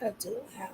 I do have.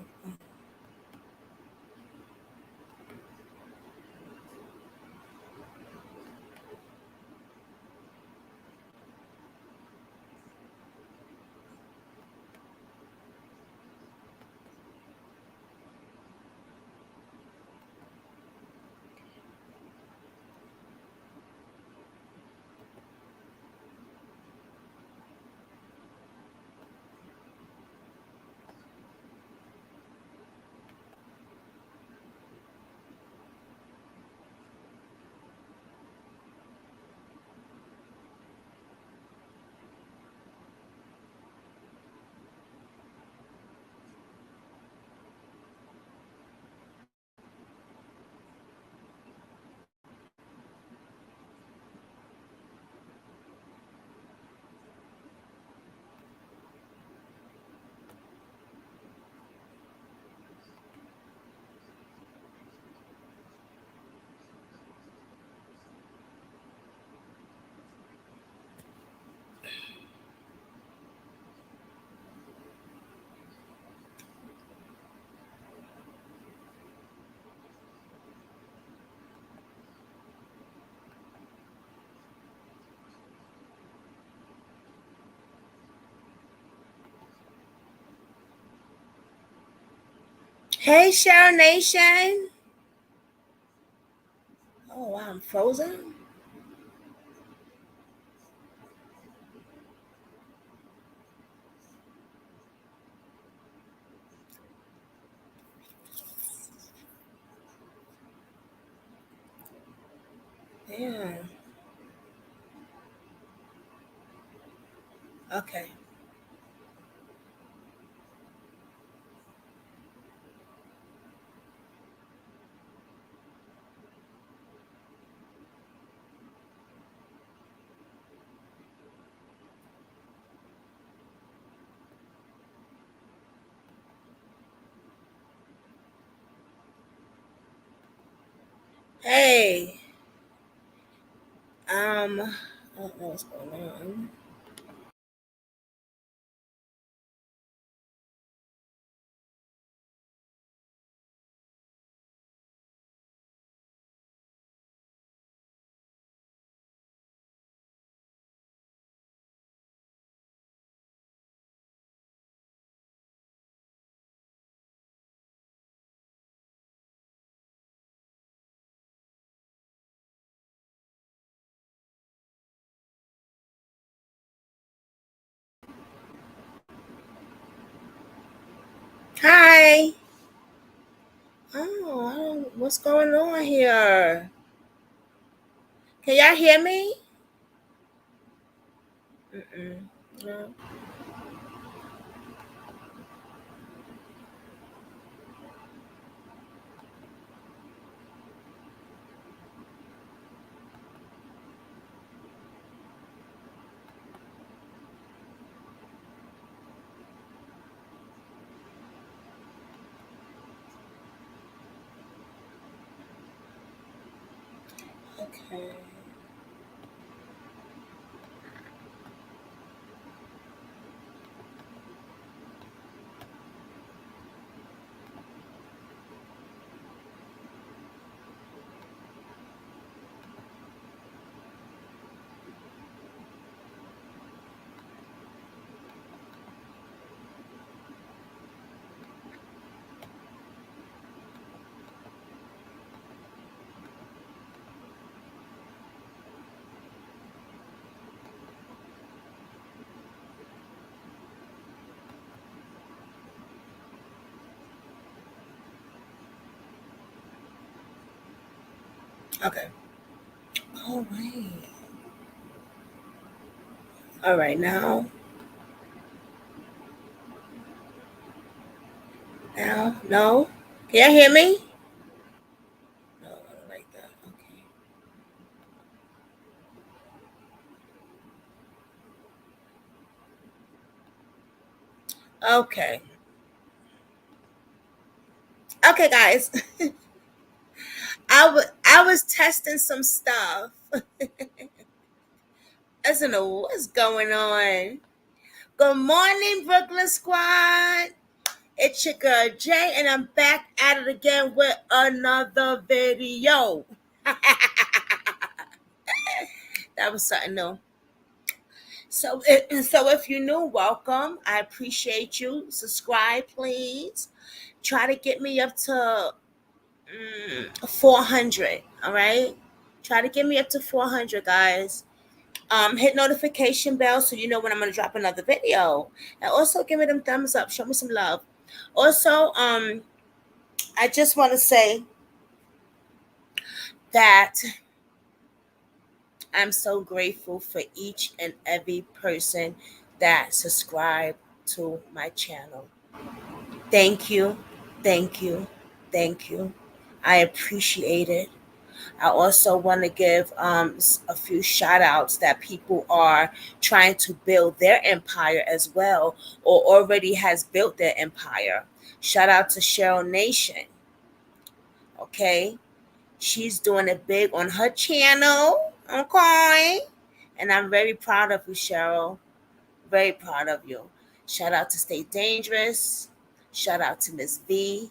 Hey, Share Nation. Oh, wow, I'm frozen. Yeah. Okay. Hey. I don't know what's going on. Hi. Oh, I don't, what's going on here? Can y'all hear me? Mm-mm. No. Okay. Okay. All right. All right. Now. No. Can y'all hear me? No, I don't like that. Okay. Okay. Okay, guys. I was testing some stuff. I don't know what's going on. Good morning, Brooklyn Squad. It's your girl Jay, and I'm back at it again with another video. That was something new. So if you're new, welcome. I appreciate you. Subscribe, please. Try to get me up to 400. All right. Try to get me up to 400, guys. Hit notification bell so you know when I'm gonna drop another video, and also give me them thumbs up. Show me some love. Also, I just want to say that I'm so grateful for each and every person that subscribe to my channel. Thank you, thank you, thank you. I appreciate it. I also want to give a few shout outs that people are trying to build their empire as well, or already has built their empire. Shout out to Cheryl Nation. Okay, she's doing it big on her channel. Okay, and I'm very proud of you, Cheryl. Very proud of you. Shout out to Stay Dangerous. Shout out to Miss V.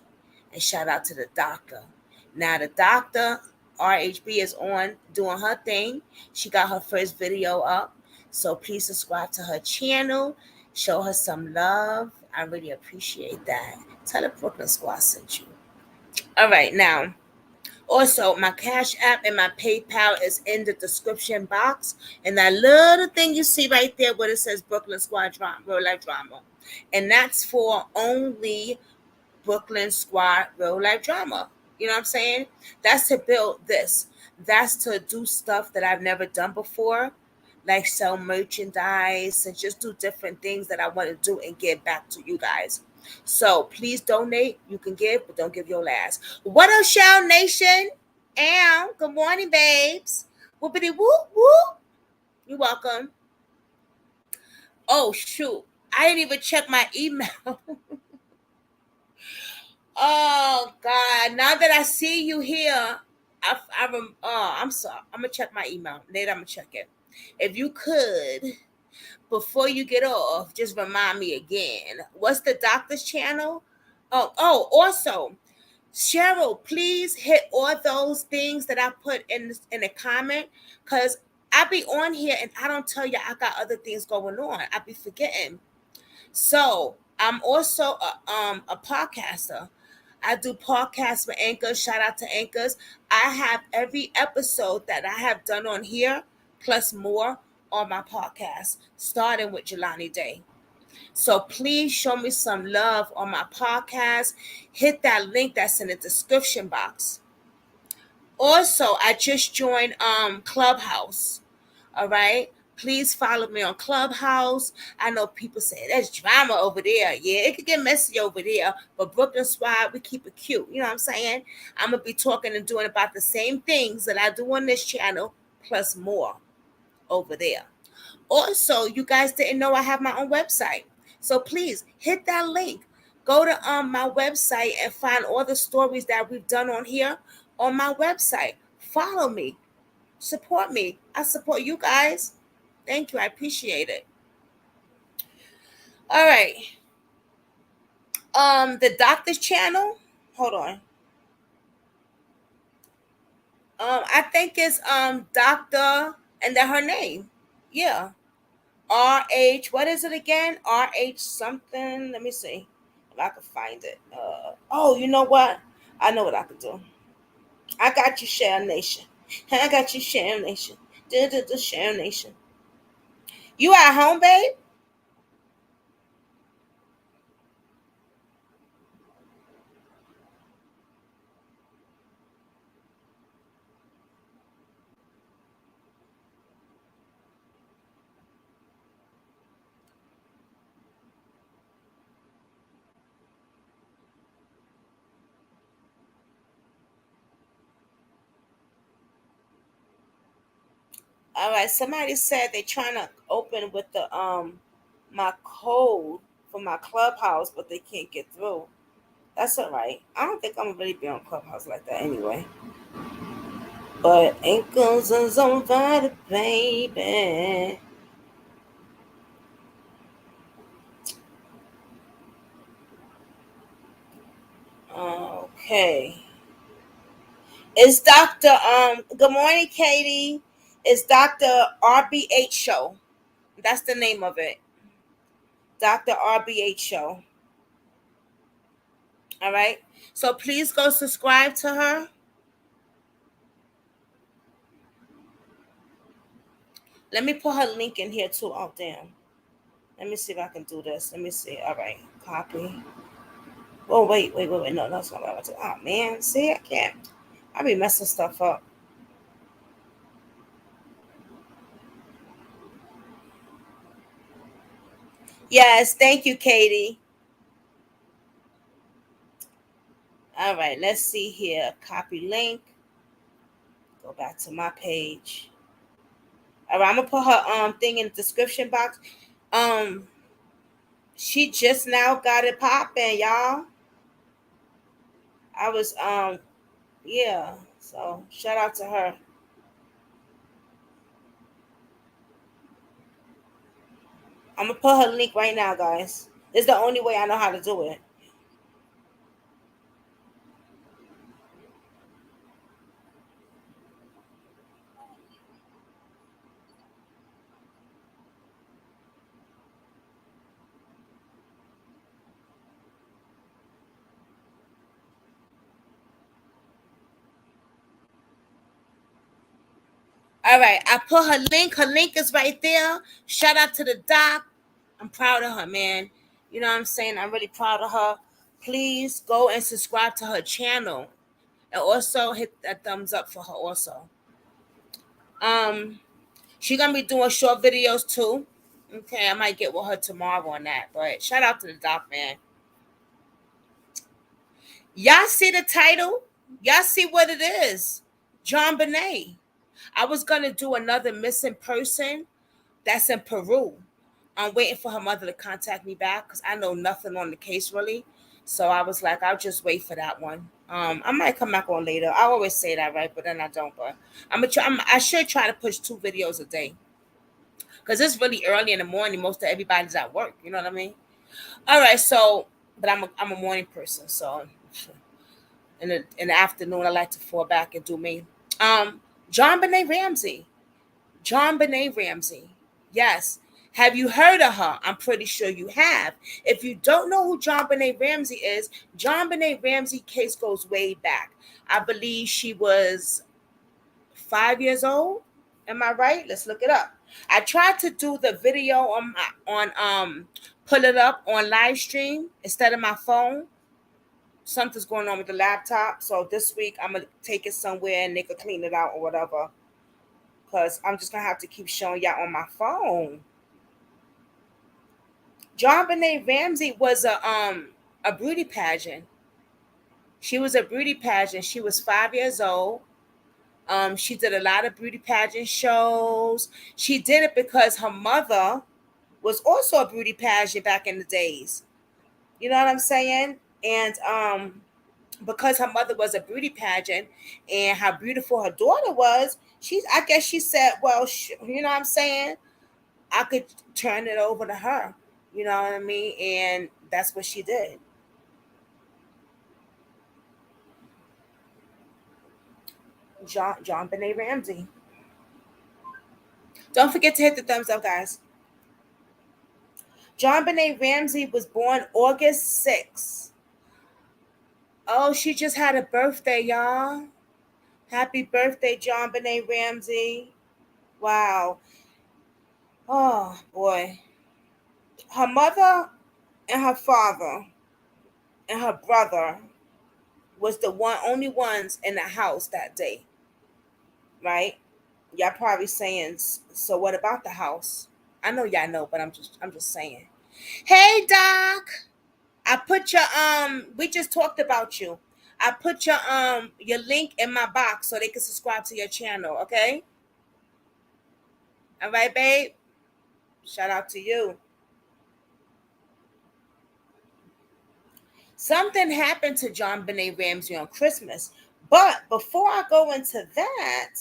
And shout out to the doctor. Now, the doctor, RHB, is on doing her thing. She got her first video up. So please subscribe to her channel. Show her some love. I really appreciate that. Tell the Brooklyn Squad sent you. All right, now. Also, my Cash App and my PayPal is in the description box. And that little thing you see right there where it says Brooklyn Squad Drama, Real Life Drama. And that's for only Brooklyn Squad Real Life Drama. You know what I'm saying? That's to build this. That's to do stuff that I've never done before, like sell merchandise and just do different things that I want to do and give back to you guys. So please donate. You can give, but don't give your last. What up, Shell Nation? And good morning, babes. Whoopity whoop whoop. You're welcome. Oh shoot. I didn't even check my email. Oh God! Now that I see you here, I'm sorry. I'm gonna check my email later. I'm gonna check it. If you could, before you get off, just remind me again. What's the doctor's channel? Also, Cheryl, please hit all those things that I put in the comment, cause I be on here and I don't tell you I got other things going on. I be forgetting. So I'm also a podcaster. I do podcasts with Anchors. Shout out to Anchors. I have every episode that I have done on here, plus more on my podcast, starting with Jelani Day. So please show me some love on my podcast. Hit that link that's in the description box. Also, I just joined Clubhouse. All right. Please follow me on Clubhouse. I know people say there's drama over there. Yeah, it could get messy over there. But Brooklyn Squad, we keep it cute. You know what I'm saying? I'm going to be talking and doing about the same things that I do on this channel, plus more over there. Also, you guys didn't know I have my own website. So please hit that link. Go to my website and find all the stories that we've done on here on my website. Follow me. Support me. I support you guys. Thank you. I appreciate it. All right. The doctor's channel. Hold on. I think it's Doctor and then her name. Yeah. RH. What is it again? RH something. Let me see if I can find it. Oh, you know what? I know what I could do. I got you, Share Nation. I got you, Share Nation. Share Nation. You at home, babe? All right. Somebody said they're trying to open with the my code for my Clubhouse, but they can't get through. That's all right. I don't think I'm gonna really be on Clubhouse like that anyway. But ankles is on fire, baby. Okay. It's Dr. Good morning, Katie. It's Dr. RBH Show. That's the name of it. Dr. RBH Show. All right. So please go subscribe to her. Let me put her link in here too. Oh, damn. Let me see if I can do this. Let me see. All right. Copy. Oh, wait. No, that's not what I want to do. Oh, man. See, I can't. I be messing stuff up. Yes. Thank you, Katie. All right. Let's see here. Copy link. Go back to my page. All right. I'm going to put her thing in the description box. Um, she just now got it popping, y'all. I was, yeah. So shout out to her. I'm gonna put her link right now, guys. It's the only way I know how to do it. All right, I put her link. Her link is right there. Shout out to the doc. I'm proud of her, man. You know what I'm saying? I'm really proud of her. Please go and subscribe to her channel. And also hit that thumbs up for her also. Um, she gonna be doing short videos too. Okay, I might get with her tomorrow on that. But shout out to the doc, man. Y'all see the title? Y'all see what it is? Jonbent. I was gonna do another missing person that's in Peru. I'm waiting for her mother to contact me back because I know nothing on the case really. So I was like, I'll just wait for that one. I might come back on later. I always say that, right? But then I don't. But I'm gonna try. I should try to push 2 videos a day because it's really early in the morning. Most of everybody's at work. You know what I mean? All right. So, but I'm a morning person. So in the afternoon, I like to fall back and do me. JonBent Ramsey. JonBent Ramsey. Yes. Have you heard of her? I'm pretty sure you have. If you don't know who JonBent Ramsey is, JonBent Ramsey case goes way back. I believe she was 5 years old. Am I right? Let's look it up. I tried to do the video on pull it up on live stream instead of my phone. Something's going on with the laptop. So this week I'm gonna take it somewhere and they could clean it out or whatever. Cause I'm just gonna have to keep showing y'all on my phone. JonBent Ramsey was a beauty pageant. She was a beauty pageant. She was 5 years old. She did a lot of beauty pageant shows. She did it because her mother was also a beauty pageant back in the days. You know what I'm saying? And because her mother was a beauty pageant and how beautiful her daughter was, I guess she said, well, you know what I'm saying? I could turn it over to her. You know what I mean? And that's what she did. JonBent Ramsey. Don't forget to hit the thumbs up, guys. JonBent Ramsey was born August 6th. Oh, she just had a birthday, y'all. Happy birthday, JonBent Ramsey. Wow. Oh, boy. Her mother and her father and her brother was the only ones in the house that day, right? Y'all probably saying, so what about the house? I know y'all know, but I'm just saying. Hey Doc, I put your we just talked about you. I put your link in my box so they can subscribe to your channel, okay? All right, babe. Shout out to you. Something happened to JonBent Ramsey on Christmas. But before I go into that,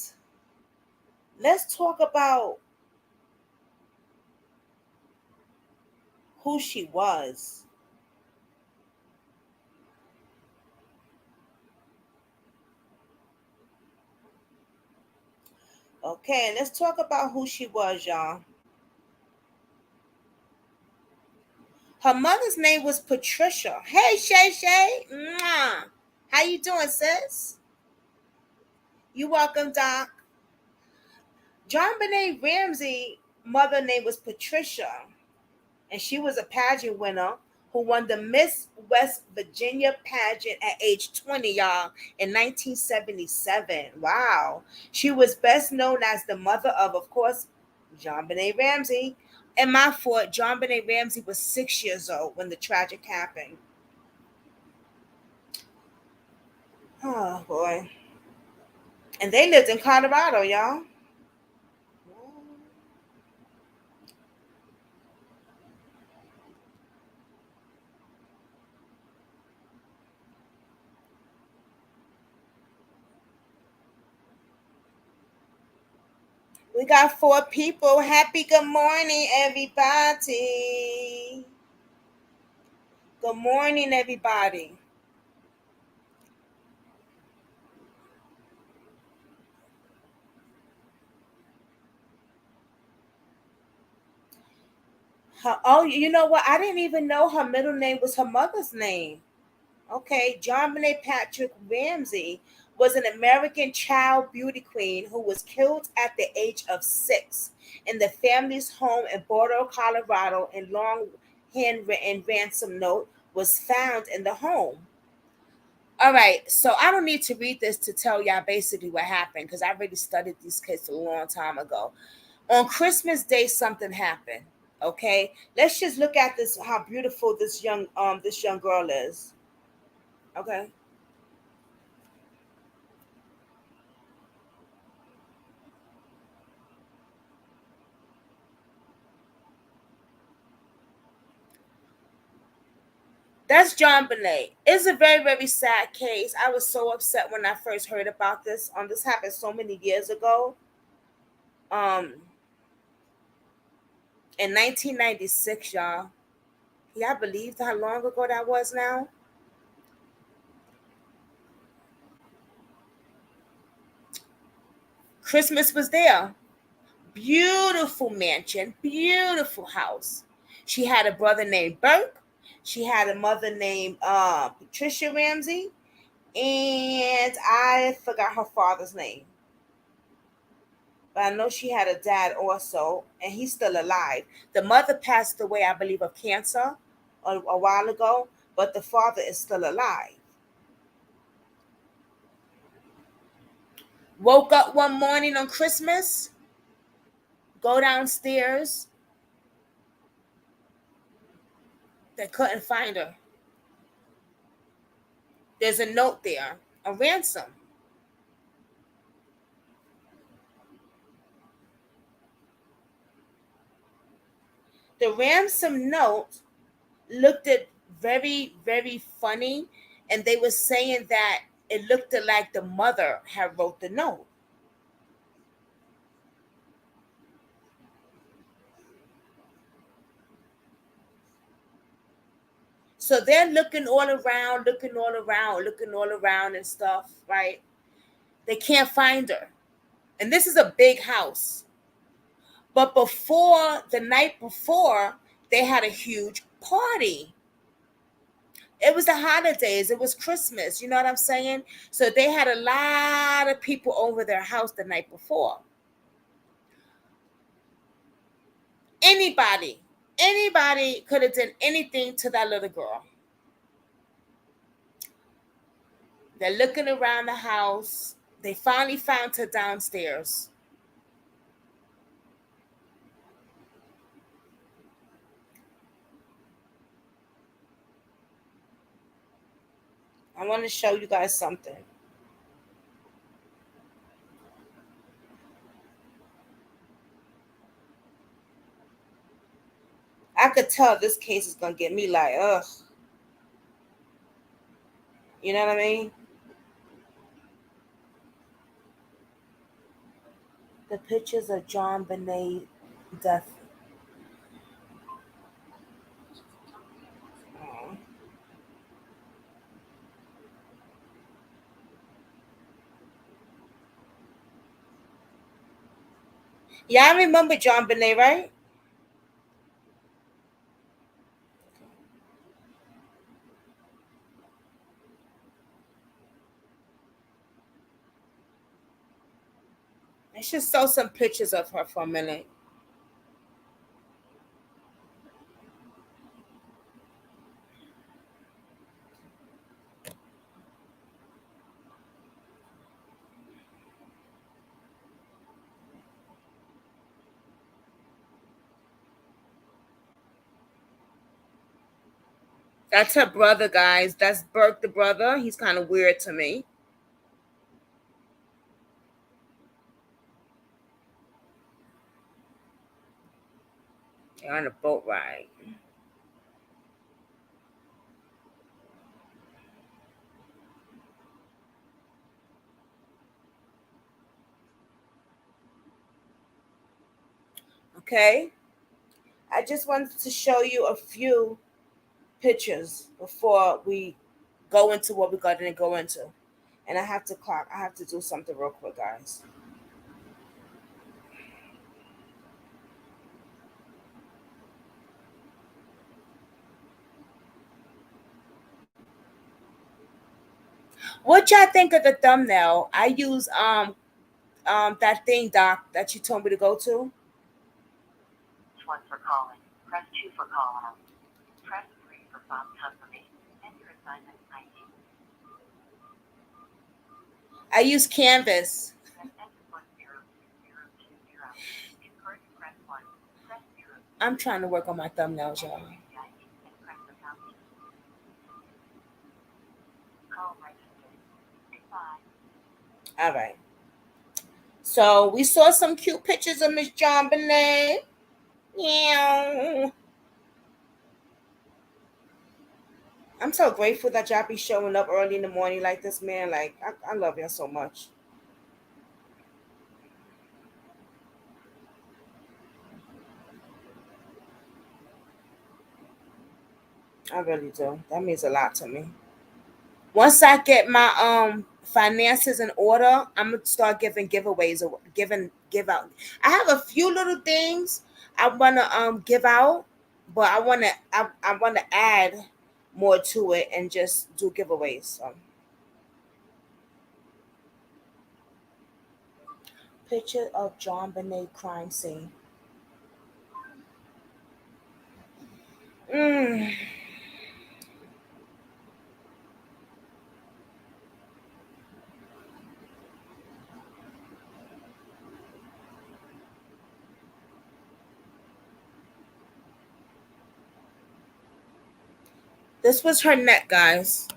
let's talk about who she was. Okay, let's talk about who she was, y'all. Her mother's name was Patricia. Hey, Shay Shay. Mwah. How you doing, sis? You welcome, Doc. JonBent Ramsey mother name was Patricia, and she was a pageant winner who won the Miss West Virginia pageant at age 20, y'all, in 1977. Wow. She was best known as the mother of course, JonBent Ramsey. And my fault, JonBent Ramsey was 6 years old when the tragic happened. Oh, boy. And they lived in Colorado, y'all. We got four people. Happy good morning, everybody. Good morning, everybody. Oh, you know what? I didn't even know her middle name was her mother's name. Okay, JonBent Patrick Ramsey was an American child beauty queen who was killed at the age of 6 in the family's home in Boulder, Colorado. And long handwritten ransom note was found in the home. All right, so I don't need to read this to tell y'all basically what happened because I already studied these kids a long time ago. On Christmas Day, something happened. Okay, let's just look at this. How beautiful this young girl is. Okay, that's JonBent. It's a very sad case. I was so upset when I first heard about this. This happened so many years ago. Um, in 1996, y'all. Y'all believe how long ago that was now? Christmas was there. Beautiful mansion, beautiful house. She had a brother named Burke. She had a mother named Patricia Ramsey, and I forgot her father's name. But I know she had a dad also, and he's still alive. The mother passed away, I believe, of cancer a while ago, but the father is still alive. Woke up one morning on Christmas, go downstairs, they couldn't find her. There's a note there, a ransom. The ransom note looked at very funny, and they were saying that it looked like the mother had wrote the note. So they're looking all around, looking all around and stuff, right? They can't find her. And this is a big house. But before the night before, they had a huge party. It was the holidays, it was Christmas, you know what I'm saying? So they had a lot of people over their house the night before. Anybody could have done anything to that little girl. They're looking around the house. They finally found her downstairs. I want to show you guys something. I could tell this case is gonna get me like, ugh. You know what I mean? The pictures of JonBent death. Oh. Yeah, I remember Jonbent, right? I should show some pictures of her for a minute. That's her brother, guys. That's Burke, the brother. He's kind of weird to me. They're on a boat ride. Okay. I just wanted to show you a few pictures before we go into what we're going to go into. And I have to clock. I have to do something real quick, guys. What y'all think of the thumbnail? I use that thing, Doc, that you told me to go to. One for calling. Press 2 for call out. Press 3 for file confirmation. Enter assignment ID. I use Canvas. Press enter 102020. Incorrect, press 1. Press 0. I'm trying to work on my thumbnails, y'all. Enter the ID and press the pound key. Call registered. Goodbye. All right. So we saw some cute pictures of Miss John Bonet. Yeah. I'm so grateful that y'all be showing up early in the morning like this, man. Like, I love y'all so much. I really do. That means a lot to me. Once I get my finances in order, I'm gonna start giving giveaways or give out. I have a few little things I wanna give out, but I wanna add more to it and just do giveaways. So picture of John Bonet crime scene. Mm. This was her neck, guys.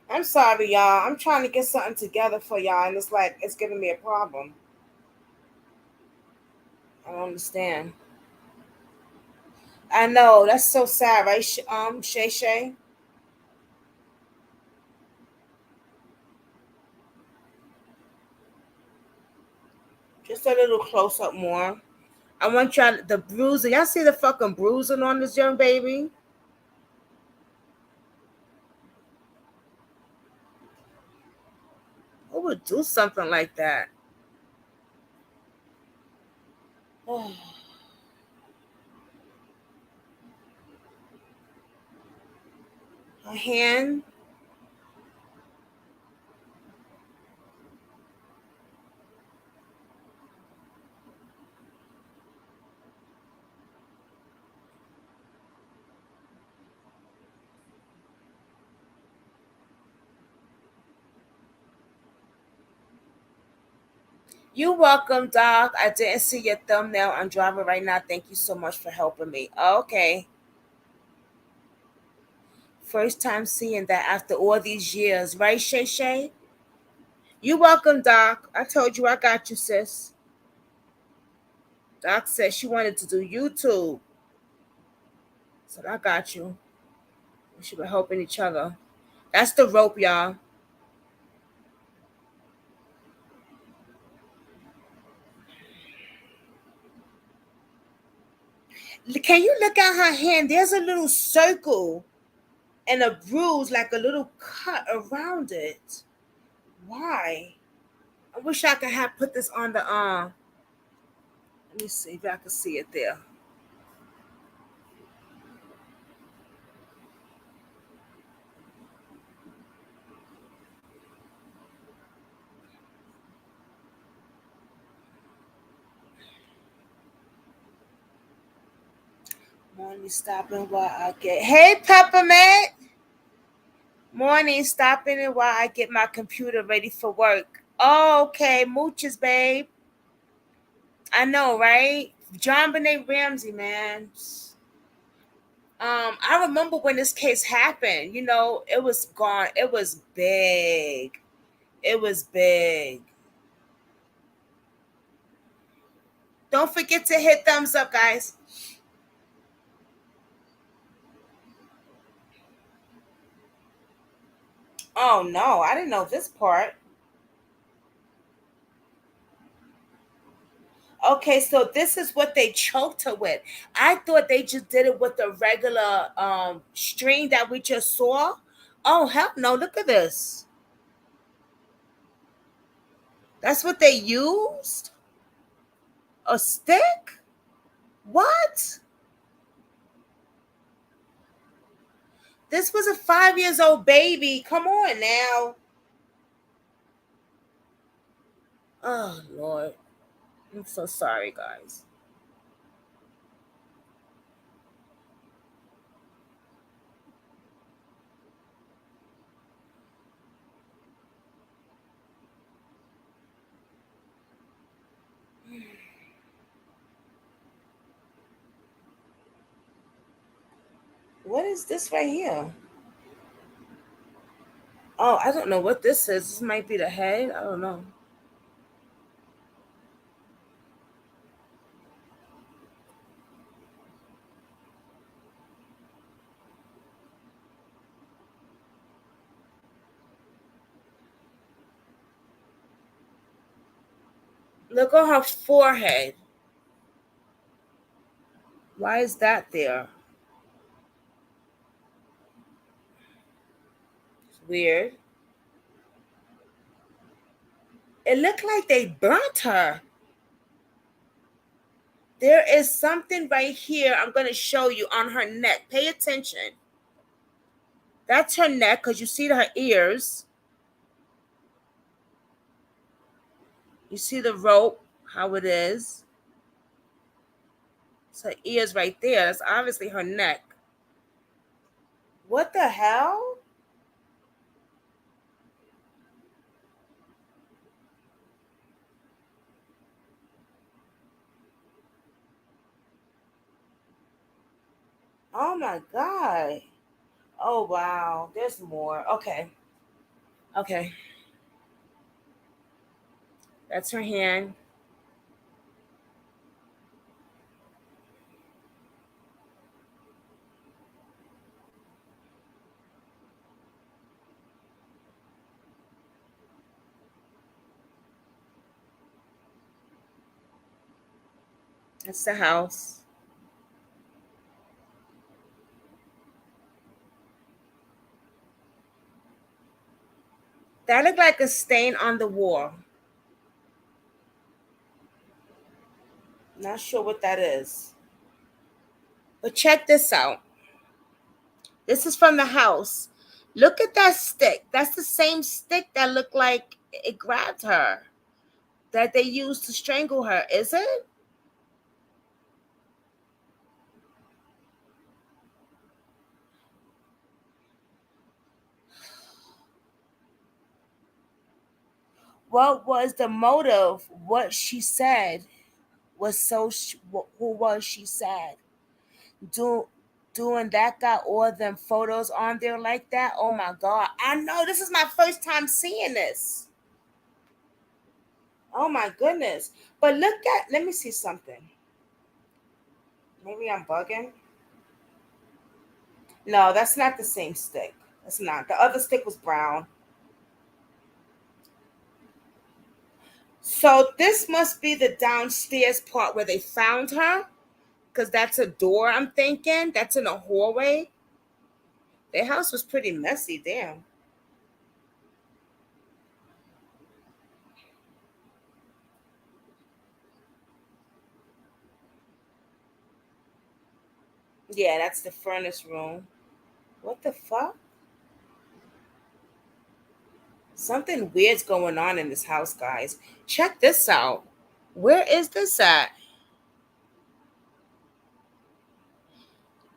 I'm sorry, y'all. I'm trying to get something together for y'all, and it's like it's giving me a problem. I don't understand. I know that's so sad, right? Shay Shay. Just a little close up more. I want y'all the bruising. Y'all see the fucking bruising on this young baby? Who would do something like that? Oh, her hand. You're welcome, Doc. I didn't see your thumbnail. I'm driving right now. Thank you so much for helping me. Okay. First time seeing that after all these years, right, Shay Shay? You're welcome, Doc. I told you I got you, sis. Doc said she wanted to do YouTube. So I got you. We should be helping each other. That's the rope, y'all. Can you look at her hand? There's a little circle and a bruise, like a little cut around it. Why? I wish I could have put this on the let me see if I can see it there. Morning stopping while I get Hey Peppermint. Morning stopping in while I get my computer ready for work. Oh, okay, mooches, babe. I know, right? Jonbent Ramsey, man. I remember when this case happened. You know, it was gone. It was big. It was big. Don't forget to hit thumbs up, guys. Oh no, I didn't know this part. Okay, so this is what they choked her with. I thought they just did it with the regular string that we just saw. Oh hell no, look at this. That's what they used? A stick? What? This was a 5 years old baby. Come on now. Oh Lord. I'm so sorry, guys. What is this right here? Oh, I don't know what this is. This might be the head. I don't know. Look at her forehead. Why is that there? It's weird. It looked like they burnt her. There is something right here I'm going to show you on her neck. Pay attention. That's her neck because you see her ears. You see the rope, how it is. It's her ears right there. That's obviously her neck. What the hell? Oh my God. Oh wow. There's more. Okay. Okay. That's her hand. That's the house. That looked like a stain on the wall. Not sure what that is. But check this out. This is from the house. Look at that stick. That's the same stick that looked like it grabbed her, that they used to strangle her. Is it? What was the motive? What she said was so. Who was she said? Do doing that got all them photos on there like that? Oh my god! I know this is my first time seeing this. Oh my goodness! But look at. Let me see something. Maybe I'm bugging. No, that's not the same stick. That's not. The other stick was brown. So this must be the downstairs part where they found her, because that's a door. I'm thinking that's in a hallway. Their house was pretty messy. Damn. Yeah, that's the furnace room. What the fuck? Something weird's going on in this house, guys. Check this out. Where is this at?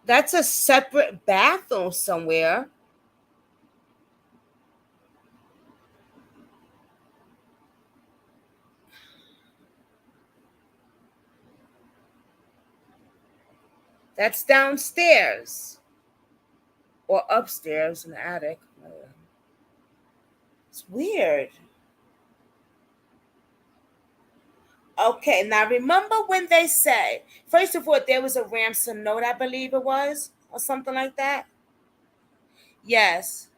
That's a separate bathroom somewhere. That's downstairs or upstairs in the attic. It's weird. Okay, now remember when they said, first of all, there was a ransom note, I believe it was, or something like that? Yes.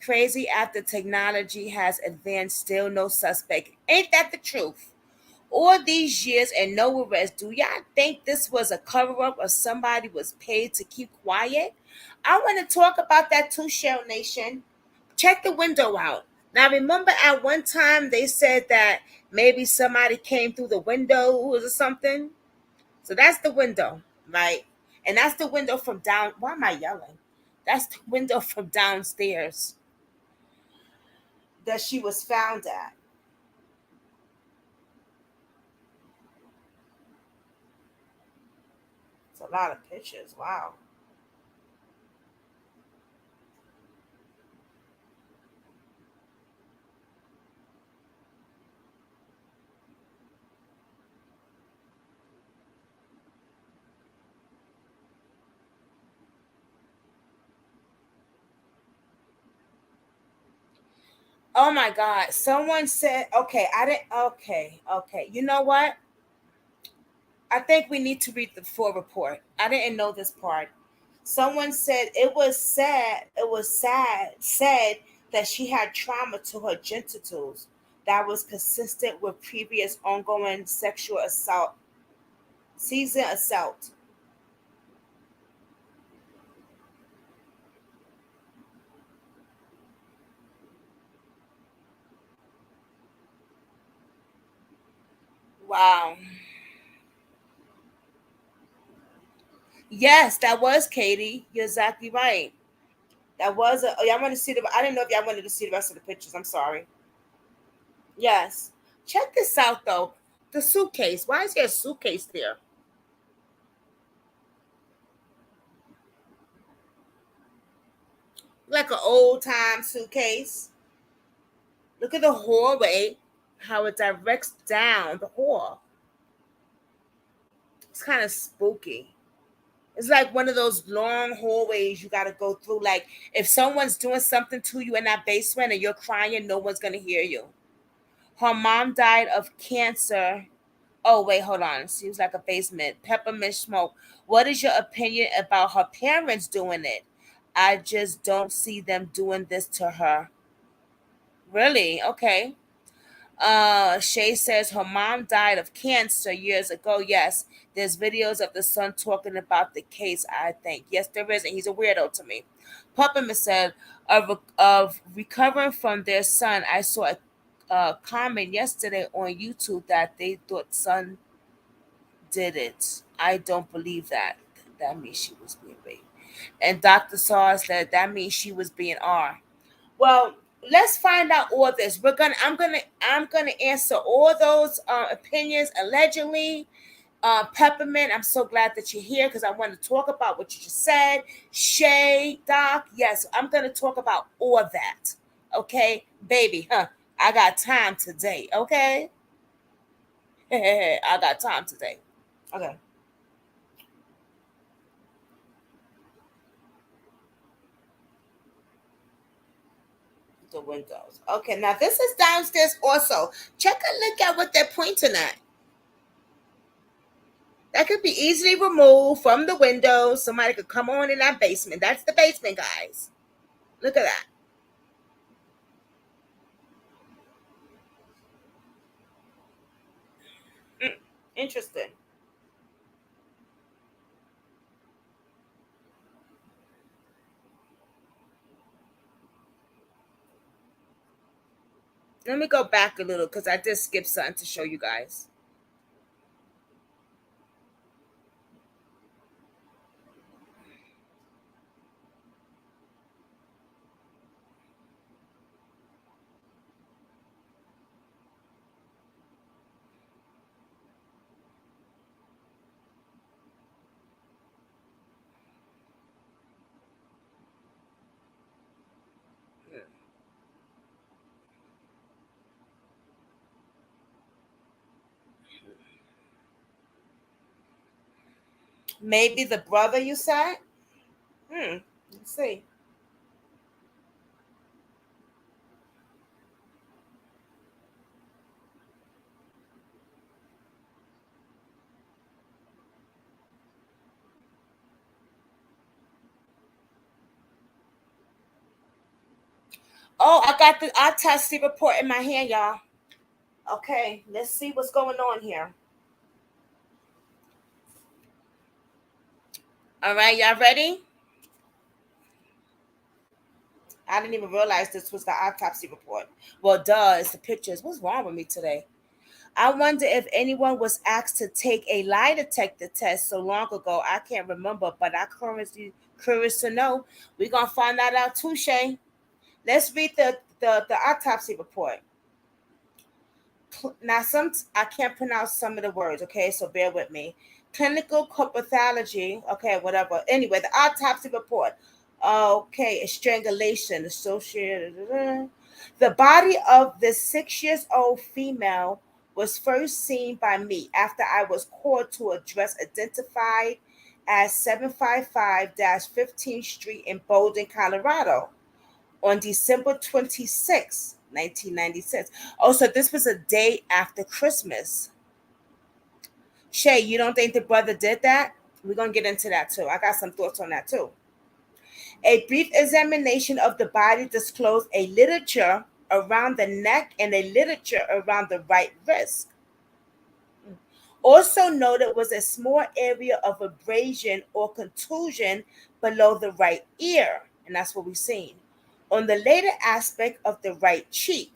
Crazy after technology has advanced, still no suspect. Ain't that the truth? All these years and no arrest. Do y'all think this was a cover up or somebody was paid to keep quiet? I want to talk about that too, Shell Nation. Check the window out. Now, remember at one time they said that maybe somebody came through the window or something? So that's the window, right? And that's the window from down. Why am I yelling? That's the window from downstairs that she was found at. It's a lot of pictures. Wow. Oh my God. Someone said, okay, I didn't, okay, okay. You know what? I think we need to read the full report. I didn't know this part. Someone said said that she had trauma to her genitals that was consistent with previous ongoing sexual assault, season assault. Wow. Yes, that was Katie. You're exactly right. That was a. Oh, y'all want to see the? I didn't know if y'all wanted to see the rest of the pictures. I'm sorry. Yes. Check this out though. The suitcase. Why is there a suitcase there? Like an old time suitcase. Look at the hallway, how it directs down the hall. It's kind of spooky. It's like one of those long hallways you got to go through. Like if someone's doing something to you in that basement and you're crying, no one's going to hear you. Her mom died of cancer. Oh, wait, hold on. Seems like a basement. Peppermint smoke. What is your opinion about her parents doing it? I just don't see them doing this to her. Really? Okay. Shay says her mom died of cancer years ago. Yes, there's videos of the son talking about the case, I think. Yes, there is, and he's a weirdo to me. Pupperman said of recovering from their son, I saw comment yesterday on YouTube that they thought Son did it. I don't believe that. That means she was being raped. And Dr. SAR said that means she was being R. Well, let's find out all this. I'm gonna answer all those opinions allegedly. Peppermint, I'm so glad that you're here because I want to talk about what you just said. Shay, Doc, yes, I'm gonna talk about all that. Okay, baby, huh? I got time today. Okay, I got time today. Okay, the windows. Okay, now this is downstairs also. Check a look at what they're pointing at. That could be easily removed from the window. Somebody could come on in that basement. That's the basement, guys. Look at that. Mm, interesting. Let me go back a little because I just skipped something to show you guys. Maybe the brother you said? Let's see. Oh, I got the autopsy report in my hand, y'all. Okay, let's see what's going on here. All right, y'all ready? I didn't even realize this was the autopsy report. Well, duh, it's the pictures. What's wrong with me today? I wonder if anyone was asked to take a lie detector test so long ago. I can't remember, but I currently curious to know. We're gonna find that out too, Shay. Let's read the autopsy report. Now some I can't pronounce some of the words, okay, so bear with me. Clinical pathology, okay, whatever. Anyway, the autopsy report. Okay, a strangulation associated. The body of the 6 years old female was first seen by me after I was called to address identified as 755 15th Street in Boulder, Colorado on December 26, 1996. Oh, so this was a day after Christmas. Shay, you don't think the brother did that? We're going to get into that too. I got some thoughts on that too. A brief examination of the body disclosed a ligature around the neck and a ligature around the right wrist. Also noted was a small area of abrasion or contusion below the right ear, and that's what we've seen. On the later aspect of the right cheek,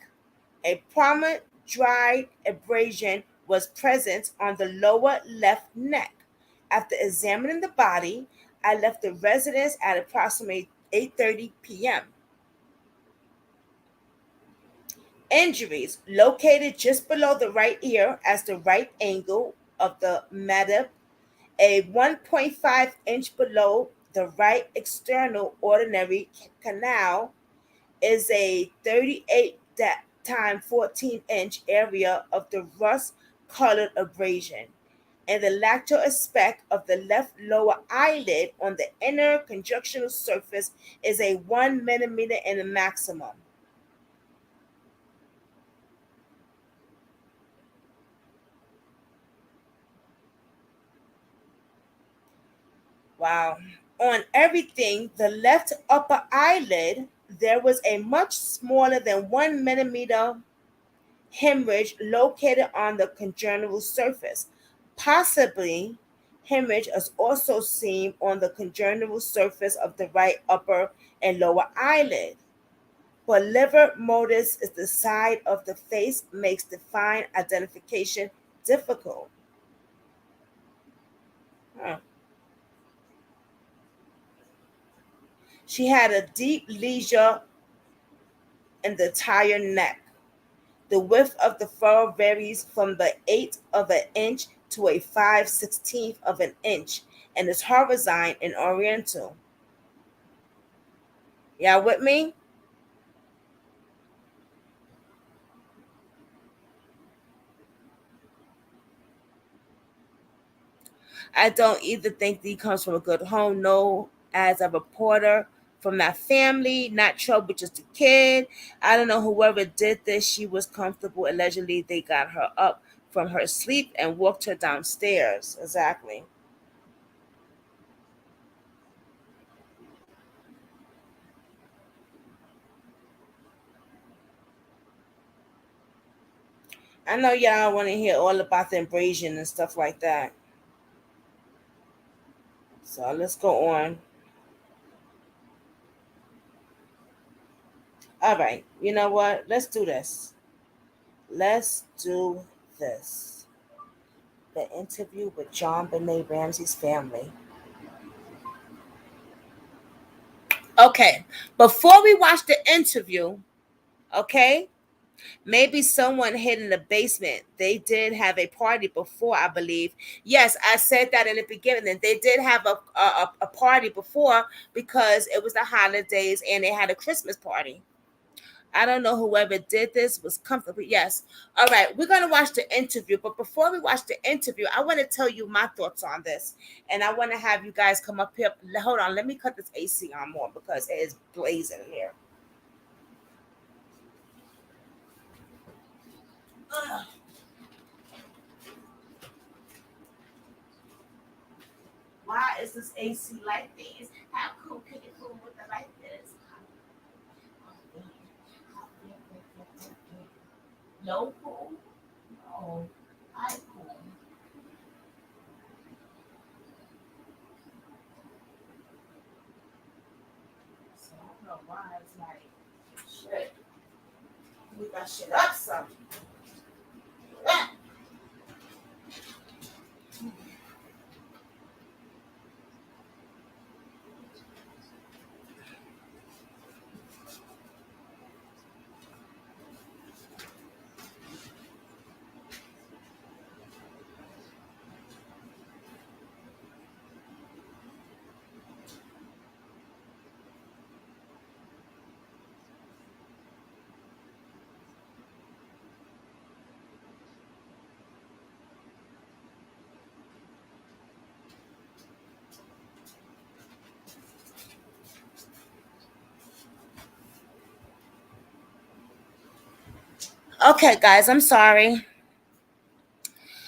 a prominent dry abrasion was present on the lower left neck. After examining the body, I left the residence at approximately 8:30 p.m. Injuries located just below the right ear as the right angle of the medulla, a 1.5 inch below the right external ordinary canal is a 38 time 14-inch area of the rust colored abrasion, and the lateral aspect of the left lower eyelid on the inner conjunctional surface is a 1 millimeter in the maximum. Wow. On everything, the left upper eyelid, there was a much smaller than 1 millimeter hemorrhage located on the congenital surface. Possibly, hemorrhage is also seen on the congenital surface of the right upper and lower eyelid. But liver motives is the side of the face makes defined identification difficult. Huh. She had a deep lesion in the entire neck. The width of the furrow varies from the eighth of an inch to a 5/16 of an inch and is horizontal and oriental. Y'all with me? I don't either think he comes from a good home. No, as a reporter from that family, not trouble, just a kid. I don't know whoever did this. She was comfortable. Allegedly, they got her up from her sleep and walked her downstairs. Exactly. I know y'all want to hear all about the abrasion and stuff like that. So let's go on. All right. You know what? Let's do this. Let's do this. The interview with JonBent Ramsey's family. Okay. Before we watch the interview, okay, maybe someone hid in the basement. They did have a party before, I believe. Yes, I said that in the beginning. They did have a party before because it was the holidays and they had a Christmas party. I don't know whoever did this was comfortable. Yes. All right. We're going to watch the interview. But before we watch the interview, I want to tell you my thoughts on this. And I want to have you guys come up here. Hold on. Let me cut this AC on more because it is blazing here. Ugh. Why is this AC like this? How cool can it cool with it like this? No cool? No. I cool. So I don't know why it's like shit. We got shit up some. Ah. Okay, guys, I'm sorry.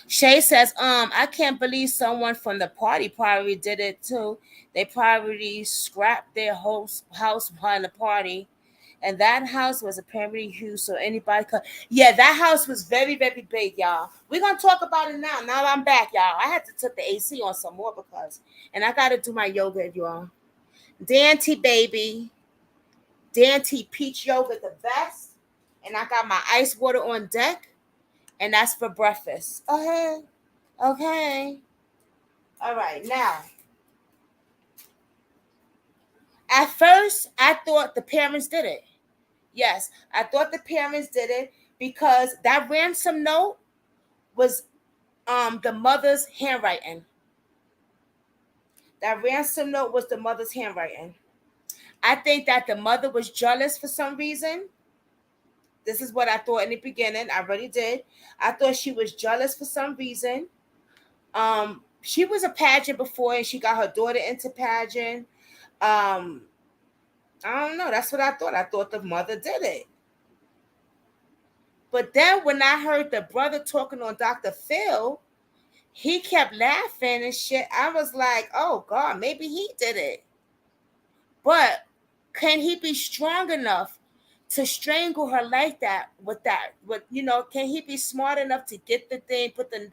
Shay says, I can't believe someone from the party probably did it too. They probably scrapped their whole house behind the party. And that house was apparently huge, so anybody could. Yeah, that house was very, very big, y'all. We're gonna talk about it now. Now that I'm back, y'all. I had to put the AC on some more because, and I gotta do my yoga, y'all. Dante baby, Dante peach yoga the best, and I got my ice water on deck, and that's for breakfast. Okay. Okay. All right. Now, at first, I thought the parents did it. Yes, I thought the parents did it because that ransom note was the mother's handwriting. That ransom note was the mother's handwriting. I think that the mother was jealous for some reason. This is what I thought in the beginning. I really did. I thought she was jealous for some reason. She was a pageant before and she got her daughter into pageant. Um, I don't know. That's what I thought. I thought the mother did it. But then when I heard the brother talking on Dr. Phil, he kept laughing and shit. I was like, oh God, maybe he did it. But can he be strong enough to strangle her like that with that? With can he be smart enough to get the thing, put the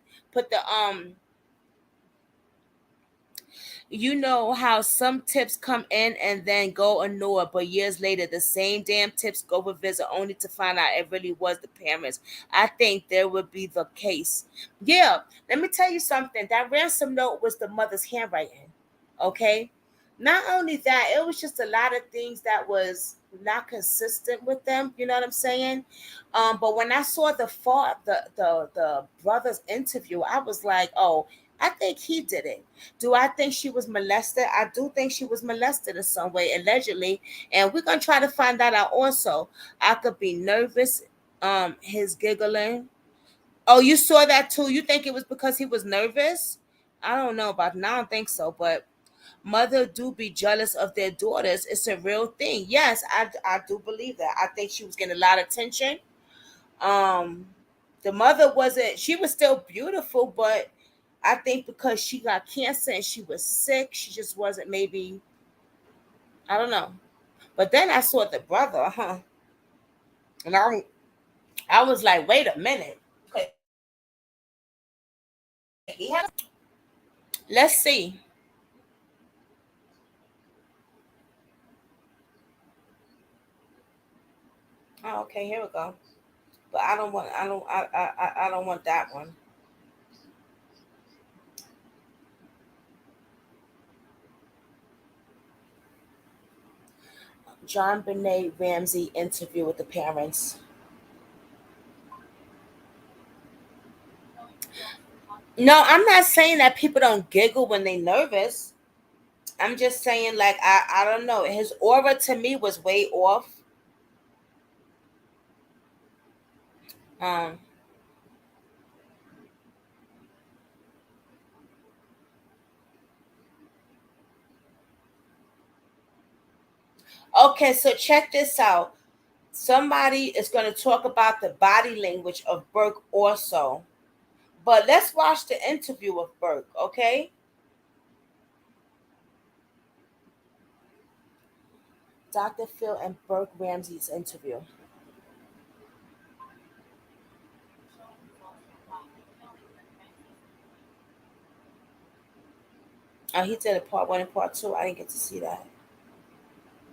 You know how some tips come in and then go ignored, but years later the same damn tips go revisit only to find out it really was the parents. I think there would be the case. Yeah, let me tell you something. That ransom note was the mother's handwriting. Okay. Not only that, it was just a lot of things that was not consistent with them. You know what I'm saying? But when I saw the brother's interview, I was like, oh, I think he did it. Do I think she was molested? I do think she was molested in some way, allegedly. And we're gonna try to find that out also. I could be nervous. His giggling. Oh, you saw that too? You think it was because he was nervous? I don't know about now. I don't think so, but mother do be jealous of their daughters. It's a real thing. Yes, I do believe that. I think she was getting a lot of attention. Um, the mother wasn't. She was still beautiful, but I think because she got cancer and she was sick, she just wasn't maybe. I don't know. But then I saw the brother, huh? And I was like, wait a minute. Okay, he has. Let's see. Oh, okay, here we go. But I don't want. I don't. I don't want that one. JonBent Ramsey interview with the parents. No, I'm not saying that people don't giggle when they nervous. I'm just saying, like, I don't know. His aura to me was way off. Um. Okay, so check this out. Somebody is going to talk about the body language of Burke also. But let's watch the interview of Burke, okay? Dr. Phil and Burke Ramsey's interview. Oh, he did a part one and part two. I didn't get to see that.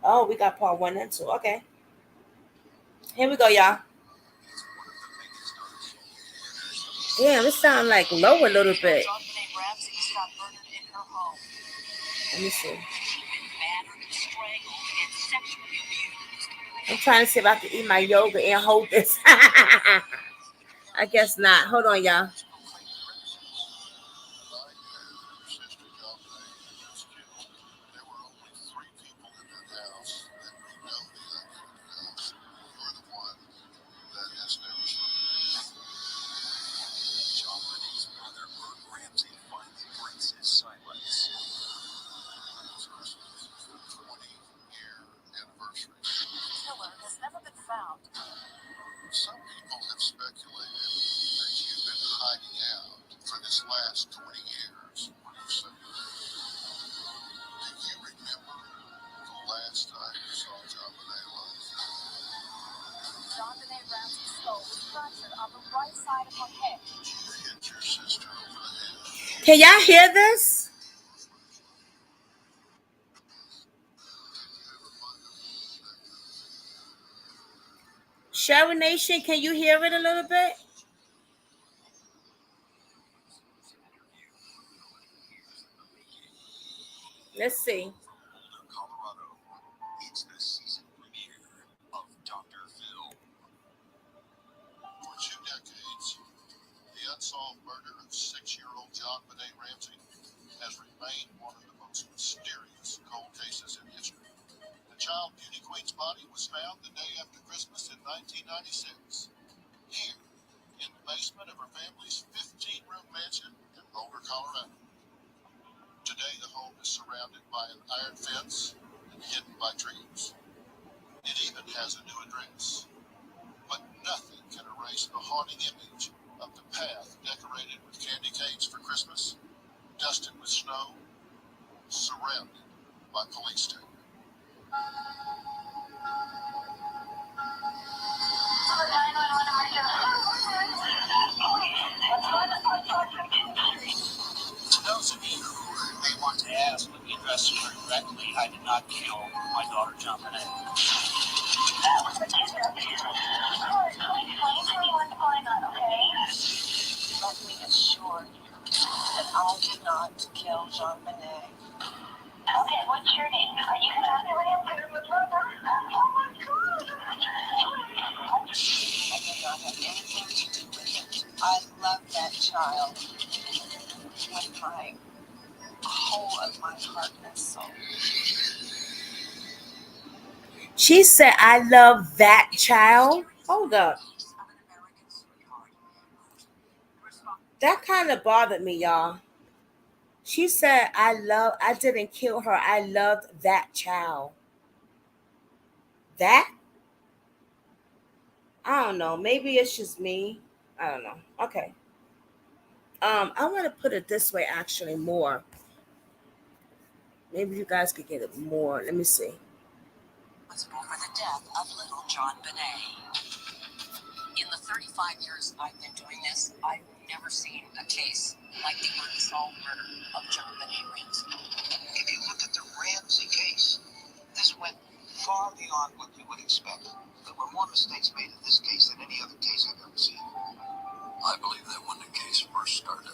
Oh, we got part one and two. Okay. Here we go, y'all. Damn, it sounds like low a little bit. Let me see. I'm trying to see if I can eat my yoga and hold this. I guess not. Hold on, y'all. Can y'all hear this? Sharon Nation, can you hear it a little bit? Let's see. Yes, let me address you directly. I did not kill my daughter, Jonbent. That was a kidnapping. Alright, please explain to me what's going on, okay? Let me assure you that I did not kill Jonbent. Okay, what's your name? Are you Ramsey with Rubber? Oh my God! I did not have anything to do with it. I love that child with my whole of my heart and soul. She said, I love that child. Hold up. That kind of bothered me, y'all. She said, I didn't kill her. I loved that child. That? I don't know. Maybe it's just me. I don't know. Okay. I want to put it this way, actually, more. Maybe you guys could get it more. Let me see. Responsible for the death of little Jonbent. In the 35 years I've been doing this, I've never seen a case like the unsolved murder of Jonbent Ramsey. If you look at the Ramsey case, this went far beyond what you would expect. There were more mistakes made in this case than any other case I've ever seen. I believe that when the case first started,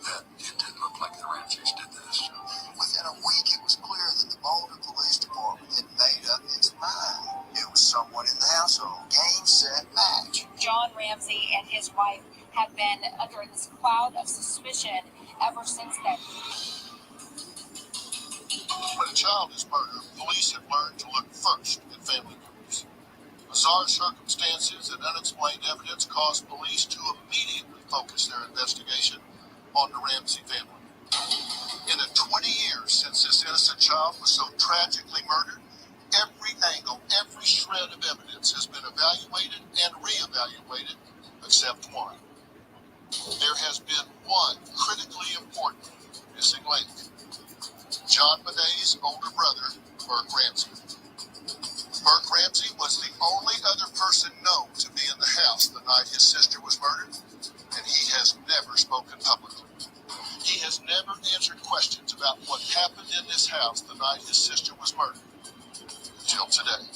that it didn't look like the Ramseys did this. Within a week, it was clear that the Boulder Police Department had made up its mind. It was someone in the household. Game, set, match. John Ramsey and his wife have been under this cloud of suspicion ever since then. When a child is murdered, police have learned to look first at family members. Bizarre circumstances and unexplained evidence caused police to immediately focus their investigation on the Ramsey family. In the 20 years since this innocent child was so tragically murdered, every angle, every shred of evidence has been evaluated and reevaluated, except one. There has been one critically important missing link. Jonbent's older brother, Burke Ramsey. Burke Ramsey was the only other person known to be in the house the night his sister was murdered, and he has never spoken publicly. He has never answered questions about what happened in this house the night his sister was murdered, till today.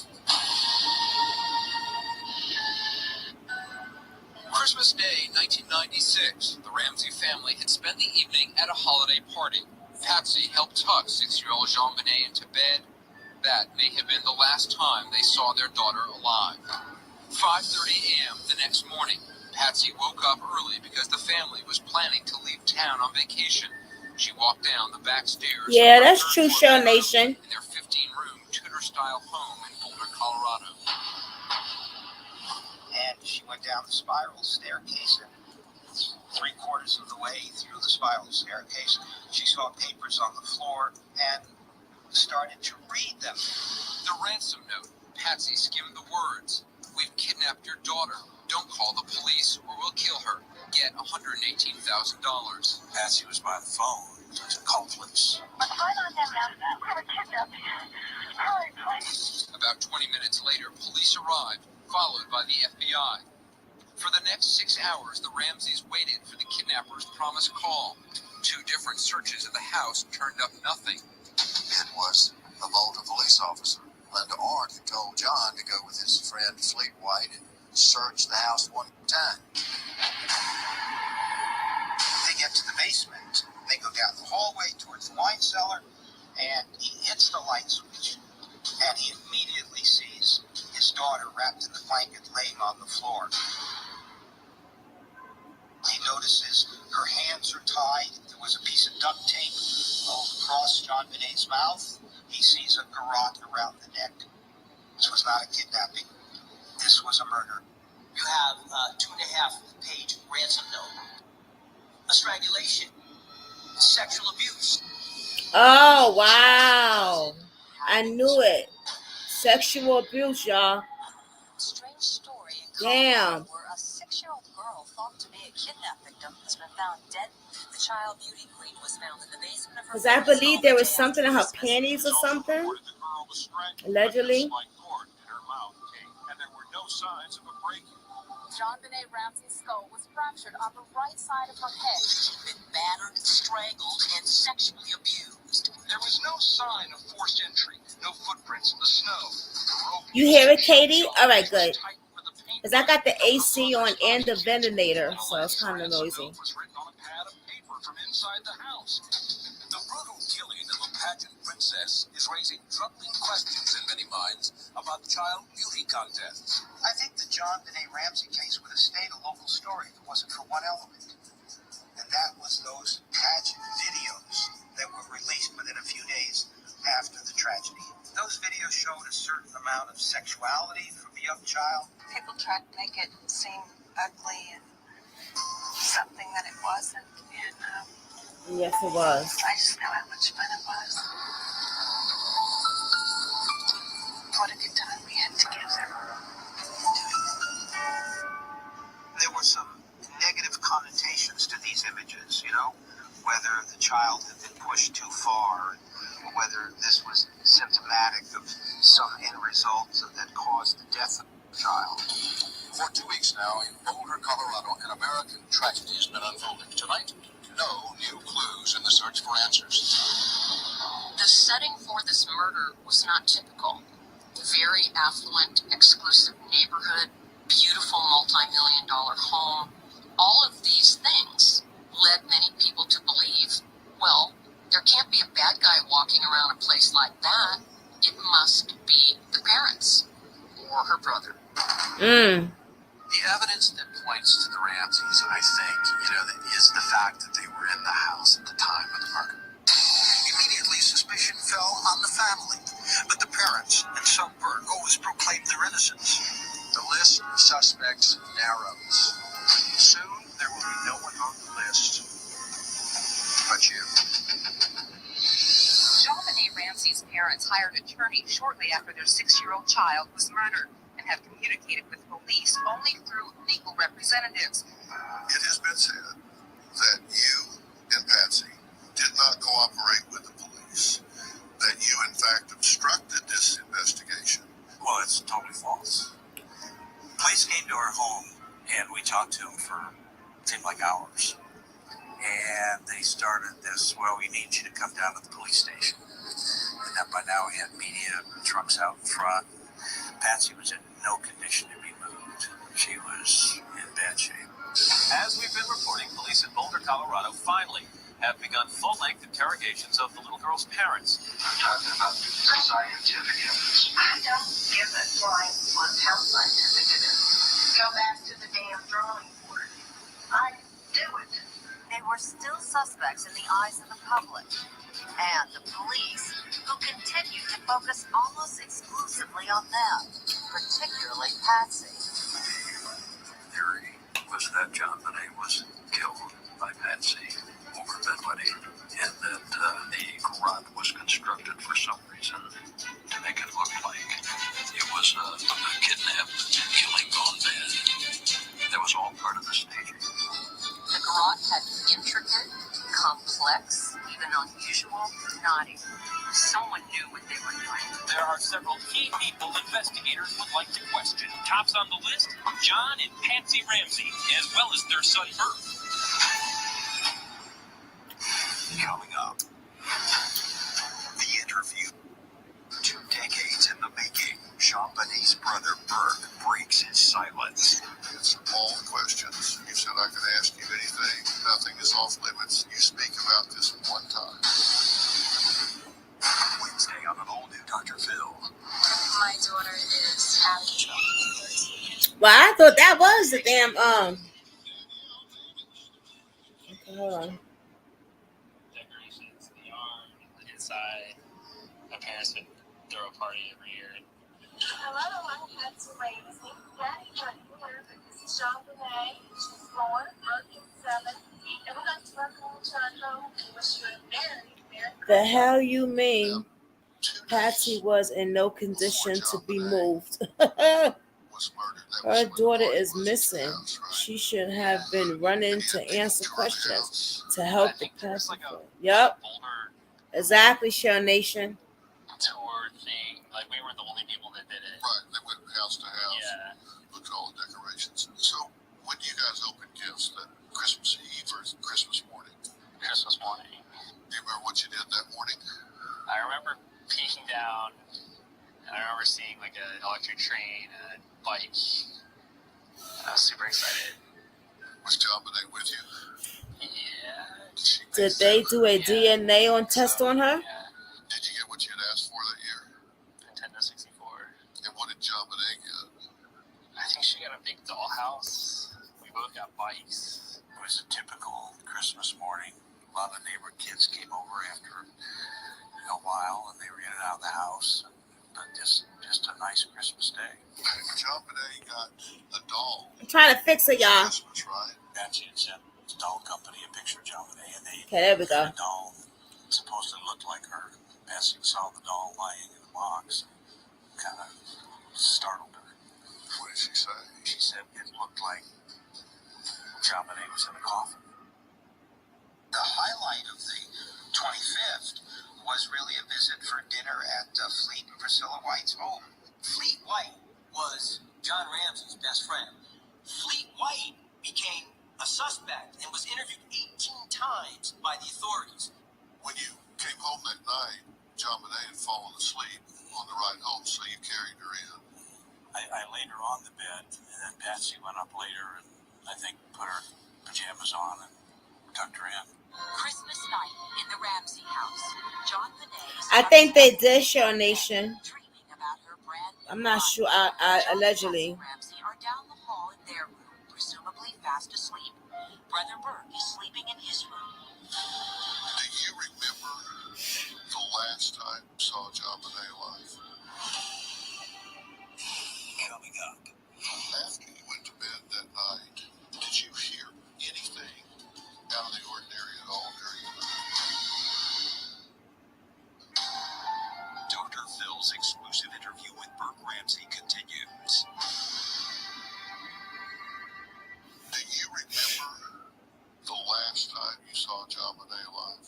Christmas Day, 1996, the Ramsey family had spent the evening at a holiday party. Patsy helped tuck 6-year-old Jonbent into bed. That may have been the last time they saw their daughter alive. 5:30 a.m. the next morning, Patsy woke up early because the family was planning to leave town on vacation. She walked down the back stairs. Yeah, that's true, Show Nation. In their 15-room Tudor-style home in Boulder, Colorado. And she went down the spiral staircase, and 3/4 of the way through the spiral staircase, she saw papers on the floor and started to read them. The ransom note. Patsy skimmed the words. We've kidnapped your daughter. Don't call the police or we'll kill her. Get $118,000. Patsy was by the phone. Call police. About 20 minutes later, police arrived, followed by the FBI. For the next 6 hours, the Ramseys waited for the kidnappers' promised call. 2 different searches of the house turned up nothing. It was a Boulder police officer, Linda Arndt, who told John to go with his friend Fleet White and search the house one time. They get to the basement. They go down the hallway towards the wine cellar, and he hits the light switch. And he immediately sees his daughter wrapped in the blanket laying on the floor. He notices her hands are tied. There was a piece of duct tape all across Jonbent's mouth. He sees a garrote around the neck. This was not a kidnapping. This was a murder. You have a 2.5-page ransom note. A strangulation. Sexual abuse. Oh, wow. I knew it. Sexual abuse, y'all. Strange story in Damn. where a 6-year-old girl thought to be a kidnap victim has been found dead. The child beauty queen was found in the basement of her. Because I believe there was something in her panties or something. Allegedly. And there were no signs of a break-in. Jonbent Ramsey's skull was fractured on the right side of her head. She'd been battered, strangled, and sexually abused. There was no sign of forced entry, no footprints in the snow. You hear it, Katie? All right, good. Because I got the AC on and the ventilator, so it's kind of noisy. Was written on a pad of paper from inside the house. The brutal killing of a pageant princess is raising troubling questions in many minds about child beauty contests. I think the Jonbent Ramsey case would have stayed a local story if it wasn't for one element. And that was those pageant videos that were released within a few days after the tragedy. Those videos showed a certain amount of sexuality from a young child. People tried to make it seem ugly and something that it wasn't. And Yes, it was. I just know how much fun it was. What a good time we had together. There were some negative connotations to these images, whether the child had been pushed too far, or whether this was symptomatic of some end result that caused the death of the child. For 2 weeks now, in Boulder, Colorado, an American tragedy has been unfolding. Tonight, no new clues in the search for answers. The setting for this murder was not typical. Very affluent, exclusive neighborhood, beautiful multi-million-dollar home. All of these things led many people to believe, well, there can't be a bad guy walking around a place like that. It must be the parents or her brother. The evidence that points to the Ramseys, I think, is the fact that they were in the house at the time of the murder. Immediately, suspicion fell on the family, but the parents and some Burke always proclaimed their innocence. The list of suspects narrows. Soon, there will be no one on the list but you. Jonbent Ramsey's parents hired attorneys shortly after their 6-year-old child was murdered and have communicated with police only through legal representatives. It has been said that you and Patsy did not cooperate with the police, that you in fact obstructed this investigation. Well, it's totally false. Police came to our home and we talked to them for, it seemed like hours. And they started this, well, we need you to come down to the police station. And then by now we had media trucks out in front. Patsy was in no condition to be moved. She was in bad shape. As we've been reporting, police in Boulder, Colorado finally have begun full-length interrogations of the little girl's parents. I'm talking about scientific evidence. I don't give a flying flip how scientific it is. Go back to the damn drawing board. I do it. They were still suspects in the eyes of the public and the police, who continued to focus almost exclusively on them, particularly Patsy. The theory was that Jonbent was killed by Patsy over bedwetting, and that the garage was constructed for some reason to make it look like it was a kidnapped killing gone bad. That was all part of the staging. The garage had intricate, complex, even unusual knotting. Someone knew what they were doing. There are several key people investigators would like to question. Tops on the list, John and Patsy Ramsey, as well as their son Bert. Coming up, the interview. 2 decades in the making. Jonbent's brother Burke breaks his silence. Answer all the questions. You said I could ask you anything. Nothing is off limits. You speak about this one time. Wednesday on an all-new Dr. Phil. My daughter is having trouble. Well, I thought that was the damn Okay, hold on. Decorations, the yard, inside. My parents would throw a party every year. Hello, I'm Patsy Ramsey. Daddy, my daughter, this is Jonbent. She's 4, Burke is 7. And we'd like to welcome you to our home and wish you a very, very The hell you mean? Patsy was in no condition to be moved. Was murdered. That Her was daughter when the is body was missing. house, right? She should have been running to answer questions to help the There's like person. a Yep, Boulder exactly, Shell Nation. Tour thing. Like, we were the only people that did it. Right, they went house to house, Yeah. looked at all the decorations. So when you guys opened gifts, that Christmas Eve or Christmas morning, Christmas morning. Do you remember what you did that morning? I remember peeking down, and I remember seeing like an electric train and a bike. I was super excited. Was JonBent with you? Yeah. Did they do a DNA test on her? Yeah. Did you get what you had asked for that year? Nintendo 64. And what did JonBent get? I think she got a big dollhouse. We both got bikes. It was a typical Christmas morning. A lot of neighbor kids came over after a while, and they were in and out of the house. But just a nice Christmas day. JonBent got a doll. I'm trying to fix it, y'all. Christmas, right? Patsy had sent the doll company a picture of JonBent, and they Okay, there we go. the doll supposed to look like her. Patsy saw the doll lying in the box, and kind of startled her. What did she say? She said it looked like JonBent was in a coffin. The highlight of the 25th was really a visit for dinner at Fleet and Priscilla White's home. Fleet White was John Ramsey's best friend. Fleet White became a suspect and was interviewed 18 times by the authorities. When you came home that night, JonBent had fallen asleep on the ride home, so you carried her in. I laid her on the bed, and then Patsy went up later and I think put her pajamas on and tucked her in. Christmas night in the Ramsey house. JonBent. I think they did show Nation. Dreaming about her brand new I'm not life. sure. Allegedly. Ramsey are down the hall in their room, presumably fast asleep. Brother Burke is sleeping in his room. Do you remember the last time you saw JonBent alive? Coming up. After you went to bed that night, did you hear anything out of the ordinary at all during the night? Dr. Phil's exclusive interview with Burke Ramsey continues. Do you remember the last time you saw JonBent alive?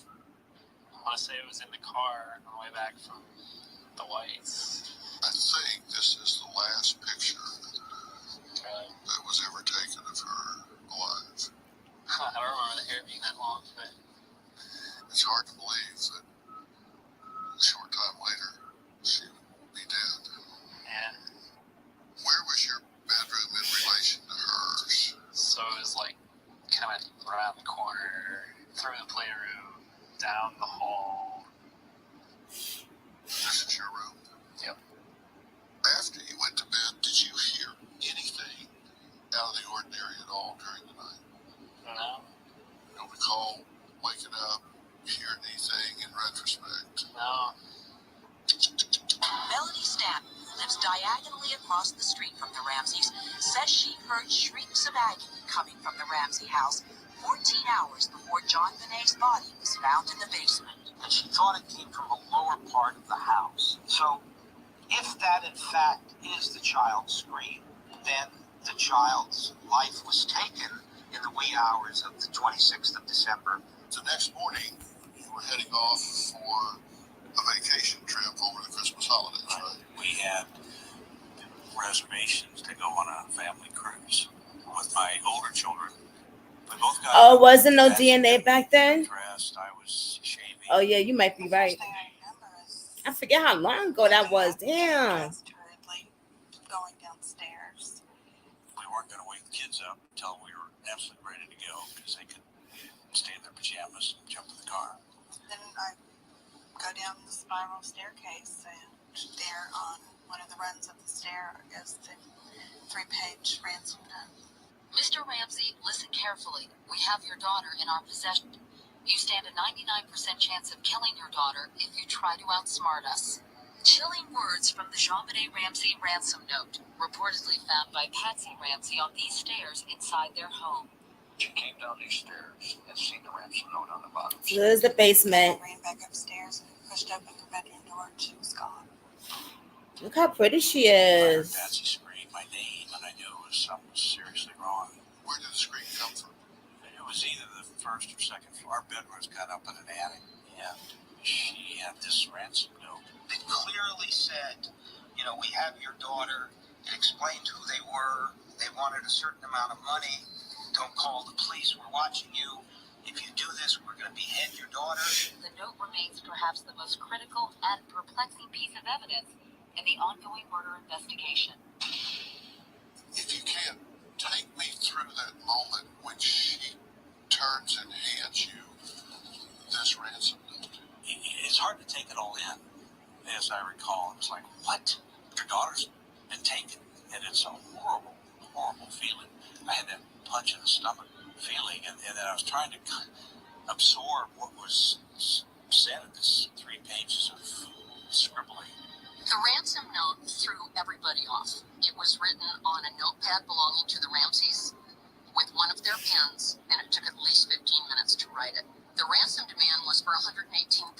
I want to say it was in the car on the way back from the Whites. I think this is the last picture Really? that was ever taken of her alive. I don't remember the hair being that long, but It's hard to believe that a short time later she would be dead. yeah. Where was your bedroom in relation to hers? So it was like kind of around the corner, through the playroom, down the hall. This is your room. Yep. After you went to bed, did you hear anything out of the ordinary at all during the night? No. You don't recall waking up, hearing anything in retrospect? No. Melanie Stanton, who lives diagonally across the street from the Ramseys, says she heard shrieks of agony coming from the Ramsey house 14 hours before JonBent's body was found in the basement. And she thought it came from the lower part of the house. So, if that in fact is the child's scream, then the child's life was taken in the wee hours of the 26th of December. The next morning, you were heading off for a vacation trip over the Christmas holidays, right? We had reservations to go on a family cruise with my older children. We both got Oh, wasn't no DNA back then? dressed. I was shaving. Oh yeah, you might be right. First thing I remember is I forget how long ago that was. Damn. dressed hurriedly, going downstairs. We weren't going to wake the kids up until we were absolutely ready to go because they could stay in their pajamas and jump in the car. Then I go down the spiral staircase, and there on one of the runs of the stair is the 3-page ransom note. Mr. Ramsey, listen carefully. We have your daughter in our possession. You stand a 99% chance of killing your daughter if you try to outsmart us. Chilling words from the JonBent Ramsey ransom note, reportedly found by Patsy Ramsey on these stairs inside their home. She came down these stairs and seen the ransom note on the bottom. So this is the basement. I ran back upstairs and pushed open the bedroom door, and she was gone. Look how pretty she I heard is. Patsy scream my name, and I knew something was seriously wrong. Where did the scream come from? It was either the first or second floor. Our bedroom was cut up in an attic, and she had this ransom note. It clearly said, we have your daughter. It explained who they were. They wanted a certain amount of money. Don't call the police. We're watching you. It if you do this, we're going to behead your daughter. The note remains perhaps the most critical and perplexing piece of evidence in the ongoing murder investigation. If you can't take me through that moment when she turns and hands you this ransom note. It's hard to take it all in. As I recall, it was like, what? Your daughter's been taken? And it's a horrible, horrible feeling. I had that punch in the stomach feeling, and then I was trying to absorb what was said in this 3 pages of scribbling. The ransom note threw everybody off. It was written on a notepad belonging to the Ramseys with one of their pens, and it took at least 15 minutes to write it. The ransom demand was for $118,000,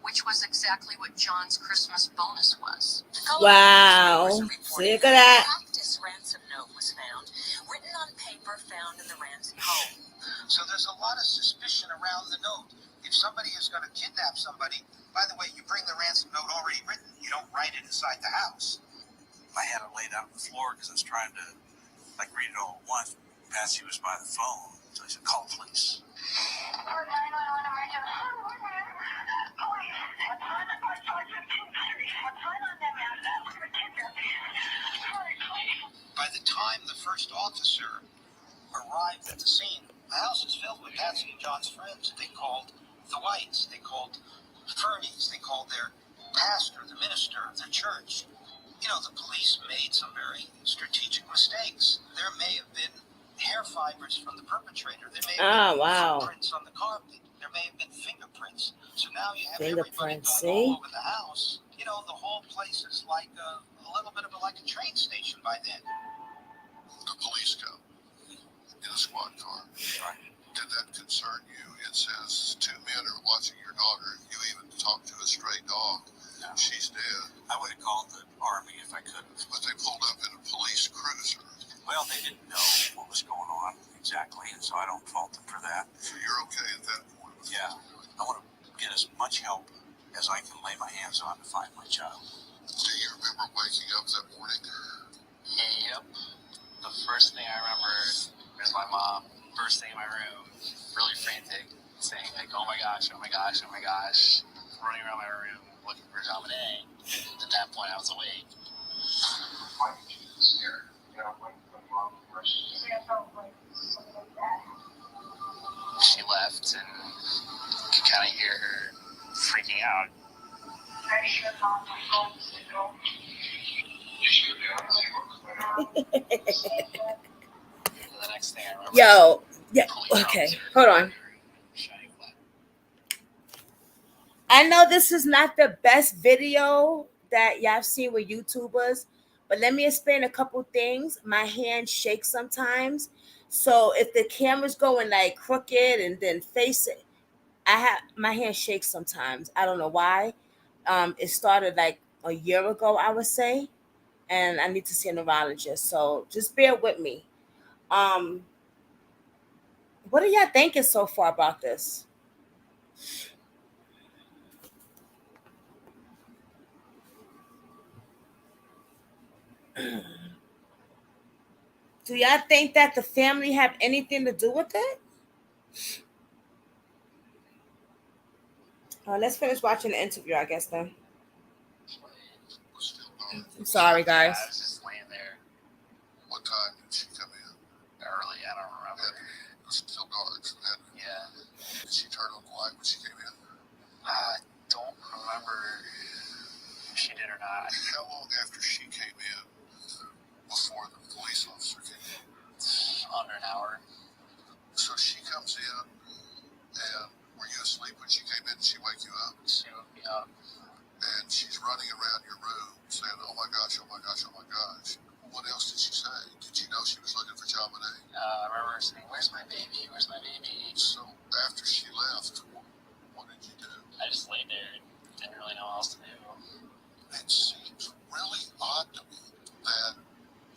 which was exactly what John's Christmas bonus was. Wow. Look at that. A practice ransom note was found, written on paper found in the Ramsey home. So there's a lot of suspicion around the note. If somebody is going to kidnap somebody, by the way, you bring the ransom note already written. You don't write it inside the house. I had it laid out on the floor because I was trying to read it all at once. Patsy was by the phone, so I said, call the police. By the time the first officer arrived at the scene, the house was filled with Patsy and John's friends. They called the Whites, they called the Fernies, they called their pastor, the minister of their church. You know, the police made some very strategic mistakes. There may have been hair fibers from the perpetrator. There may have been footprints on the carpet. There may have been fingerprints. So now you have everybody going all over the house. You know, the whole place is like a little bit of like a train station by then. The police come in a squad car. Did that concern you? It says 2 men are watching your daughter. You even talked to a stray dog. No. She's dead. I would have called the Army if I could. But they pulled up in a police cruiser. Well, they didn't know what was going on exactly, and so I don't fault them for that. So you're okay at that point? Yeah. I want to get as much help as I can lay my hands on to find my child. Do you remember waking up that morning? Yep. The first thing I remember is my mom bursting in my room, really frantic, saying like, oh my gosh, oh my gosh, oh my gosh, running around my room looking for Jonbent. At that point, I was awake. Why did you get scared? You know, when mom first... She left, and you could kind of hear her freaking out. I should not have gone to go. You should have. The next thing I remember. Yo, yeah, okay, hold on. I know this is not the best video that y'all seen with YouTubers, but let me explain a couple things. My hand shakes sometimes. So if the camera's going like crooked and then face it, my hand shakes sometimes. I don't know why. It started like a year ago, I would say, and I need to see a neurologist. So just bear with me. What are y'all thinking so far about this? Do y'all think that the family have anything to do with it? Let's finish watching the interview, I guess, then. I'm sorry, guys. I was just laying there. What time did she come in? Early, I don't remember. It was still dark. So Yeah. Did she turn on the light when she came in? I don't remember if she did or not. How long after she came in before the police officer came in? Under an hour. So she comes in, and were you asleep when she came in? Did she wake you up? She woke me up. And she's running around your room saying, oh my gosh, oh my gosh, oh my gosh. What else did she say? Did you know she was looking for Jonbent? I remember her saying, where's my baby? Where's my baby? So after she left, what did you do? I just laid there and didn't really know what else to do. It seems really odd to me that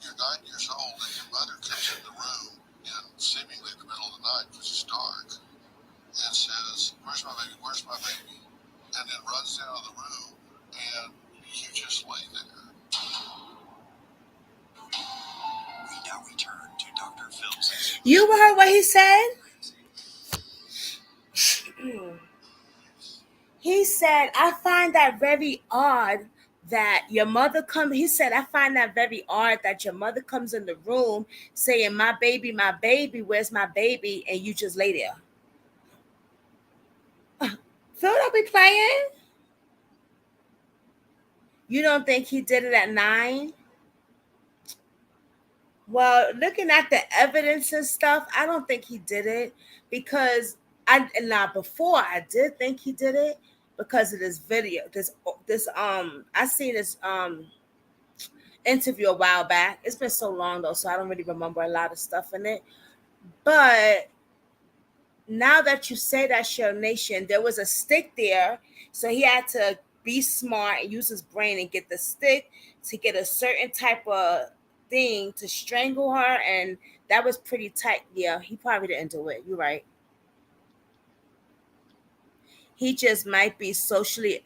you're 9 years old and your mother comes in the room in seemingly the middle of the night, which is dark, and says, where's my baby? Where's my baby? And then runs down to the room, and you just lay there. We now return to Dr. Phil's. You heard what he said? He said, I find that very odd that your mother come. He said, I find that very odd that your mother comes in the room saying, my baby, where's my baby? And you just lay there. Phil don't be playing. You don't think he did it at 9? Well, looking at the evidence and stuff, I don't think he did it because before I did think he did it because of this video. This I seen this interview a while back. It's been so long though, so I don't really remember a lot of stuff in it. But now that you say that, Shell Nation, there was a stick there, so he had to be smart and use his brain and get the stick to get a certain type of thing to strangle her, and that was pretty tight. Yeah, he probably didn't do it. You're right. He just might be socially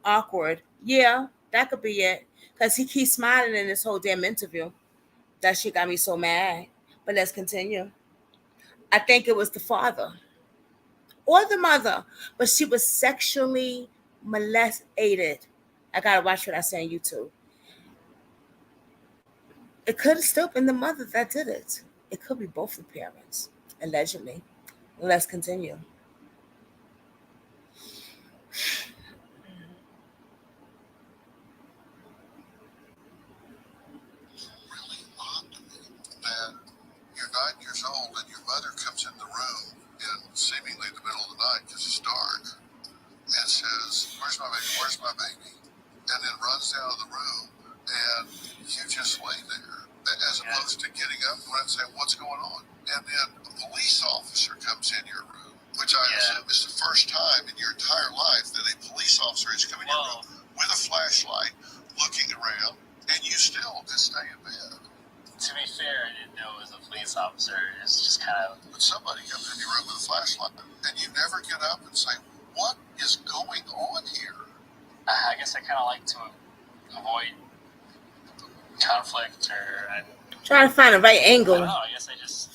awkward. Yeah, that could be it. Because he keeps smiling in this whole damn interview. That shit got me so mad. But let's continue. I think it was the father or the mother, but she was sexually molested. I gotta watch what I say on YouTube. It could have still been the mother that did it. It could be both the parents, allegedly. Let's continue. Really odd to me that you're 9 years old and your mother comes in the room in seemingly the middle of the night because it's dark and says, "Where's my baby? Where's my baby?" And then runs out of the room and you just lay there as opposed to getting up and saying, "What's going on?" And then a police officer comes in your room, which I assume is the first time in your entire life that a police officer has come in your room with a flashlight looking around and you still just stay in bed. To be fair, I didn't know it was a police officer. It's just kind of. But somebody comes in your room with a flashlight and you never get up and say, "What is going on here?" I guess I kind of like to avoid conflict Trying to find the right angle. I don't know. I guess I just.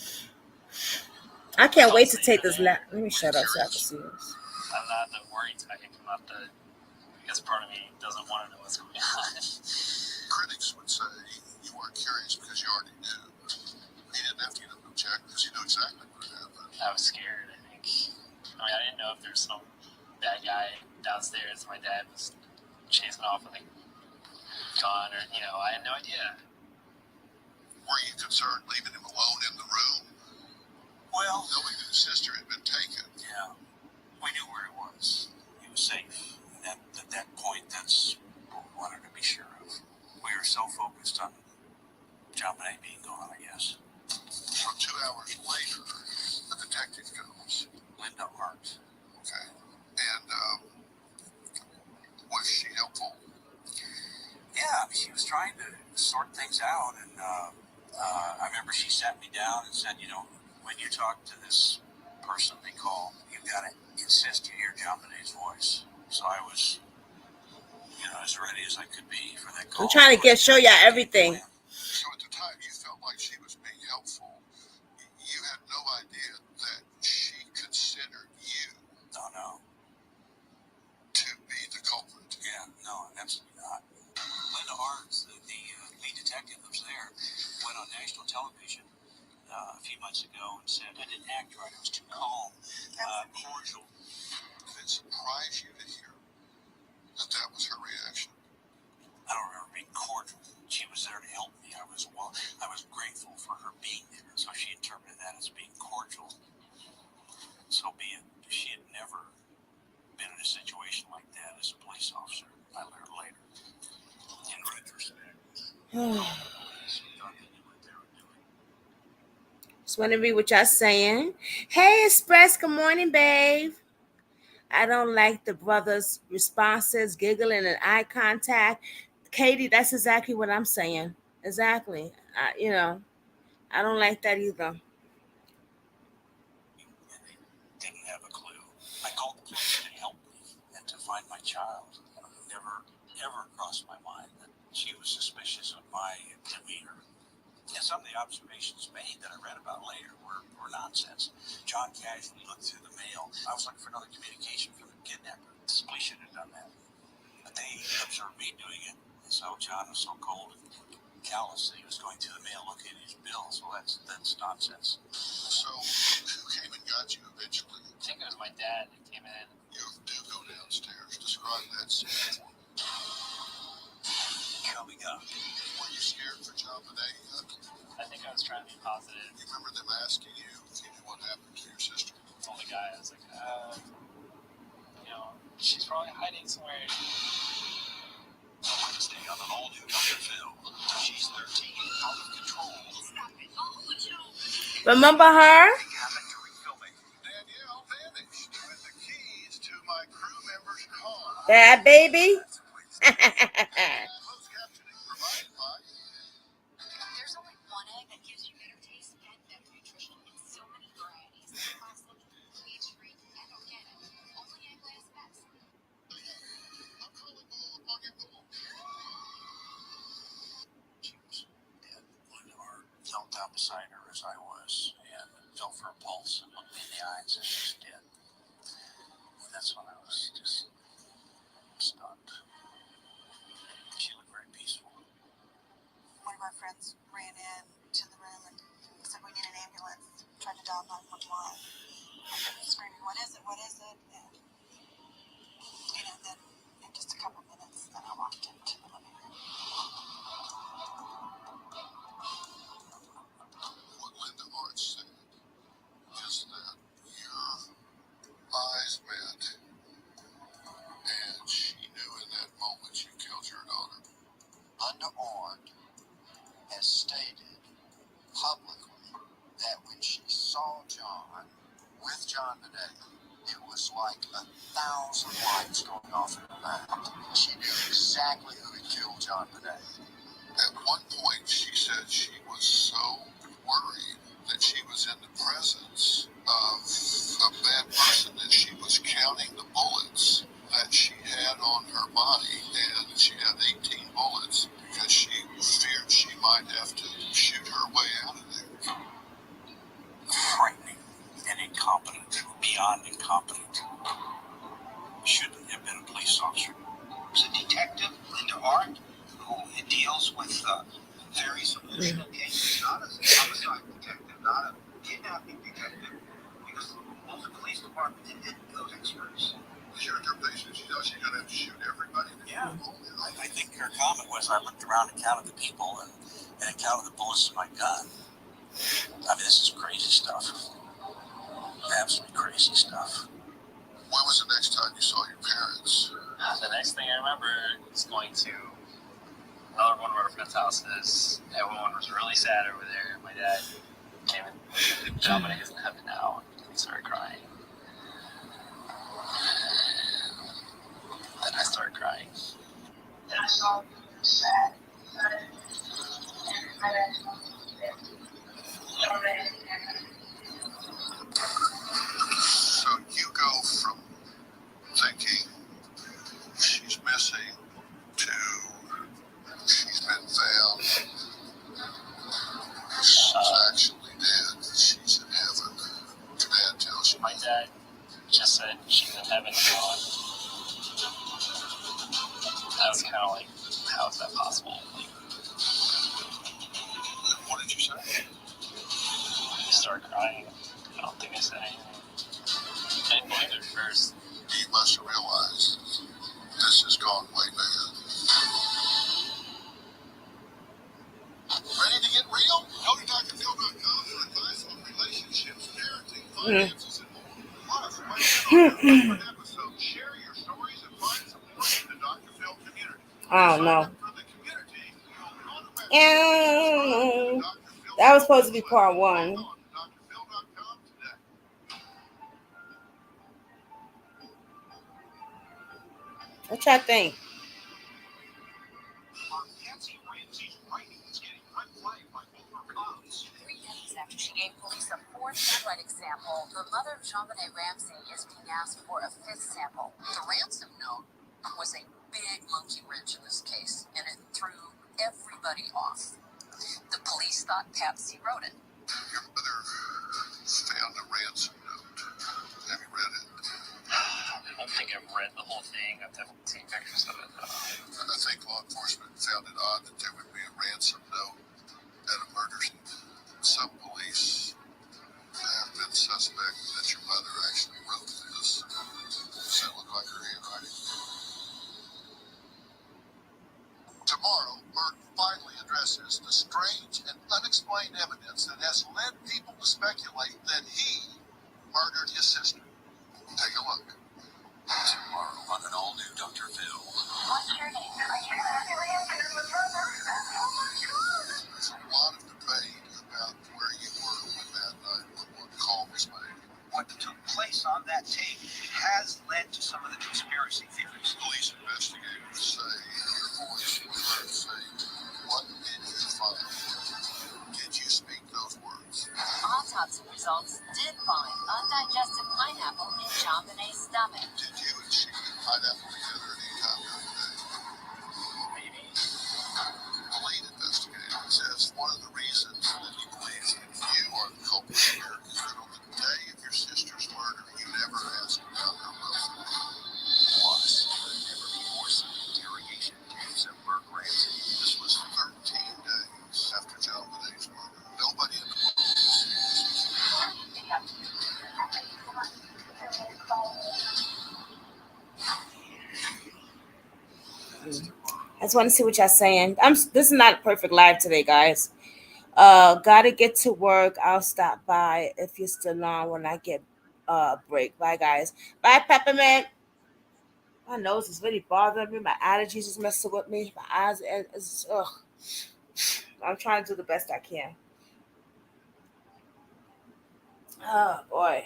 I can't wait to take this lap. Let me shut up so I can see this. I'm not the worried type. I'm not the. I guess part of me doesn't want to know what's going on. Critics would say you weren't curious because you already knew. He didn't have to get up and check because he knew exactly what had happened. I was scared, I think. I mean, I didn't know if there's some bad guy downstairs my dad was chasing off with a gun or, I had no idea. Were you concerned leaving him alone in the room? Well, knowing that his sister had been taken. Yeah, we knew where he was. He was safe. At that point, that's what we wanted to be sure of. We were so focused on Jonbent being gone, I guess. So 2 hours later, the detective comes. Linda Hart. Okay. And was she helpful? Yeah, she was trying to sort things out, and I remember she sat me down and said, when you talk to this person they call, you've got to insist you hear Jonbent's voice. So I was, as ready as I could be for that call. I'm trying to show y'all everything. So at the time, you felt like she was being helpful. You had no idea that she considered you. No. To be the culprit. Yeah, no, absolutely not. Linda Hart, the lead detective that was there, went on national television a few months ago and said I didn't act right. I was too calm, cordial. Did it surprise you to hear that was her reaction? I don't remember being cordial. She was there to help me. I was grateful for her being there. So she interpreted that as being cordial. So be it. She had never been in a situation like that as a police officer. I learned later. In retrospect. Just want to read what y'all saying. Hey, Express. Good morning, babe. I don't like the brothers' responses, giggling and eye contact. Katie, that's exactly what I'm saying. Exactly. I don't like that either. And they didn't have a clue. I called the police to help me and to find my child. It never, ever crossed my mind that she was suspicious of my demeanor. And some of the observations made that I read about later were nonsense. John casually looked through the mail. I was looking for another communication from the kidnapper. The police should have done that. But they observed me doing it. And so John was so cold and callous that he was going through the mail looking at his bill. So that's nonsense. So, who came and got you eventually? I think it was my dad that came in. You do go downstairs. Describe that scene. Coming up. Were you scared for Jonbent yet? I think I was trying to be positive. You remember them asking you if you knew what happened to your sister? I told the guy, I was like, she's probably hiding somewhere. Wednesday on an all-new Dr. Phil. She's 13, out of control. Remember her? Danielle vanished with the keys to my crew member's car. That baby? Closed captioning provided by There's only one egg that gives you better taste and better nutrition in so many varieties. Plastic, cage-free, and organic. Only egg lays best. I'm calling bull upon your bull. She was dead. Or knelt down beside her as I was and felt for her pulse and looked me in the eye and said she's dead. And that's when I was just stunned. She looked very peaceful. One of our friends ran in to the room and said, "We need an ambulance." Tried to dial 911. I kept screaming, "What is it? What is it?" And then in just a couple of minutes, then I walked into the living room. What Linda Arch said is that your eyes met, and she knew in that moment you killed your daughter. Linda Ord has stated publicly that when she saw John with Jonbent, it was like 1,000 lights going off in her mind. She knew exactly who had killed Jonbent. At one point, she said she was so worried that she was in the presence of a bad person that she was counting the bullets that she had on her body, and she had 18 bullets because she feared she might have to shoot her way out of there. Frightening and incompetent, beyond incompetent. Shouldn't have been a police officer. There's a detective, Linda Ord, who deals with very emotional cases, not a homicide detective, not a kidnapping detective, because both the police department and those experts. Sure, her patient, she knows she's going to have to shoot everybody. Yeah. I think her comment was, I looked around and counted the people and counted the bullets in my gun. I mean, this is crazy stuff. Absolutely crazy stuff. When was the next time you saw your parents? The next thing I remember is going to another one of our friends' houses. Everyone was really sad over there. My dad came in. Jonbent is in heaven now. And he started crying. Then I started crying. So you go from thinking she's missing to she's been found, she's actually dead, she's in heaven. Your dad tells you. My dad just said she's in heaven now. I was kind of like, how is that possible? Like, What did you say? I started crying. I don't think I said anything. I didn't believe it at first. You must realize this has gone way bad. Ready to get real? Go to drphil.com for advice on relationships, parenting, finances, and more. Plus, when you get on our episode, share your stories and find support in the Dr. Phil community. Oh, no. For the community, go to the And website, that was supposed to be part one. drphil.com today. What y'all think? Nancy Ramsey's writing is getting red flagged by both her cons. 3 days after she gave police a 4th handwriting sample, the mother of Jonbent Ramsey is being asked for a 5th sample. The ransom note was a big monkey wrench in this case, and it threw everybody off. The police thought Patsy wrote it. Your mother found a ransom note. Have you read it? I don't think I've read the whole thing. I've definitely seen pictures of it, though. I think law enforcement found it odd that there would be a ransom note at a murder scene. Some police have been suspect that your mother actually wrote this. Does that look like her handwriting? Tomorrow, Bert finally addresses the strange and unexplained evidence that has led people to speculate that he murdered his sister. Take a look. Tomorrow on an all-new Dr. Phil. What's your name? I can't actually answer the brother. Oh my God. There's a lot of debate about where you were when that 911 call was made. What took place on that tape has led to some of the conspiracy theories. Police investigators say your voice was heard saying, "What did you find?" Did you speak those words? Autopsy results did find undigested pineapple in Jonbent's stomach. Did you and she eat pineapple together at any time during the day? Maybe. The lead investigator says one of the reasons that he believes that you are the culprit here is that on the day of your sister's murder, you never asked about her welfare. Plus, the never before seen interrogation tapes of Bert Ramsey. This was 13 days after Jonbent's murder. Nobody in the world believes I just want to see what y'all saying. This is not a perfect live today, guys. Gotta get to work. I'll stop by if you're still on when I get a break. Bye, guys. Bye, Peppermint. My nose is really bothering me. My allergies is messing with me. My eyes is ugh. I'm trying to do the best I can. Oh boy.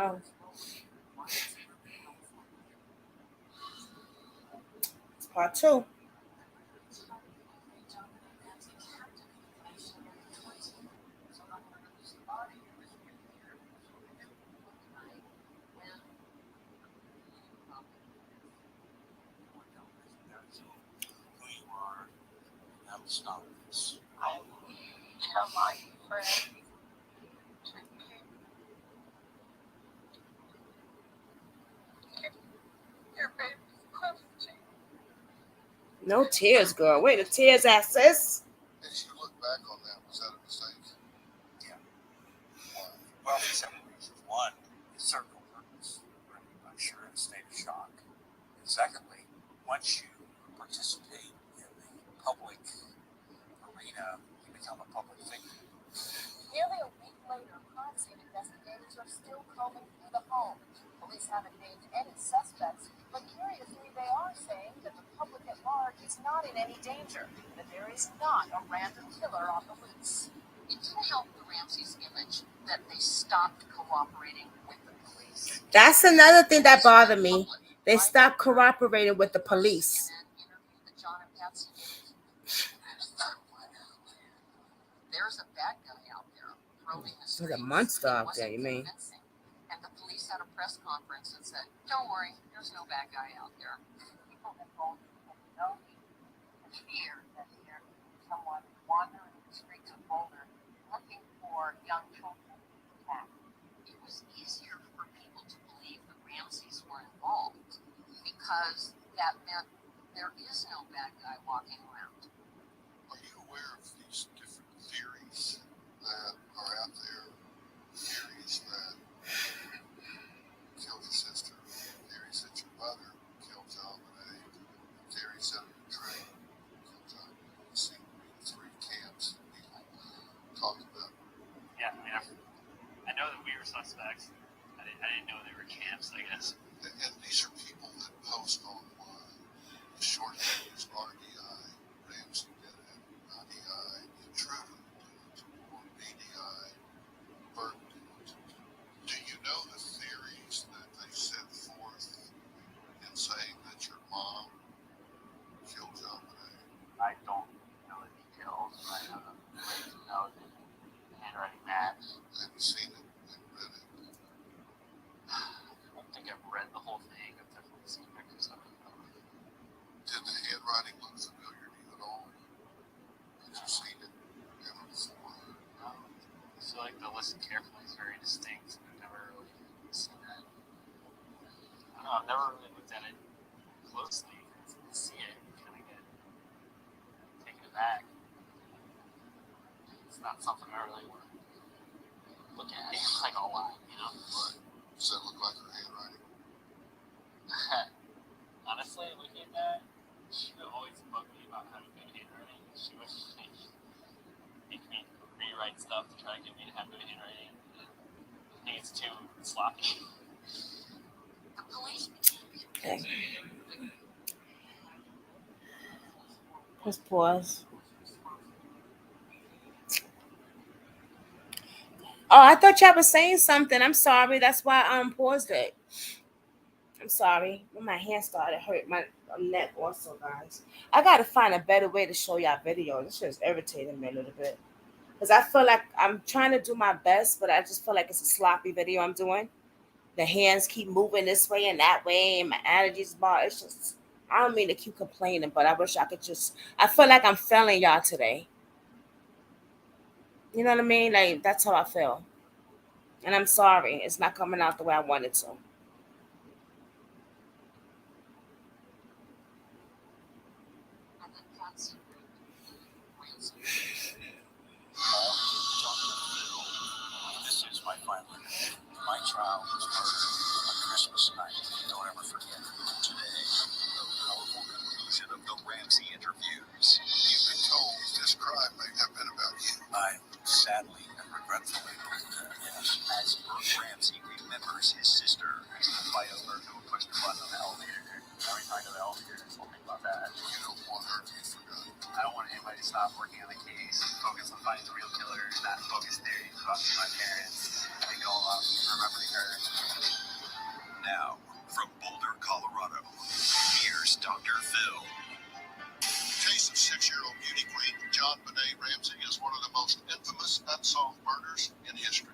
Oh, it's part two. Who you are, how to stop this. I tell my friend to keep your babies close to you. No tears, girl. Wait, the tears at sis. As you look back on that, was that a mistake? Yeah. Why? Well, for several reasons. One, it served no purpose. I'm sure in a state of shock. And secondly, once you participate in the public arena, you become a public figure. Nearly a week later, crime scene investigators are still combing through the home. Police haven't named any suspects, but curiously they are saying that the public at large is not in any danger, that there is not a random killer on the loose. It didn't help the Ramsey's image that they stopped cooperating with the police. That's another thing that bothered me. They stopped cooperating with the police. CNN interview that John and Patsy gave. There's a bad guy out there roaming the streets. There's a monster out there, you It wasn't mean? convincing. And the police had a press conference and said, "Don't worry, there's no bad guy out there." People have told no fear that there is someone wandering the streets of Boulder looking for young children to attack. It was easier for people to believe the Ramseys were involved because that meant there is no bad guy walking around. Are you aware of these different theories that are out there? Theories that killed your sister, theories that your mother killed Jonbent, theories that are true killed Jonbent. There seem to be three camps that people talk about. Yeah, I mean, I know that we were suspects. I didn't know they were camps, I guess. And these are people that post online. The shorthand is RDI, Ramsey did it, RDI, Intruder did it, or BDI, Bert did it. Do you know the theories that they set forth in saying that your mom killed Jonbent? I don't know the details. I know the raised note and the handwriting match. I haven't seen it and read it. I don't think I've read listen carefully is very distinct. I've never really seen that. I don't know, I've never really looked at it closely to see it. Kind of get taken aback. It's not something I really want to look at like a lot, you know? Right. Does that look like her handwriting? Honestly, looking at that, she would always bug me about having good handwriting. She would make me rewrite stuff to try to get me to have good handwriting. I think it's too sloppy. The police. Okay. Let's pause. Oh, I thought y'all was saying something. I'm sorry. That's why I paused it. I'm sorry. When my hand started hurt my neck also, guys. I gotta find a better way to show y'all video. This just irritating me a little bit. Because I feel like I'm trying to do my best, but I just feel like it's a sloppy video I'm doing. The hands keep moving this way and that way, and my allergies bar. It's just, I don't mean to keep complaining, but I wish I could just, I feel like I'm failing y'all today. You know what I mean? Like, that's how I feel. And I'm sorry. It's not coming out the way I wanted to. And then Patsy Ramsey. This is my final interview. My child was murdered on Christmas night. Don't ever forget. Today, the powerful conclusion of the Ramsey interviews. You've been told This crime may have been about you. I sadly and regretfully believe that, yes. As Burt Ramsey remembers his sister, the fight over who pushed the button on the elevator. Every time I go to the elevator, I think about that. You don't want her to be forgotten. I don't want anybody to stop working on the case, focus on finding the real killer, not focus theories about my parents. I go off remembering her. Now, from Boulder, Colorado, here's Dr. Phil. Case of 6-year-old beauty queen Jonbent Ramsey is one of the most infamous unsolved murders in history.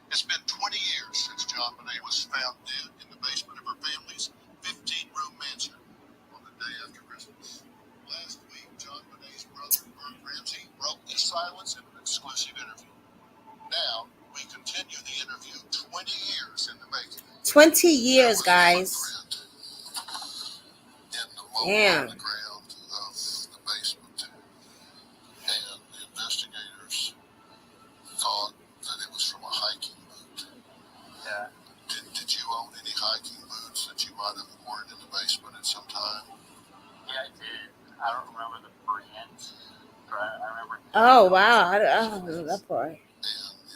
It's been 20 years since Jonbent was found dead in the basement of her family's 15-room mansion on the day after Christmas. Last week, Jonbent's brother, Burt Ramsey, broke his silence in an exclusive interview. Now, we continue the interview 20 years in the making. 20 years, guys. In the mold Damn. on the ground of the basement, and the investigators thought that it was from a hiking boot. Yeah. Did you own any hiking boots that you might have worn in the basement at some time? Yeah, I did. I don't remember the brand, but I remember. Oh, wow. I don't know that part. And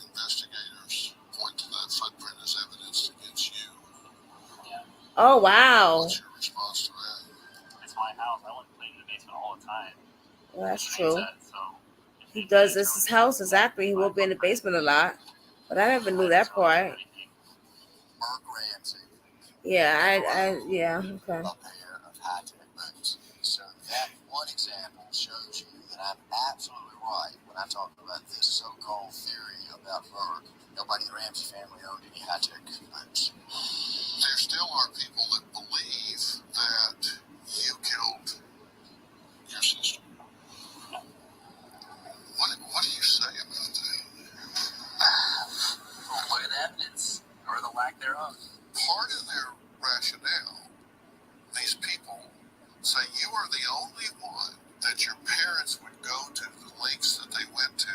investigators point to that footprint as evidence against you. Yeah, Oh, wow. What's your response to that? it's my house. I want to clean the basement all the time. Well, that's It true. makes sense, so if He they does did this throw his it house, in, exactly. He will be in the basement a lot. But I never knew that part. Burt Ramsey, Yeah, yeah, okay. a pair of high-tech boots. So that one example shows you that I'm absolutely right when I talk about this so-called theory about her. Nobody in the Ramsey family owned any high-tech boots. There still are people that believe that you killed your sister. What do you say about that? Well, look at the evidence, or the lack thereof. Part of their rationale, these people say you are the only one that your parents would go to the lengths that they went to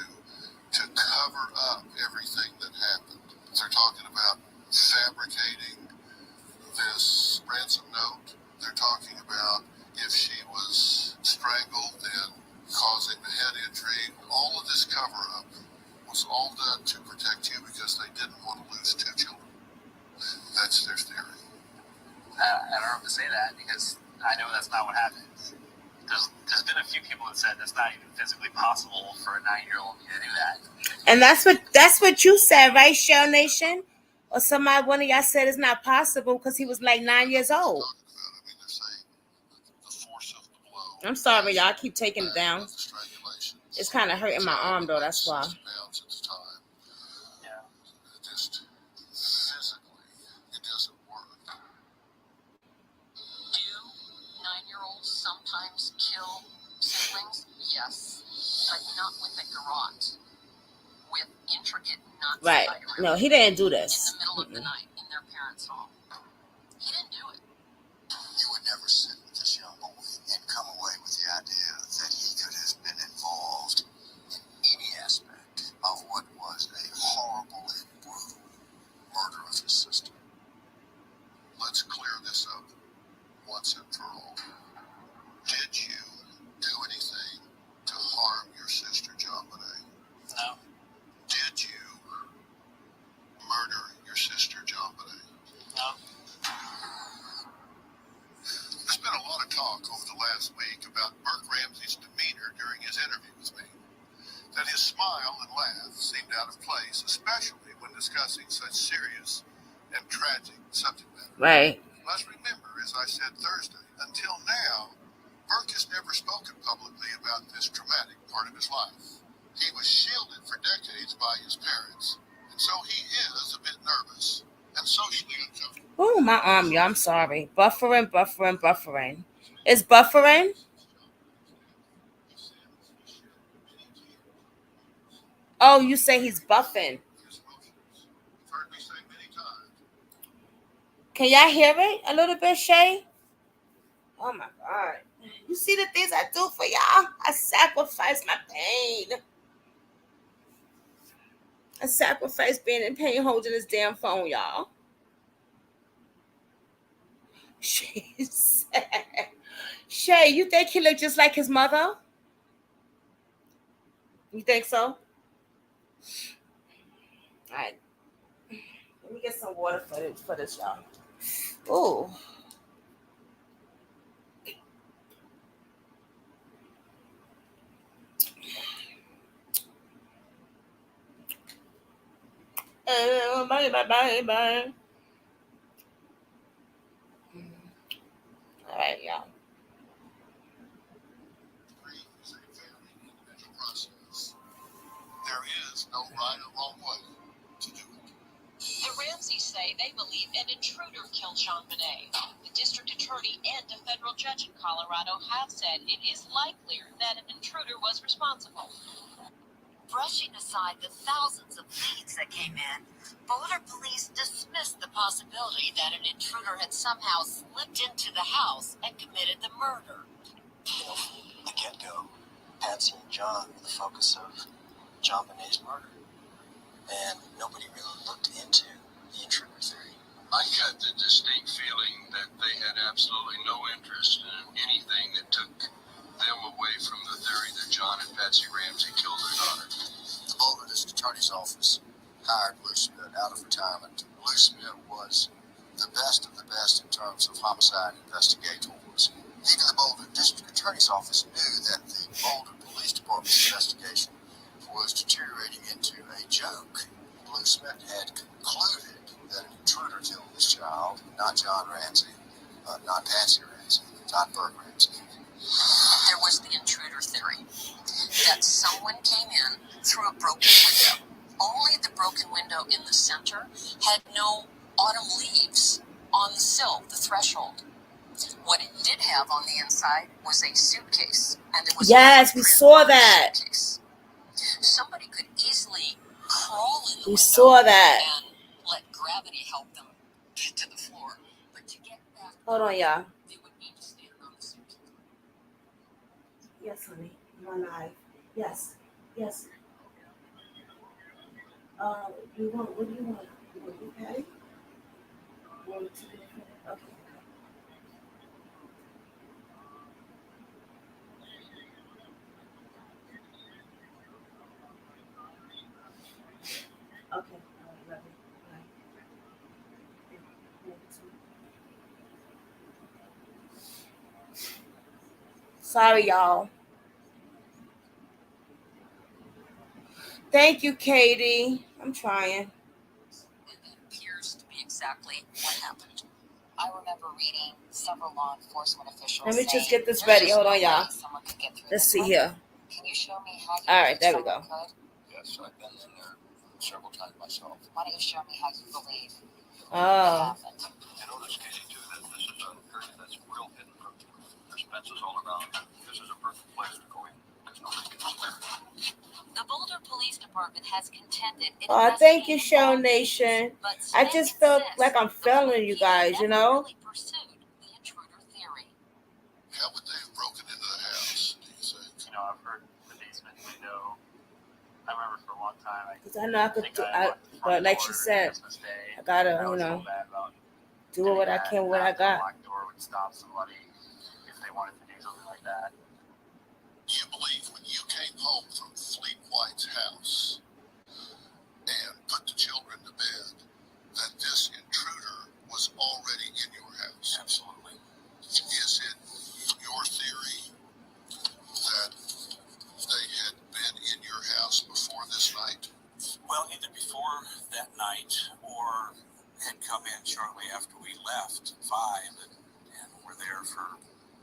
cover up everything that happened. They're talking about fabricating this ransom note. They're talking about if she was strangled, then causing the head injury. All of this cover-up was all done to protect you because they didn't want to lose 2 children. That's their theory. I don't know if to say that because I know that's not what happened. There's been a few people that said that's not even physically possible for a 9-year-old to do that. And that's what you said, right, Shell Nation? Or somebody, one of y'all said it's not possible because he was like 9 years old. Talking about, I mean, they're saying the force of the blow. I'm sorry, y'all. I keep taking it down. The strangulation. It's kind of hurting my arm, though. That's why. 6 pounds at the time. Yeah. It just physically, it doesn't work. Do 9-year-olds sometimes kill siblings? Yes, but not with a garrote. With intricate Nazi Right. fighter No, he didn't do in this. the middle of the night in their parents' home. He didn't do it. You would never sit with this young boy and come away with the idea that he could have been involved in any aspect of what was a horrible and brutal murder of his sister. Let's clear this up once and for all. Did you do anything to harm your sister, Jonbent? No. Did you murder your sister, Jonbent? No. There's been a lot of talk over the last week about Burke Ramsey's demeanor during his interview with me. That his smile and laugh seemed out of place, especially when discussing such serious and tragic subject matter. Right. Let's remember, as I said Thursday, until now, Burke has never spoken publicly about this traumatic part of his life. He was shielded for decades by his parents, and so he is a bit nervous and socially uncomfortable. Oh, my arm, y'all. I'm sorry. Buffering. It's buffering? Oh, you say he's buffing. You've heard me say many times. Can y'all hear it a little bit, Shay? Oh, my God. You see the things I do for y'all? I sacrifice my pain. I sacrifice being in pain holding this damn phone, y'all. Shay said, Shay, you think he look just like his mother? You think so? All right. Let me get some water for this, y'all. Ooh. Bye. All right, y'all. Grief is a very individual process. There is no right or wrong way to do it. The Ramseys say they believe an intruder killed Jonbent. The district attorney and a federal judge in Colorado have said it is likelier that an intruder was responsible. Brushing aside the thousands of leads that came in, Boulder police dismissed the possibility that an intruder had somehow slipped into the house and committed the murder. You know, from the get-go, Patsy and John were the focus of Jonbent's murder. And nobody really looked into the intruder theory. I get the distinct feeling that they had absolutely no interest in anything that took them away from the theory that John and Patsy Ramsey killed their daughter. The Boulder District Attorney's Office hired Blue Smith out of retirement. Blue Smith was the best of the best in terms of homicide investigators. Even the Boulder District Attorney's Office knew that the Boulder Police Department's investigation was deteriorating into a joke. Blue Smith had concluded that an intruder killed this child, not John Ramsey, not Patsy Ramsey, not Burke Ramsey. There was the intruder theory that someone came in through a broken window. Only the broken window in the center had no autumn leaves on the sill, the threshold. What it did have on the inside was a suitcase, and there was Yes, we saw that. Suitcase. Somebody could easily crawl in the We window saw that. and let gravity help them get to the floor. But to get back, Hold on, y'all. they would need to stand on the suitcase. Yes, honey. You're live. Yes. You want, what do you want? You want beef patty? You want chicken? Okay. Okay. Love it. Sorry, y'all. Thank you, Katie. I'm trying. It appears to be exactly what happened. I remember reading several law enforcement officials. Let me just saying, get this "There's ready. just Hold no on, y'all. way someone could get through Let's this see window. here. Can you show me how you All right, think there we someone go. could? Yes, I've been in there several times myself. Why don't you show me how you believe it Oh. happened? You notice, Casey, too, that this is an area that's real hidden from the roof. There's fences all around. This is a perfect place to go in because nobody can see it. The Boulder Police Department Department has contended it Thank you, investigated Show all Nation. cases, but I Smith just felt insists like I'm the failing you LAPD guys, you never know? really pursued the intruder theory. How would they have broken into the house, do you think? You know, I've heard the basement window. I remember for a long time. Because I know I could think do I locked the front but like door she said, Christmas Day. I gotta, I you was know, so bad about do doing what I that, can with and what I that got. unlocked door would stop somebody if they wanted to do something like that. You believe when you came home from Fleet White's house and put the children to bed that this intruder was already in your house? Absolutely. Is it your theory that they had been in your house before this night? Well, either before that night or had come in shortly after we left at 5 and were there for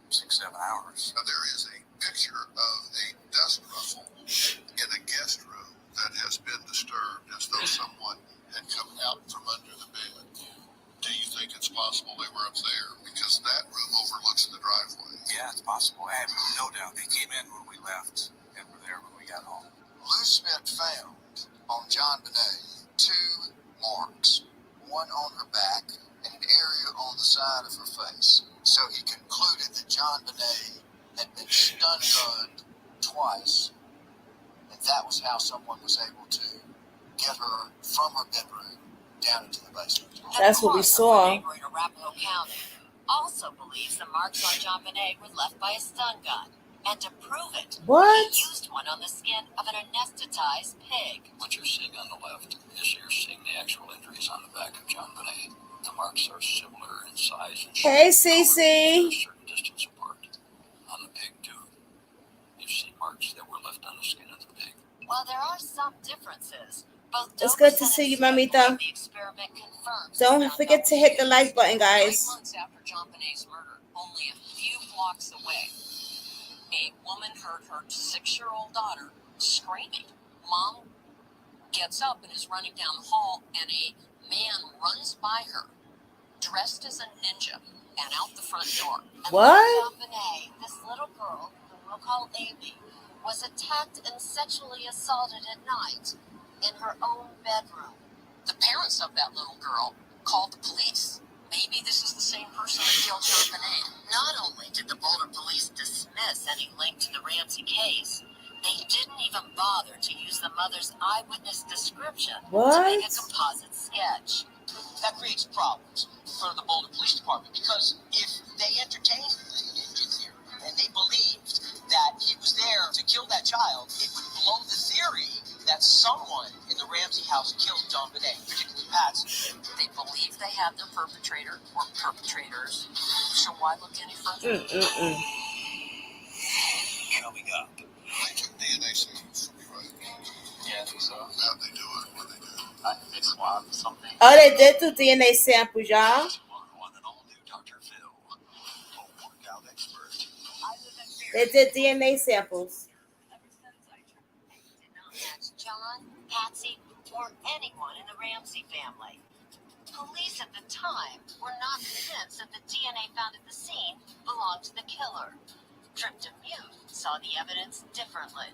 6-7 hours. Now, there is a picture of a dust ruffle in a guest room that has been disturbed as though someone had come out from under the bed. Do you think it's possible they were up there? Because that room overlooks the driveway. Yeah, it's possible. I have no doubt they came in when we left and were there when we got home. Lou Smith found on JonBent 2 marks, one on her back and an area on the side of her face. So he concluded that JonBent had been stun-gunned twice, and that was how someone was able to get her from her bedroom down into the basement. That's what we saw. Neighbor in Arapahoe County also believes the marks on JonBent were left by a stun gun. And to prove it, What? he used one on the skin of an anesthetized pig. What you're seeing on the left is you're seeing the actual injuries on the back of JonBent. The marks are similar in size and shape. Hey, Cece. They're a certain distance apart. On the pig, too, you see marks that were left on the skin of the pig. While there are some differences, both It's Douglas good to and see you, Smith Mamita. believe the experiment confirms Don't the forget to hit the like button, 8 guys. months after JonBent's murder, only a few blocks away, a woman heard her 6-year-old daughter screaming. Mom gets up and is running down the hall, and a man runs by her, dressed as a ninja, and out the front door. And What? JonBent, this little girl, who we'll call Amy, was attacked and sexually assaulted at night in her own bedroom. The parents of that little girl called the police. Maybe this is the same person that killed JonBent. Not only did the Boulder police dismiss any link to the Ramsey case, they didn't even bother to use the mother's eyewitness description to make a composite sketch. That creates problems for the Boulder Police Department, because if they entertained the ninja theory and they believed that he was there to kill that child, it would blow the theory that someone in the Ramsey house killed JonBent, particularly Patsy. They believe they have their perpetrator or perpetrators, so why look any further? Coming up. They took DNA samples from you, right? Yeah, I think so. How'd they do it? What'd they do? I think they swabbed something. Oh, they did do DNA samples, y'all. On an all-new Dr. Phil, home workout expert. They did DNA samples. Did not match John, Patsy, or anyone in the Ramsey family. Police at the time were not convinced that the DNA found at the scene belonged to the killer. Triptamute saw the evidence differently.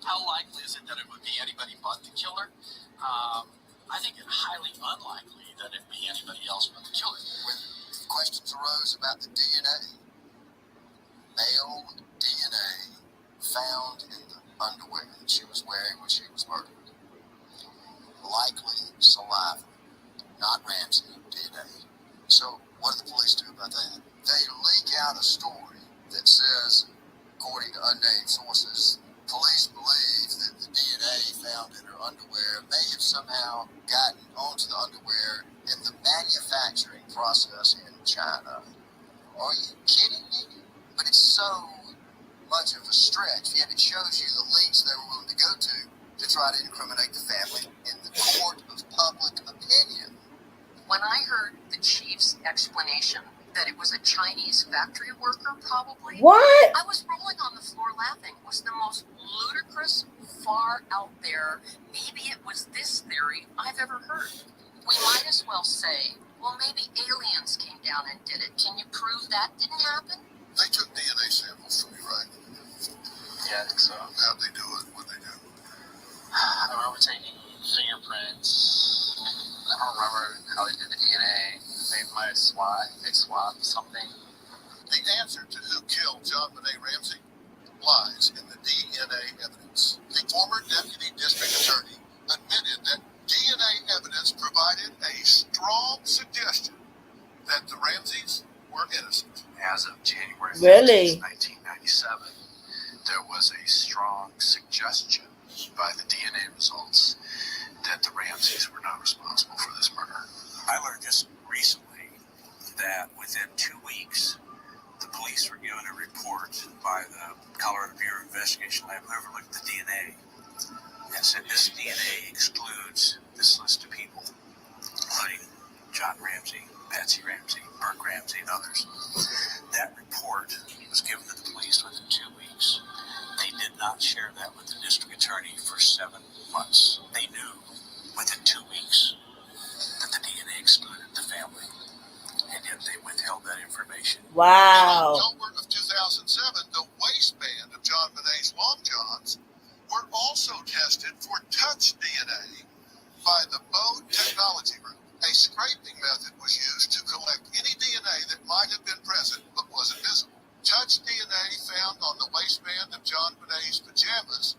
How likely is it that it would be anybody but the killer? I think it's highly unlikely that it would be anybody else but the killer. When questions arose about the DNA, male DNA found in the underwear that she was wearing when she was murdered. Likely saliva, not Ramsey DNA. So what do the police do about that? They leak out a story that says, according to unnamed sources, police believe that the DNA found in her underwear may have somehow gotten onto the underwear in the manufacturing process in China. Are you kidding me? But it's so much of a stretch, yet it shows you the lengths they were willing to go to try to incriminate the family in the court of public opinion. When I heard the chief's explanation that it was a Chinese factory worker, probably, What? I was rolling on the floor laughing. It was the most ludicrous, far out there, maybe it was this theory I've ever heard. We might as well say, well, maybe aliens came down and did it. Can you prove that didn't happen? They took DNA samples from you, right? Yeah, I think so. How'd they do it? What'd they do? I remember why they swapped something. The answer to who killed JonBent Ramsey lies in the DNA evidence. The former deputy district attorney admitted that DNA evidence provided a strong suggestion that the Ramseys were innocent. As of January 15th, Really? 1997, there was a strong suggestion by the DNA results that the Ramseys were not responsible for this murder. I learned just recently that within 2 weeks, the police were given a report by the Colorado Bureau of Investigation Lab, whoever looked at the DNA, and said this DNA excludes this list of people, including John Ramsey, Patsy Ramsey, Burke Ramsey, and others. That report was given to the police within 2 weeks. They did not share that with the district attorney for 7 months. They knew within 2 weeks that the DNA excluded the family, and yet they withheld that information. Wow. In October of 2007, the waistband of JonBent's long johns were also tested for touch DNA by the Bode Technology Group. A scraping method was used to collect any DNA that might have been present but wasn't visible. Touch DNA found on the waistband of JonBent's pajamas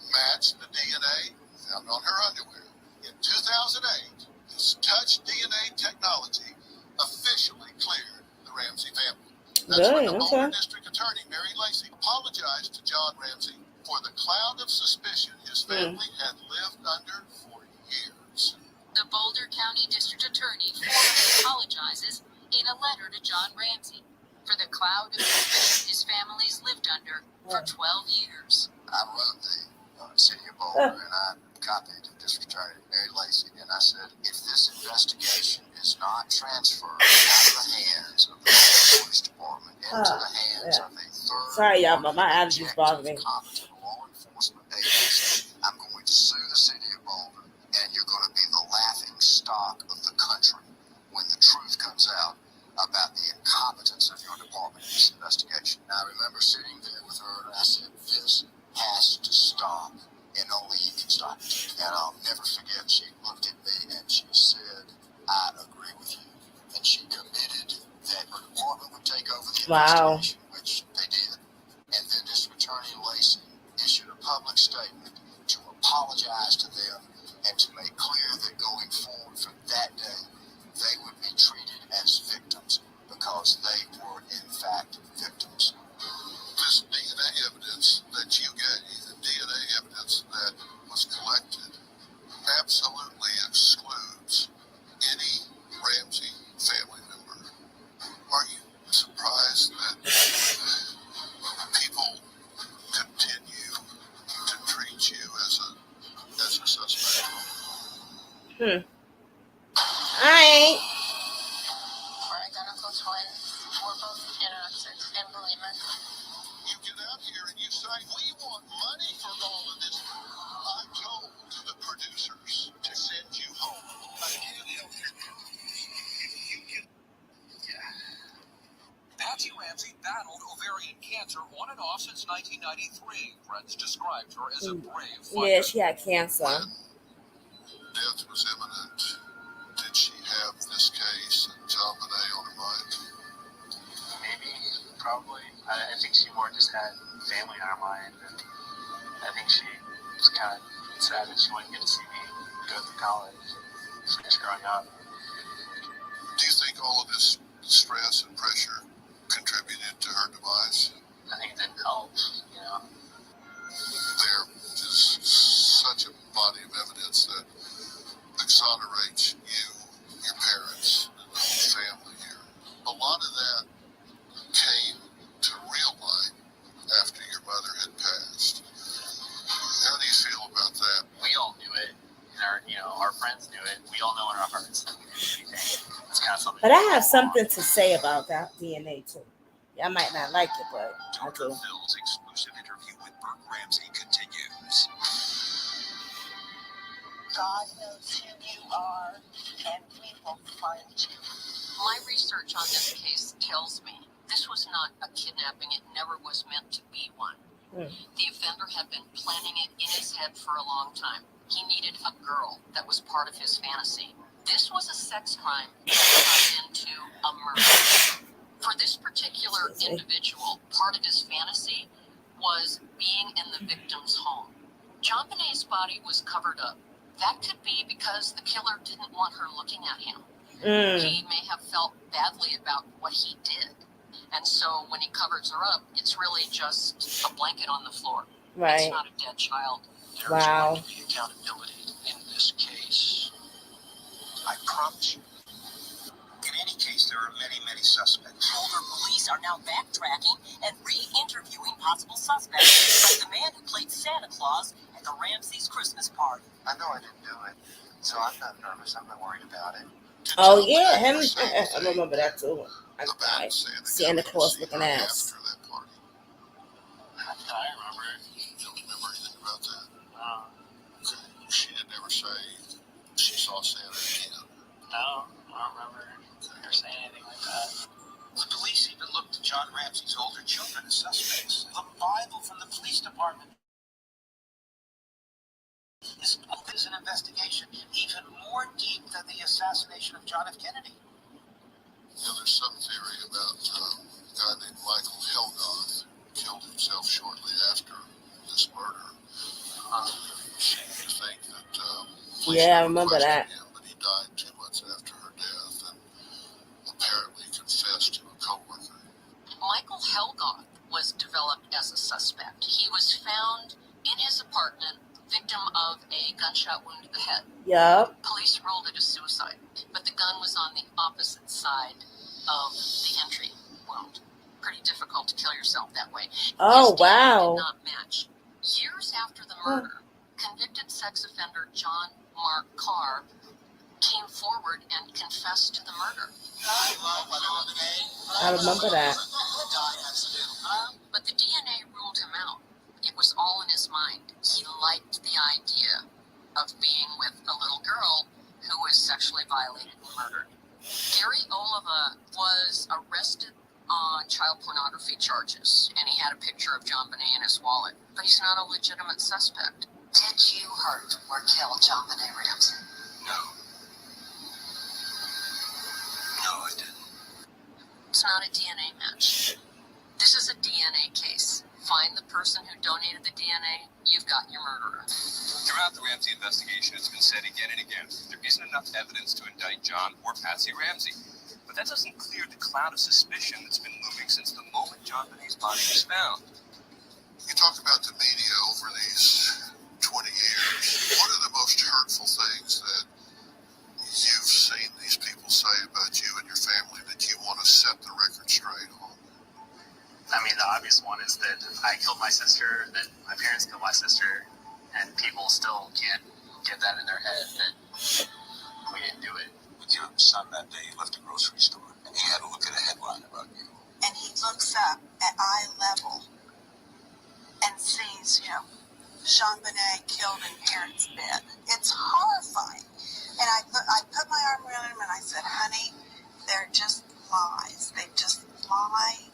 matched the DNA found on her underwear. In 2008, this touch DNA technology officially cleared the Ramsey family. That's when the Boulder District Attorney, Mary Lacey, apologized to John Ramsey for the cloud of suspicion his family had lived under for years. The Boulder County District Attorney formally apologizes in a letter to John Ramsey for the cloud of suspicion his family's lived under for 12 years. I wrote the City of Boulder and I copied the District Attorney, Mary Lacey, and I said, if this investigation is not transferred out of the hands of the police department into the hands of a third Sorry, y'all, but my allergies bother me. competent law enforcement agency, I'm going to sue the City of Boulder, and you're going to be the laughing stock of the country when the truth comes out about the incompetence of your department in this investigation. And I remember sitting there with her and I said, this has to stop, and only you can stop it. And I'll never forget, she looked at me and she said, I agree with you. And she committed that her department would take over the investigation, which they did. And then District Attorney Lacey issued a public statement to apologize to them and to make clear that going forward from that day, they would be treated as victims because they were, in fact, victims. This DNA evidence that you gave, the DNA evidence that was collected, absolutely excludes any Ramsey family member. Are you surprised that people continue to treat you as a suspect? I ain't. We're identical twins. We're both anorexics and bulimic. You get out here and you say, we want money for all of this. I told the producers to send you home. I can't help it. Patsy Ramsey battled ovarian cancer on and off since 1993. Friends described her as a brave fighter. Yeah, she had cancer. When death was imminent, did she have this case and JonBent on her mind? Maybe, probably. I think she more just had family on her mind, and I think she was kind of sad that she wouldn't get to see me go through college and finish growing up. Do you think all of this stress and pressure contributed to her demise? I think it didn't help, you know. There is such a body of evidence that exonerates you, your parents, and the whole family here. A lot of that came to real light after your mother had passed. How do you feel about that? We all knew it, and our friends knew it. We all know in our hearts that we didn't do anything. It's kind of something. But I have something to say about that DNA too. I might not like it, but I do. Phil's exclusive interview with Burke Ramsey continues. God knows who you are, and we will find you. My research on this case tells me this was not a kidnapping. It never was meant to be one. The offender had been planning it in his head for a long time. He needed a girl that was part of his fantasy. This was a sex crime that turned into a murder. For this particular individual, part of his fantasy was being in the victim's home. JonBenet's body was covered up. That could be because the killer didn't want her looking at him. He may have felt badly about what he did. And so when he covers her up, it's really just a blanket on the floor. Right. It's not a dead child. There is going to be accountability in this case. I promise you. In any case, there are many, many suspects. Boulder police are now backtracking and re-interviewing possible suspects, like the man who played Santa Claus at the Ramsey's Christmas party. I know I didn't do it, so I'm not nervous. I'm not worried about it. Oh yeah, him. I remember that too. I Santa Claus looking ass. After that party. I remember it. You don't remember anything about that? Okay. She didn't ever say she saw Santa again. No, I don't remember her saying anything like that. The police even looked to John Ramsey's older children as suspects. The Bible from the police department is an investigation even more deep than the assassination of John F. Kennedy. There's some theory about a guy named Michael Helgoth killed himself shortly after this murder. You think that Yeah, I remember that. him, but he died 2 months after her death and apparently confessed to a co-worker. Michael Helgoth was developed as a suspect. He was found in his apartment, victim of a gunshot wound to the head. Yup. Police ruled it a suicide, but the gun was on the opposite side of the entry wound. Pretty difficult to kill yourself that way. Oh, His DNA wow. did not match. Years after the murder, convicted sex offender John Mark Carr came forward and confessed to the murder. I remember that. But the DNA ruled him out. It was all in his mind. He liked the idea of being with a little girl who was sexually violated and murdered. Gary Oliva was arrested on child pornography charges, and he had a picture of JonBenet in his wallet, but he's not a legitimate suspect. Did you hurt or kill JonBenet Ramsey? No. No, I didn't. It's not a DNA match. This is a DNA case. Find the person who donated the DNA, you've got your murderer. Throughout the Ramsey investigation, it's been said again and again, there isn't enough evidence to indict John or Patsy Ramsey. But that doesn't clear the cloud of suspicion that's been looming since the moment JonBenet's body was found. You talk about the media over these 20 years. What are the most hurtful things that you've seen these people say about you and your family that you want to set the record straight on? I mean, the obvious one is that I killed my sister, that my parents killed my sister, and people still can't get that in their head that we didn't do it. With your son that day, he left the grocery store, and he had to look at a headline about you. And he looks up at eye level and sees, JonBenet killed in parents' bed. It's horrifying. And I put my arm around him and I said, honey, they're just lies. They just lie.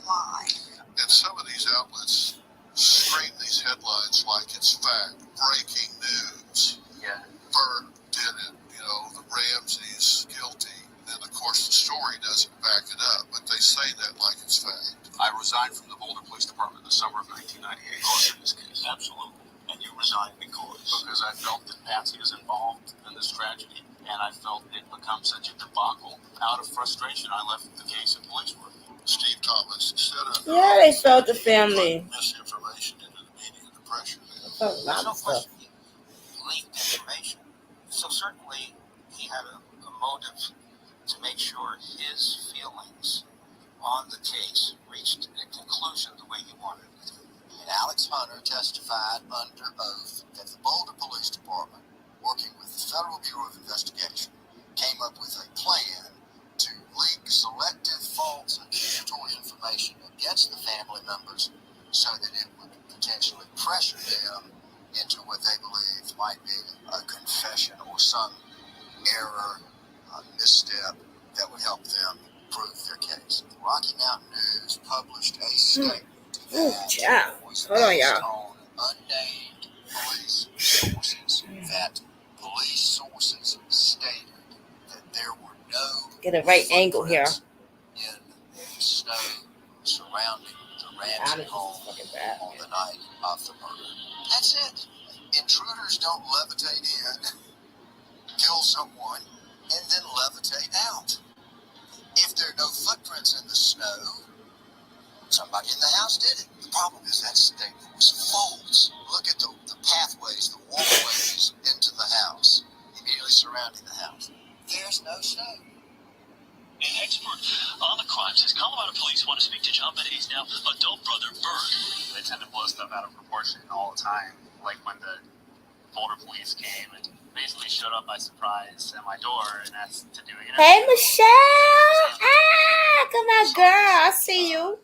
And some of these outlets scream these headlines like it's fact, breaking news. Yeah. Burke did it, the Ramsey's guilty. And of course the story doesn't back it up, but they say that like it's fact. I resigned from the Boulder Police Department in the summer of 1998. Because of this case. Absolutely. And you resigned because I felt that Patsy is involved in this tragedy, and I felt it become such a debacle. Out of frustration, I left the case in police work. Steve Thomas said Yeah, they felt the family. Misinformation into the media, the pressure there. A lot of stuff. He leaked information. So certainly he had a motive to make sure his feelings on the case reached a conclusion the way he wanted it. And Alex Hunter testified under oath that the Boulder Police Department, working with the Federal Bureau of Investigation, came up with a plan to leak selective false accusatory information against the family members so that it would potentially pressure them into what they believed might be a confession or some error, misstep that would help them prove their case. The Rocky Mountain News published a statement that was based on unnamed police sources that police sources stated get a right angle here. In snow surrounding the Ramsey home on the night of the murder. That's it. Intruders don't levitate in, kill someone, and then levitate out. If there are no footprints in the snow, somebody in the house did it. The problem is that statement was false. Look at the pathways, the walkways into the house, immediately surrounding the house. There's no snow. An expert on the crime says Colorado police want to speak to Jonbent's now adult brother, Berg. They tend to blow stuff out of proportion all the time, like when the Boulder police came and basically showed up by surprise at my door and asked to do an interview. Hey, Michelle. Come on, girl. I see you.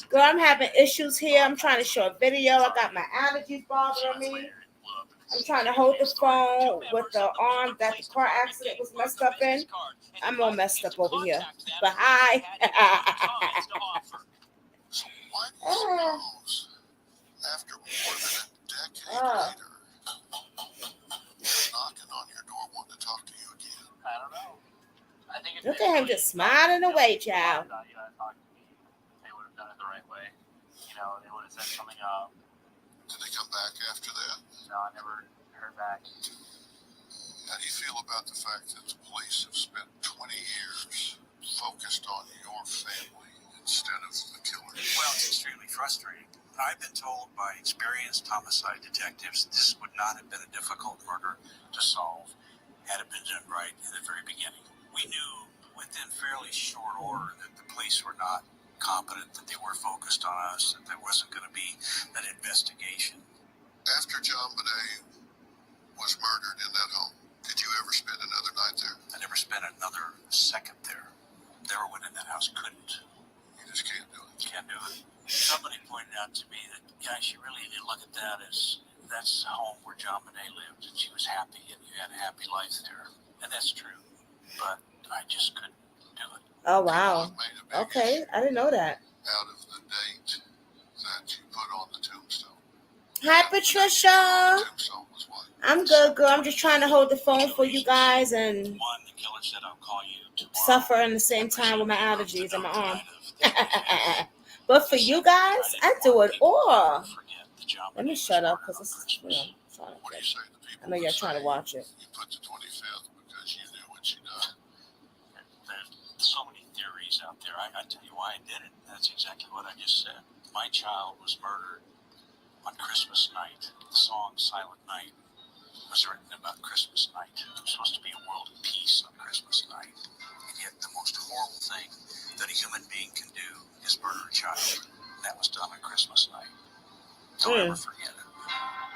Girl, I'm having issues here. I'm trying to show a video. I got my allergies bothering me. I'm trying to hold the phone with the arm that the car accident was messed up in. I'm all messed up over here. But hi. So why do you suppose, after more than a decade later, they're knocking on your door wanting to talk to you again? I don't know. I think if Look at him just smiling away, child. Thought you had talked to me, they would have done it the right way. You know, they would have said something up. Did they come back after that? No, I never heard back. How do you feel about the fact that the police have spent 20 years focused on your family instead of the killer? Well, it's extremely frustrating. I've been told by experienced homicide detectives this would not have been a difficult murder to solve had it been done right in the very beginning. We knew within fairly short order that the police were not competent, that they were focused on us, that there wasn't going to be an investigation. After Jonbent was murdered in that home, did you ever spend another night there? I never spent another second there. Everyone in that house couldn't. You just can't do it. Can't do it. Somebody pointed out to me that, gosh, you really need to look at that as that's the home where Jonbent lived, and she was happy, and you had a happy life there. And that's true. But I just couldn't do it. Oh, wow. Okay, I didn't know that. Out of the date that you put on the tombstone. Hi, Patricia. Tombstone was what? I'm good, girl. I'm just trying to hold the phone for you guys and One, the killer said, I'll call you tomorrow. suffer in the same time with my allergies in my arm. But for you guys, I do it all. Let me shut up because this is, What do you say to people? I know you're trying to watch it. You put the 25th because you knew what you done. There's so many theories out there. I tell you why I did it. That's exactly what I just said. My child was murdered on Christmas night. The song Silent Night was written about Christmas night. It was supposed to be a world of peace on Christmas night. And yet the most horrible thing that a human being can do is murder a child. And that was done on Christmas night. Don't ever forget it.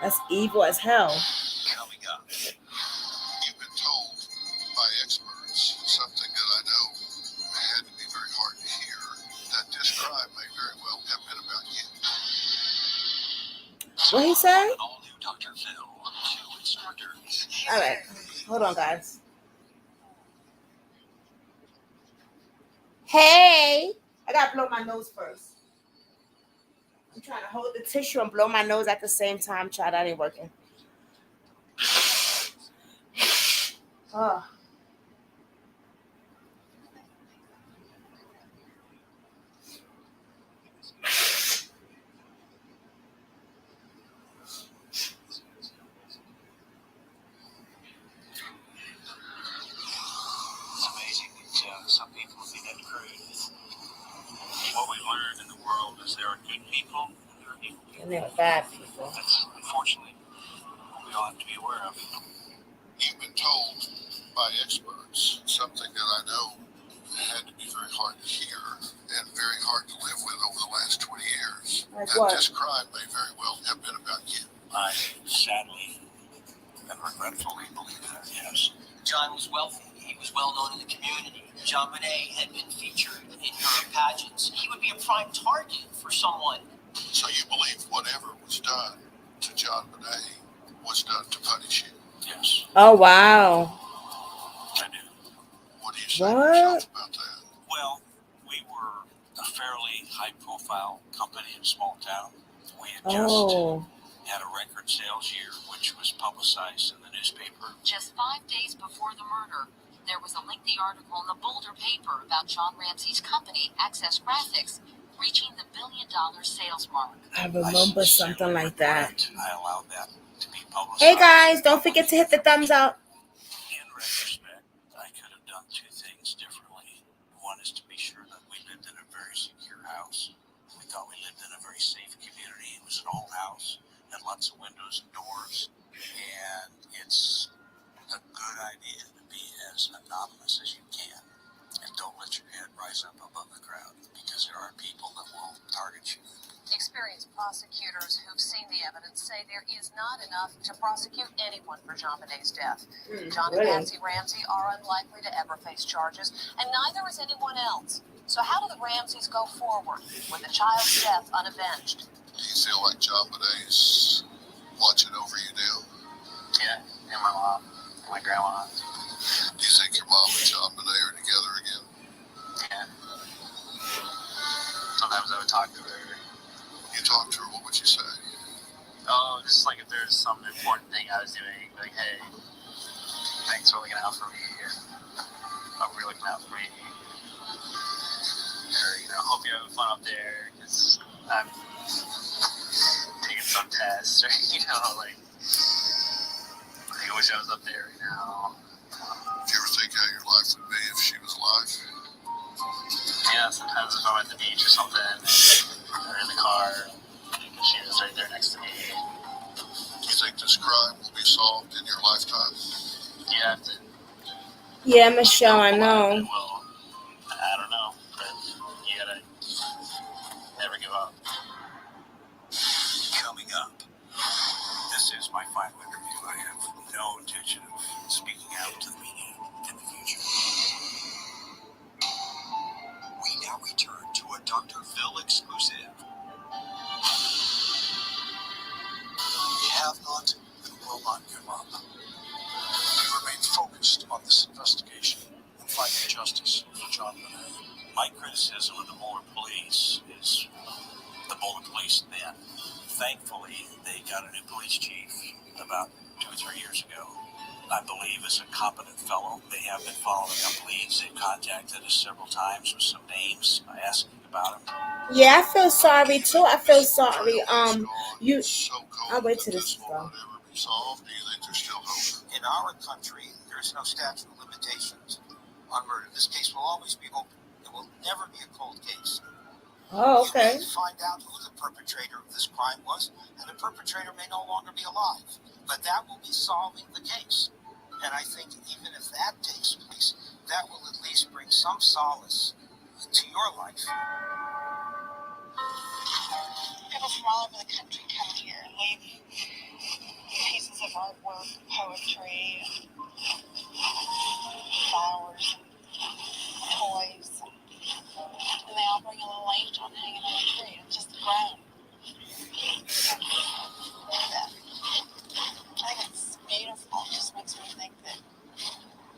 That's evil as hell. Coming up. You've been told by experts something that I know had to be very hard to hear, that this crime may very well have been about you. What he say? All new Dr. Phil, 2 instructors. All right. Hold on, guys. Hey. I got to blow my nose first. I'm trying to hold the tissue and blow my nose at the same time, child. That ain't working. Oh. It's amazing that some people would be that crude. What we've learned in the world is there are good people and there are evil people. And there are bad people. That's unfortunately what we all have to be aware of. You've been told by experts something that I know had to be very hard to hear and very hard to live with over the last 20 years. Like that what? this crime may very well have been about you. I sadly and regretfully believe that, yes. John was wealthy. He was well known in the community. Jonbent had been featured in Europe pageants. He would be a prime target for someone. So you believe whatever was done to Jonbent was done to punish you? Yes, Oh, wow. I do. What do you say What? yourself about that? Well, we were a fairly high-profile company in a small town. We had just Oh. had a record sales year, which was publicized in the newspaper. Just 5 days before the murder, There was a lengthy article in the Boulder paper about John Ramsey's company, Access Graphics, reaching the $1 billion sales mark. I remember something like that. I allowed that to be publicized. Hey guys, don't forget to hit the thumbs up. In retrospect, I could have done two things differently. One is to be sure that we lived in a very secure house. We thought we lived in a very safe community. It was an old house, had lots of windows and doors, and it's a good idea to be as anonymous as you can. And don't let your head rise up above the crowd, because there are people that will target you. Experienced prosecutors who've seen the evidence say there is not enough to prosecute anyone for JonBenet's death. John and Patsy Ramsey are unlikely to ever face charges, and neither is anyone else. So how do the Ramseys go forward with the child's death unavenged? Do you feel like JonBenet is watching over you now? Yeah, and my mom, and my grandma. Do you think your mom and JonBenet are together again? Yeah. Sometimes I would talk to her. You talk to her, what would you say? Oh, just like if there's some important thing I was doing, like, hey, thanks for looking out for me. Hope you're looking out for me. Or, hope you're having fun up there, because I'm taking some tests, or, like, I wish I was up there right now. Do you ever think how your life would be if she was alive? Yeah, sometimes if I'm at the beach or something, or in the car, she was right there next to me. Do you think this crime will be solved in your lifetime? Yeah, Yeah, Michelle, I know. Well, I don't know, but you gotta never give up. Coming up, this is my final interview. I have no intention of speaking out to the media in the future. We now return to a Dr. Phil exclusive. We have not and will not give up. We remain focused on this investigation and finding justice for JonBenet. My criticism of the Boulder Police is the Boulder Police then. Thankfully, they got a new police chief about 2 or 3 years ago. I believe is a competent fellow. They have been following up leads. They've contacted us several times with some names, asking about them. Yeah, I feel sorry too. I feel sorry. I'll wait till this is done. Solved? Do you think there's still hope? In our country, there's no statute of limitations on murder. This case will always be open. It will never be a cold case. Oh, okay. You may find out who the perpetrator of this crime was, and the perpetrator may no longer be alive. But that will be solving the case. And I think even if that takes place, that will at least bring some solace to your life. People from all over the country come here and leave pieces of artwork, poetry, flowers, toys, and they all bring a little angel hanging on the tree. It's just grown. I think it's beautiful. It just makes me think that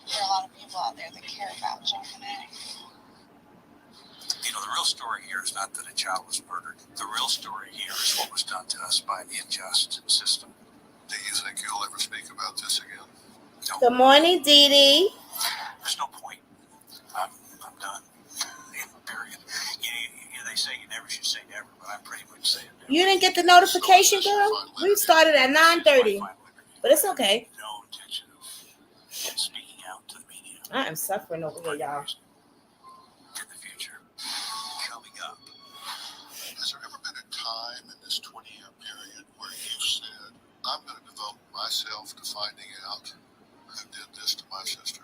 there are a lot of people out there that care about JonBenet. The real story here is not that a child was murdered. The real story here is what was done to us by an unjust system. Do you think you'll ever speak about this again? No. Good morning, Dee Dee. There's no point. I'm done. Period. They say you never should say never, but I'm pretty much saying never. You didn't get the notification, girl? We started at 9:30. But it's okay. No intention of speaking out to the media. I am suffering over here, y'all. In the future. Coming up. Has there ever been a time in this 20-year period where you said, I'm going to devote myself to finding out who did this to my sister?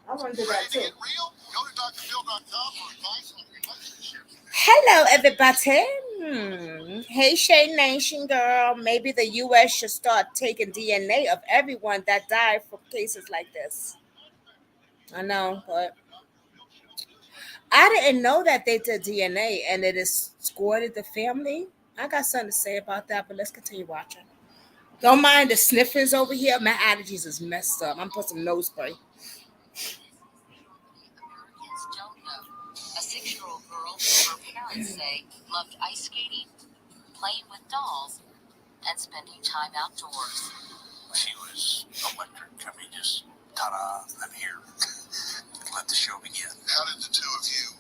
I want to do that too. Ready to get real? Go to drphil.com for advice on relationships. Hello, everybody. Hey, Shay Nation, girl. Maybe the U.S. should start taking DNA of everyone that died from cases like this. I know, but I didn't know that they did DNA and it is scored the family. I got something to say about that, but let's continue watching. Don't mind the sniffings over here. My allergies is messed up. I'm putting some nose spray. Americans don't know. A 6-year-old girl who her parents say loved ice skating, playing with dolls, and spending time outdoors. She was electric. I mean, just Ta-da, I'm here. Let the show begin. How did the two of you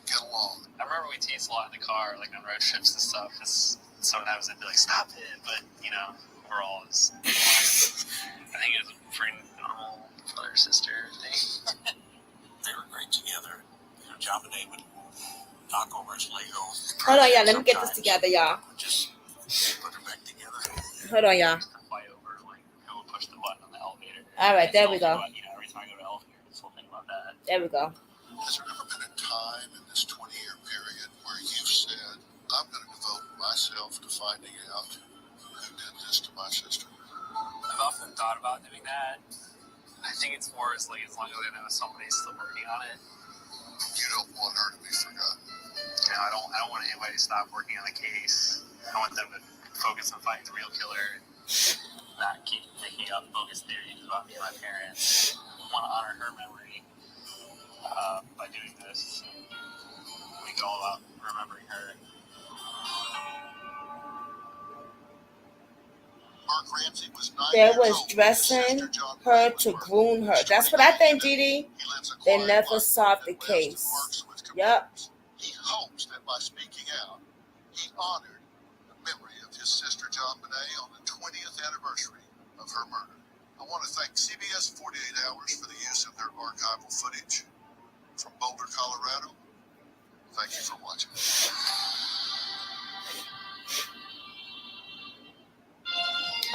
get along? I remember we teased a lot in the car, like on road trips and stuff, because sometimes I'd be like, stop it, but, overall, I think it was a pretty normal brother-sister thing. They were great together. Jonbent would knock over his Lego. Hold on, y'all. Let me get this together, y'all. Just put her back together. Hold on, y'all. Fight over, like, who would push the button on the elevator. All right, there we go. Every time I go to the elevator, this whole thing about that. There we go. Has there ever been a time in this 20-year period where you've said, I'm going to devote myself to finding out who did this to my sister? I've often thought about doing that. I think it's more as long as I know somebody's still working on it. You don't want her to be forgotten. I don't want anybody to stop working on the case. I want them to focus on finding the real killer and not keep making up bogus theories about me and my parents. I want to honor her memory by doing this. Make it all about remembering her. Mark Ramsey was 9 They years was old when his dressing sister John her was to murdered. groom her. That's what I think, Dee Dee. They never solved the case. Yep. He hopes that by speaking out, he honored the memory of his sister Jonbent on the 20th anniversary of her murder. I want to thank CBS 48 Hours for the use of their archival footage from Boulder, Colorado. Thank you for watching.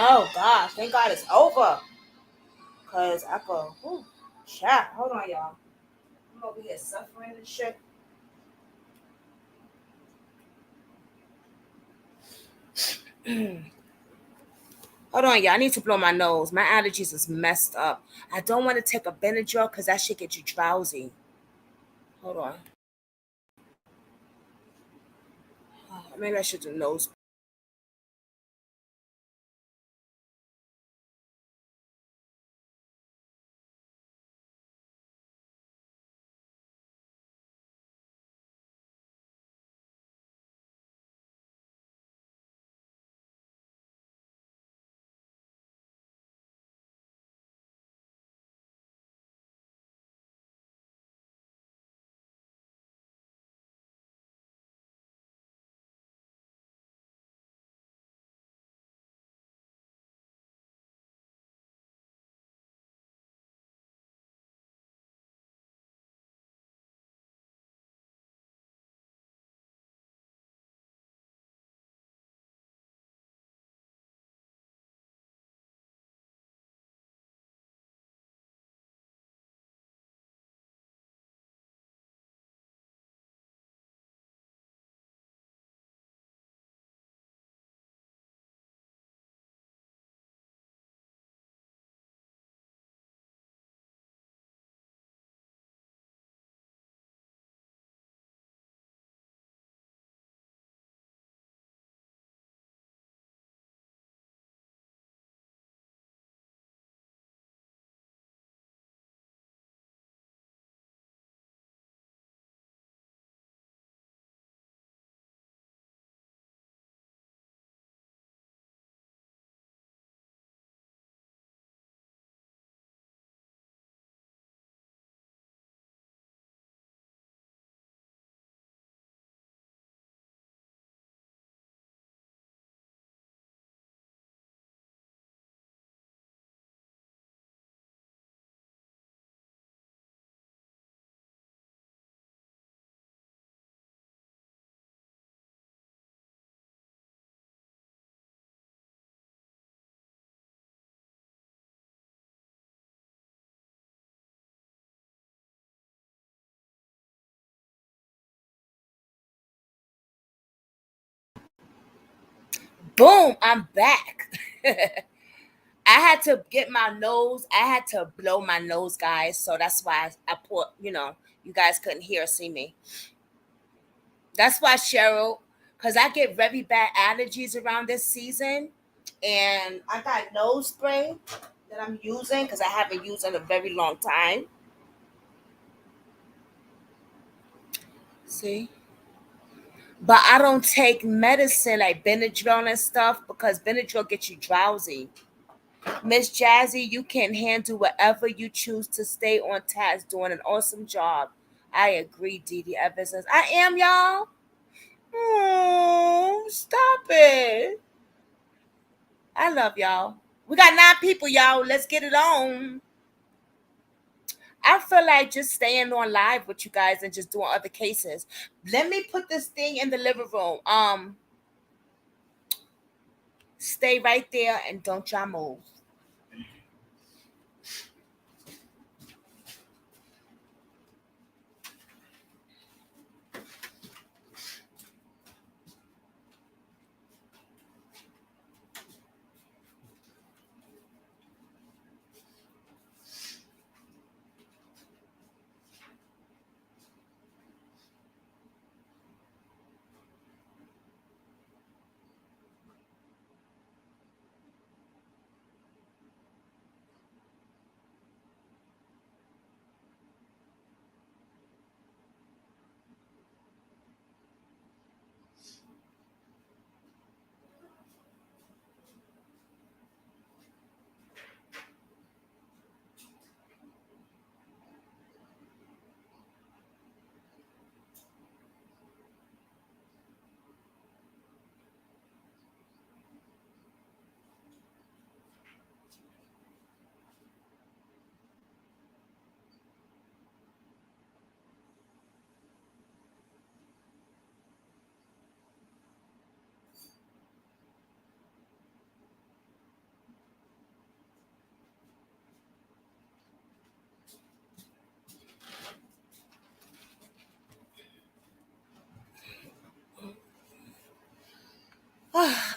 Oh, gosh. Thank God it's over. Because I go, chat. Hold on, y'all. I'm over here suffering and shit. Hold on, y'all. I need to blow my nose. My allergies is messed up. I don't want to take a Benadryl because that shit get you drowsy. Hold on. Maybe I should do nose. Boom, I'm back. I had to get my nose. I had to blow my nose, guys. So that's why I put, you guys couldn't hear or see me. That's why, Cheryl, because I get very bad allergies around this season. And I got nose spray that I'm using because I haven't used in a very long time. See? But I don't take medicine like Benadryl and stuff because Benadryl gets you drowsy. Miss Jazzy, you can handle whatever you choose to stay on task, doing an awesome job. I agree, Dee Dee Evans says. I am, y'all. Oh, stop it. I love y'all. We got 9 people, y'all. Let's get it on. I feel like just staying on live with you guys and just doing other cases. Let me put this thing in the living room. Stay right there and don't y'all move.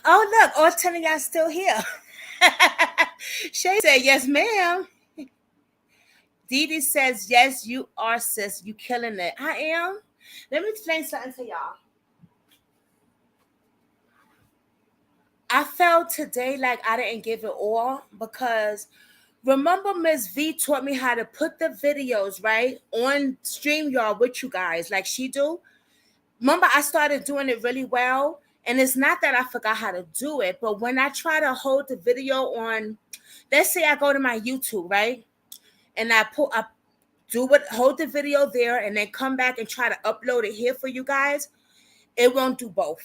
Oh, look, all 10 of y'all still here. Shay said, yes, ma'am. Dee Dee says, yes, you are, sis. You killing it. I am. Let me explain something to y'all. I felt today like I didn't give it all because remember Miss V taught me how to put the videos, right, on StreamYard with you guys like she do. Remember, I started doing it really well. And it's not that I forgot how to do it, but when I try to hold the video on, let's say I go to my YouTube, right? And I hold the video there and then come back and try to upload it here for you guys, it won't do both.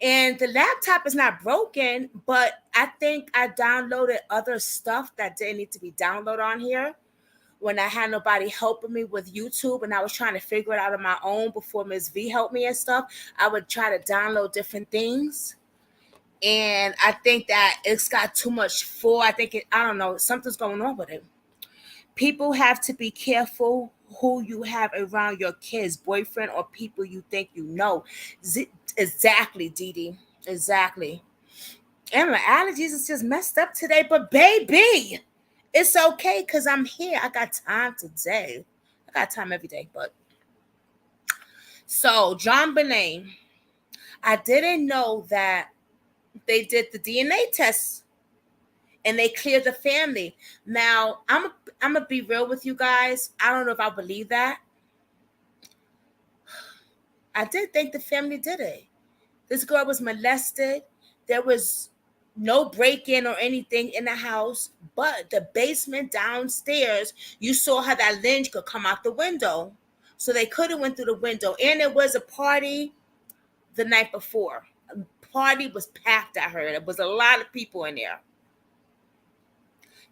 And the laptop is not broken, but I think I downloaded other stuff that didn't need to be downloaded on here when I had nobody helping me with YouTube and I was trying to figure it out on my own before Ms. V helped me and stuff. I would try to download different things. And I think that it's got too much for. I don't know, something's going on with it. People have to be careful who you have around your kids, boyfriend, or people you think you know. Exactly, Dee Dee. Exactly. And my allergies is just messed up today. But baby, it's okay because I'm here. I got time today. I got time every day. But so JonBent, I didn't know that they did the DNA test and they cleared the family. Now I'm gonna be real with you guys. I don't know if I believe that. I did think the family did it. This girl was molested. There was no break-in or anything in the house, but the basement downstairs, you saw how that lynch could come out the window. So they could have went through the window. And there was a party the night before. A party was packed, I heard. There was a lot of people in there.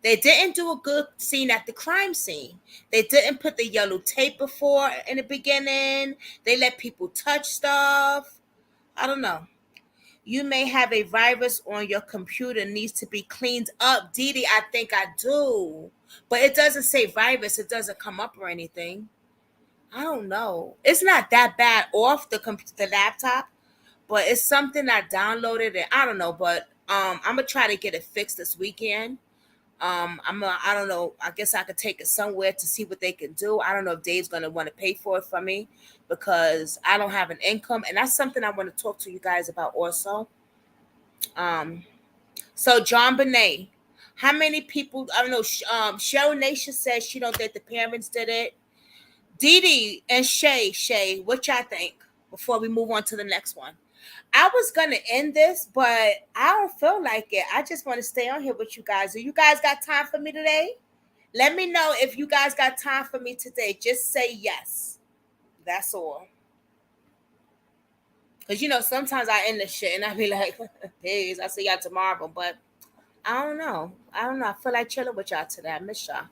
They didn't do a good scene at the crime scene. They didn't put the yellow tape before in the beginning. They let people touch stuff. I don't know. You may have a virus on your computer, needs to be cleaned up. Dee Dee, I think I do. But it doesn't say virus. It doesn't come up or anything. I don't know. It's not that bad off the laptop, but it's something I downloaded and I don't know. But I'm gonna try to get it fixed this weekend. I don't know. I guess I could take it somewhere to see what they can do. I don't know if Dave's gonna want to pay for it for me because I don't have an income, and that's something I want to talk to you guys about also. Um, so JonBent, how many people? I don't know. Cheryl Nation says she don't think the parents did it. Dee Dee and Shay, what y'all think? Before we move on to the next one, I was gonna end this, but I don't feel like it. I just want to stay on here with you guys. Do you guys got time for me today? Let me know if you guys got time for me today. Just say yes. That's all. Cause sometimes I end the shit and I be like, "Peace. I'll see y'all tomorrow." But I don't know. I don't know. I feel like chilling with y'all today. I miss y'all.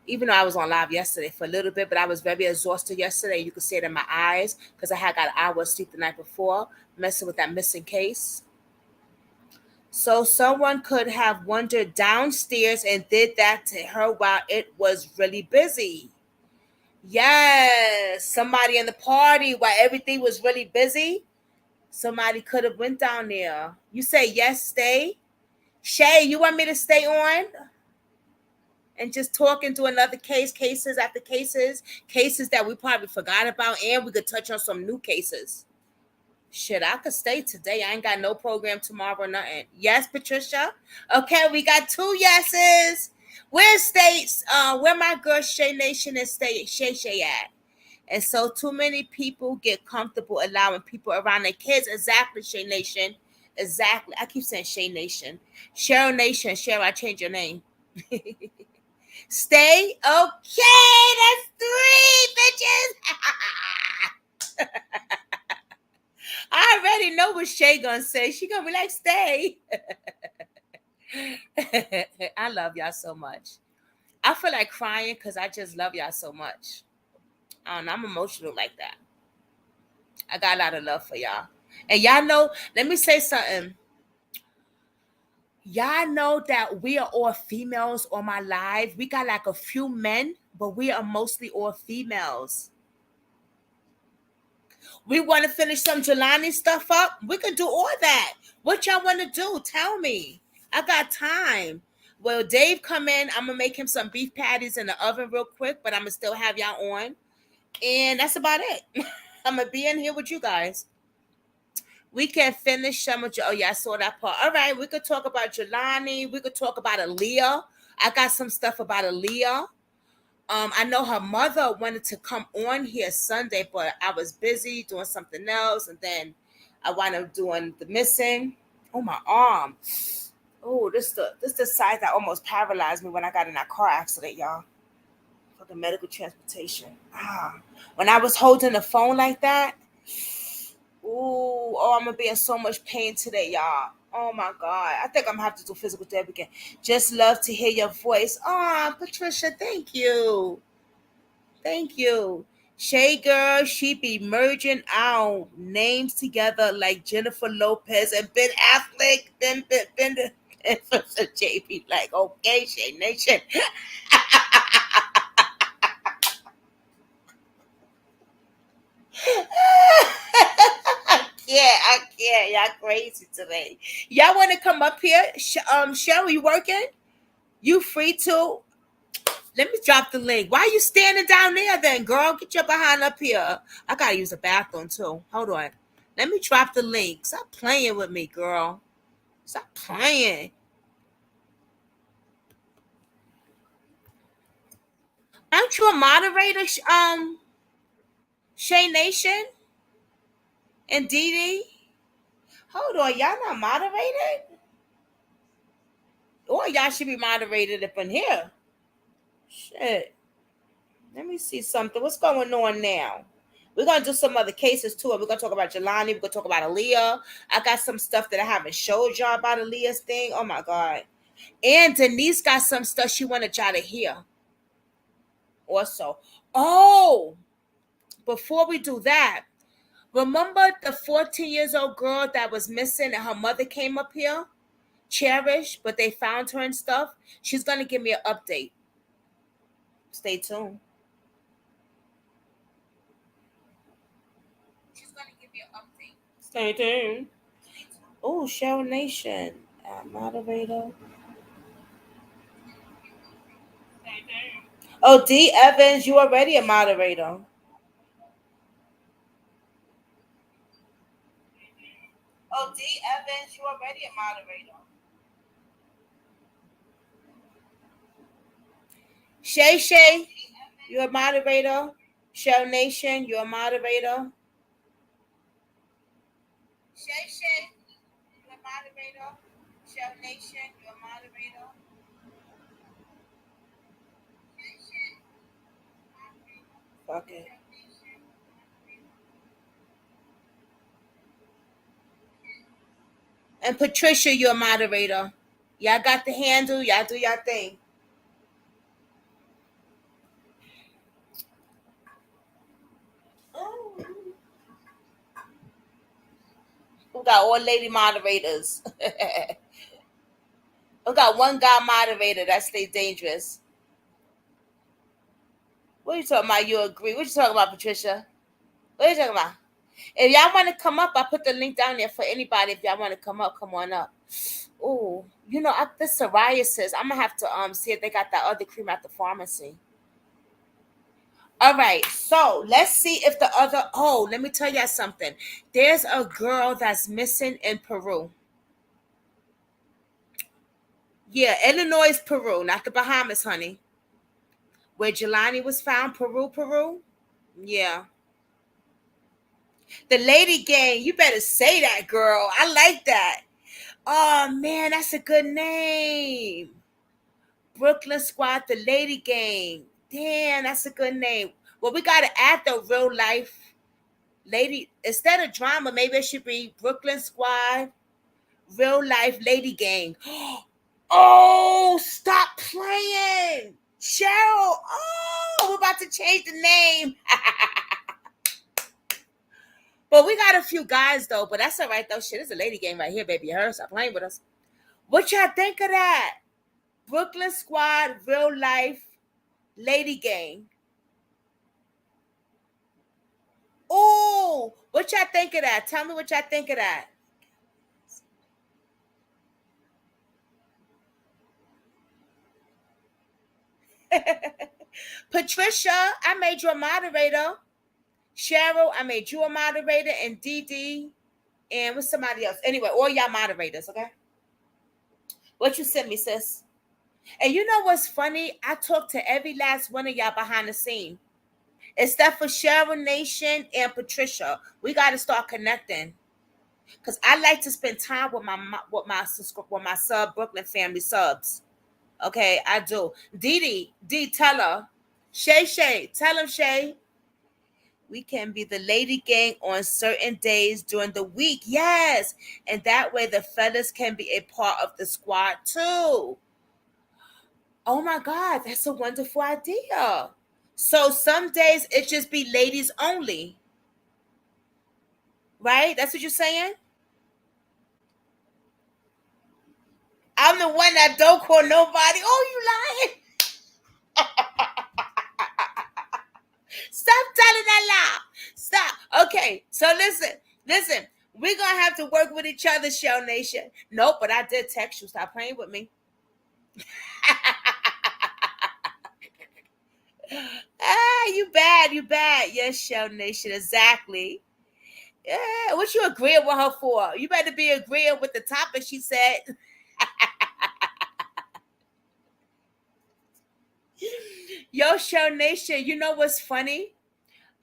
Even though I was on live yesterday for a little bit, but I was very exhausted yesterday. You could see it in my eyes because I had got an hour of sleep the night before, messing with that missing case. So someone could have wandered downstairs and did that to her while it was really busy. Yes, somebody in the party while everything was really busy. Somebody could have went down there. You say yes, stay. Shay, you want me to stay on and just talk into another cases after cases that we probably forgot about, and we could touch on some new cases. Shit, I could stay today. I ain't got no program tomorrow, nothing. Yes, Patricia. Okay, we got two yeses. Where's States? Where my girl Shay Nation and Shay at? And so too many people get comfortable allowing people around their kids. Exactly, Shay Nation. Exactly. I keep saying Shay Nation. Cheryl Nation. Cheryl, I changed your name. Stay. Okay, that's three, bitches. I already know what Shay gonna say. She gonna be like, stay. I love y'all so much. I feel like crying because I just love y'all so much. I don't know, I'm emotional like that. I got a lot of love for y'all. And y'all know, let me say something. Y'all know that we are all females on my live. We got like a few men, but we are mostly all females. We want to finish some Jelani stuff up. We can do all that. What y'all want to do? Tell me. I got time. Well, Dave come in. I'm gonna make him some beef patties in the oven real quick, but I'm gonna still have y'all on. And that's about it. I'm gonna be in here with you guys. We can finish some of. Oh yeah, I saw that part. All right, we could talk about Jelani. We could talk about Aaliyah. I got some stuff about Aaliyah. I know her mother wanted to come on here Sunday, but I was busy doing something else, and then I wound up doing the missing. Oh, my arm. Oh, this the side that almost paralyzed me when I got in that car accident, y'all. For the medical transportation. When I was holding the phone like that. Ooh, oh, I'm gonna be in so much pain today, y'all. Oh my God. I think I'm gonna have to do physical therapy again. Just love to hear your voice. Oh, Patricia, thank you. Thank you. Shay girl, she be merging our names together like Jennifer Lopez and Ben Affleck. Ben JB, like, okay, Shay Nation. I can't. Y'all crazy today. Y'all want to come up here? Cheryl, you working? You free to? Let me drop the link. Why are you standing down there then, girl? Get your behind up here. I gotta use the bathroom too. Hold on. Let me drop the link. Stop playing with me, girl. Stop playing. Aren't you a moderator, Shay Nation and Dee Dee? Hold on, y'all not moderated? Or y'all should be moderated up in here. Shit. Let me see something. What's going on now? We're gonna do some other cases too. We're gonna talk about Jelani. We're gonna talk about Aaliyah. I got some stuff that I haven't showed y'all about Aaliyah's thing. Oh my God. And Denise got some stuff she wanted y'all to hear. Also. Oh, before we do that, remember the 14 years old girl that was missing and her mother came up here? Cherish, but they found her and stuff. She's gonna give me an update. Stay tuned. She's gonna give me an update. Stay tuned. Oh, Cheryl Nation, moderator. Oh, D Evans, you already a moderator. Oh, D Evans, you already a moderator. Shay, you're a moderator. Cheryl Nation, you're a moderator. Shay Shay, you're a moderator. Shell Nation, you're a moderator. Fuck it. And Patricia, you're a moderator. Y'all got the handle. Y'all do y'all thing. Oh. We got all lady moderators. We got one guy moderator that stays dangerous. What are you talking about? You agree? What you talking about, Patricia? What are you talking about? If y'all want to come up, I put the link down there for anybody. If y'all want to come up, come on up. Oh, this psoriasis. I'm gonna have to see if they got that other cream at the pharmacy. All right, so let's see if the other. Oh, let me tell you something. There's a girl that's missing in Peru. Yeah, Illinois, Peru, not the Bahamas, honey. Where Jelani was found, Peru, Peru. Yeah, the lady gang. You better say that, girl. I like that. Oh man, that's a good name. Brooklyn Squad, the lady gang. Damn, that's a good name. Well, we gotta add the real life lady instead of drama. Maybe it should be Brooklyn Squad, real life lady gang. Oh, stop playing, Cheryl. Oh, we're about to change the name. But we got a few guys though. But that's all right though. Shit, it's a lady gang right here, baby. You heard? Stop playing with us. What y'all think of that? Brooklyn Squad, real life lady gang. Oh, what y'all think of that? Tell me what y'all think of that. Patricia, I made you a moderator. Cheryl, I made you a moderator, and Dee Dee, and with somebody else. Anyway, all y'all moderators, okay? What you sent me, sis? And you know what's funny? I talked to every last one of y'all behind the scene, except for Cheryl Nation and Patricia. We got to start connecting because I like to spend time with my sub Brooklyn family subs. Okay, I do. Dee Dee, tell her. Shay, tell him, Shay. We can be the lady gang on certain days during the week. Yes. And that way the fellas can be a part of the squad too. Oh my God, that's a wonderful idea. So some days it just be ladies only. Right? That's what you're saying? I'm the one that don't call nobody. Oh, you lying? Stop telling that lie. Stop. Okay, so listen. We're gonna have to work with each other, Shell Nation. Nope, but I did text you. Stop playing with me. You bad. Yes, Shell Nation, exactly. Yeah, what you agreeing with her for? You better be agreeing with the topic she said. Yo, Shell Nation, you know what's funny?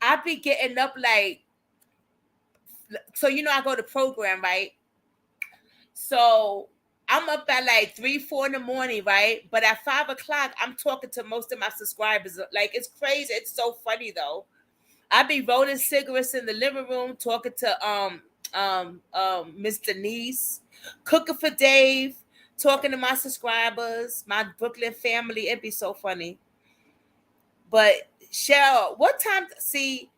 I be getting up like, so I go to program, right? So I'm up at like 3, 4 in the morning, right? But at 5 o'clock, I'm talking to most of my subscribers. Like it's crazy. It's so funny though. I be rolling cigarettes in the living room, talking to Miss Denise, cooking for Dave, talking to my subscribers, my Brooklyn family. It'd be so funny. But Cheryl, what time? See,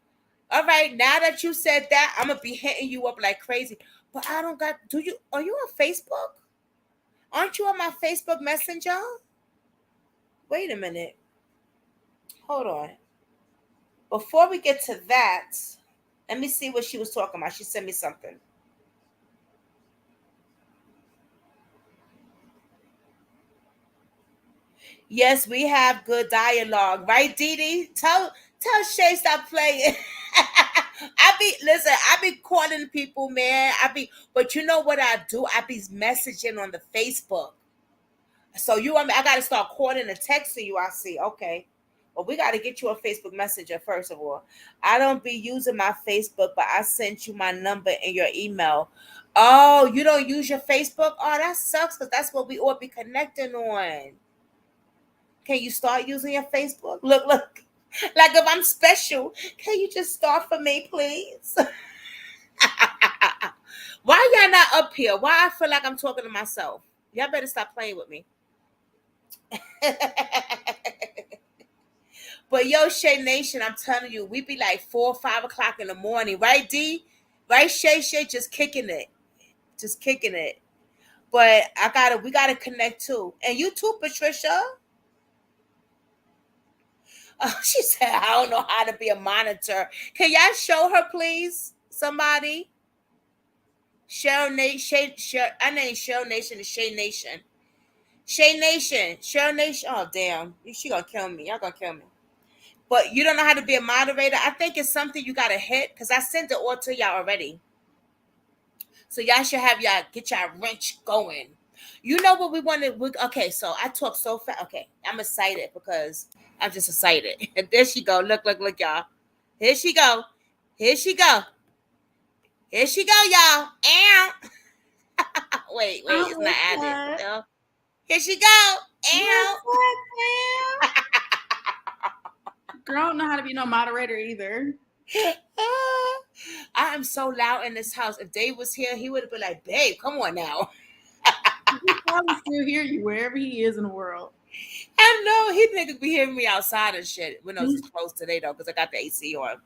all right. Now that you said that, I'm gonna be hitting you up like crazy. But I don't got. Do you? Are you on Facebook? Aren't you on my Facebook Messenger? Wait a minute. Hold on. Before we get to that, let me see what she was talking about. She sent me something. Yes, we have good dialogue, right, Dee Dee? Tell Shay stop playing. I be calling people, man. But you know what I do? I be messaging on the Facebook. So I gotta start calling and texting you. I see. Okay. Well, we got to get you a Facebook Messenger first of all. I don't be using my Facebook, but I sent you my number and your email. Oh, you don't use your Facebook? Oh, that sucks because that's what we ought to be connecting on. Can you start using your Facebook? Look, look. Like if I'm special, can you just start for me, please? Why y'all not up here? Why I feel like I'm talking to myself? Y'all better stop playing with me. But yo, Shay Nation, I'm telling you, we be like 4 or 5 o'clock in the morning, right, D? Right, Shay, just kicking it, just kicking it. But we gotta connect too, and you too, Patricia. Oh, she said, I don't know how to be a monitor. Can y'all show her, please? Somebody. Cheryl Nation. I named Cheryl Nation to Shay Nation. Shay Nation. Cheryl Nation. Oh, damn. She gonna kill me. Y'all gonna kill me. But you don't know how to be a moderator. I think it's something you gotta hit because I sent it all to y'all already. So y'all should have y'all get y'all wrench going. You know what we wanted? Okay, so I talk so fast. Okay, I'm excited because I'm just excited. And there she go. Look, y'all. Here she go. Here she go. Here she go, y'all. Ow. Wait, it's not What's added. What up? the hell? Here she go. What's Ow. up, fam? Girl, I don't know how to be no moderator either. I am so loud in this house. If Dave was here, he would have been like, babe, come on now. He probably still hear you wherever he is in the world. I know he niggas be hearing me outside and shit. Windows is closed today though, because I got the AC on.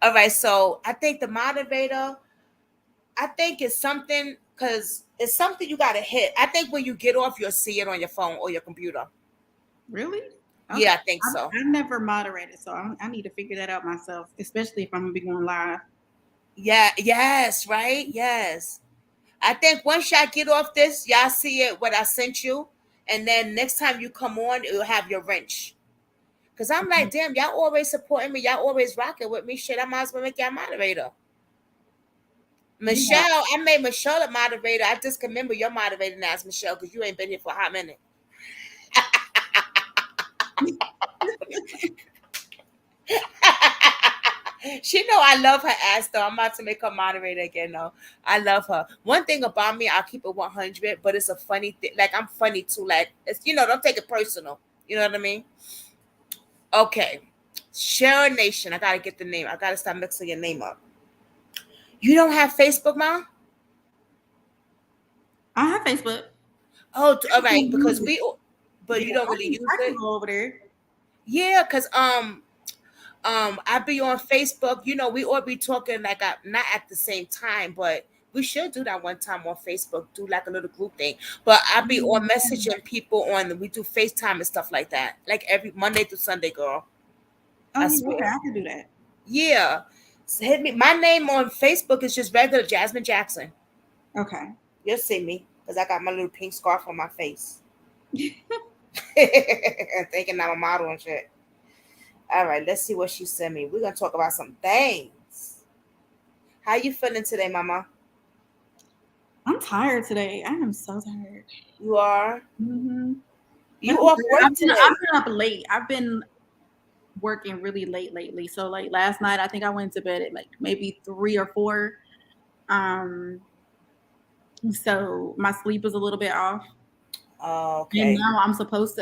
All right, so I think the moderator, I think it's something because it's something you gotta hit. I think when you get off, you'll see it on your phone or your computer. Really? Okay. Yeah, I think so. I've never moderated, so I need to figure that out myself, especially if I'm gonna be going live. Yeah, yes, right? Yes. I think once y'all get off this, y'all see it what I sent you, and then next time you come on, it'll have your wrench. Cause I'm like, damn, y'all always supporting me, y'all always rocking with me. Shit, I might as well make y'all moderator. Yeah. Michelle, I made Michelle a moderator. I just can remember your moderator now is Michelle because you ain't been here for a hot minute. She know I love her ass though. I'm about to make her moderator again though. I love her. One thing about me, I'll keep it 100, but it's a funny thing. Like I'm funny too. Like it's don't take it personal. You know what I mean? Okay. Cheryl Nation. I gotta get the name. I gotta stop mixing your name up. You don't have Facebook, Mom? I have Facebook. Oh, all I right. don't use Because it. but Yeah, you don't really use I can it. go over there. Yeah, because I be on Facebook. We all be talking like not at the same time, but we should do that one time on Facebook. Do like a little group thing. But I be on messaging people on. We do FaceTime and stuff like that. Like every Monday through Sunday, girl. Oh I yeah, okay, swear. I can do that. Yeah. So hit me. My name on Facebook is just regular Jasmine Jackson. Okay. You'll see me because I got my little pink scarf on my face. Thinking I'm a model and shit. All right, let's see what she sent me. We're gonna talk about some things. How you feeling today, Mama? I'm tired today. I am so tired. You are? Mm-hmm. You off work I've today? been up late. I've been working really late lately. So like last night, I think I went to bed at like maybe 3 or 4. Um, so my sleep is a little bit off. Oh, And okay. now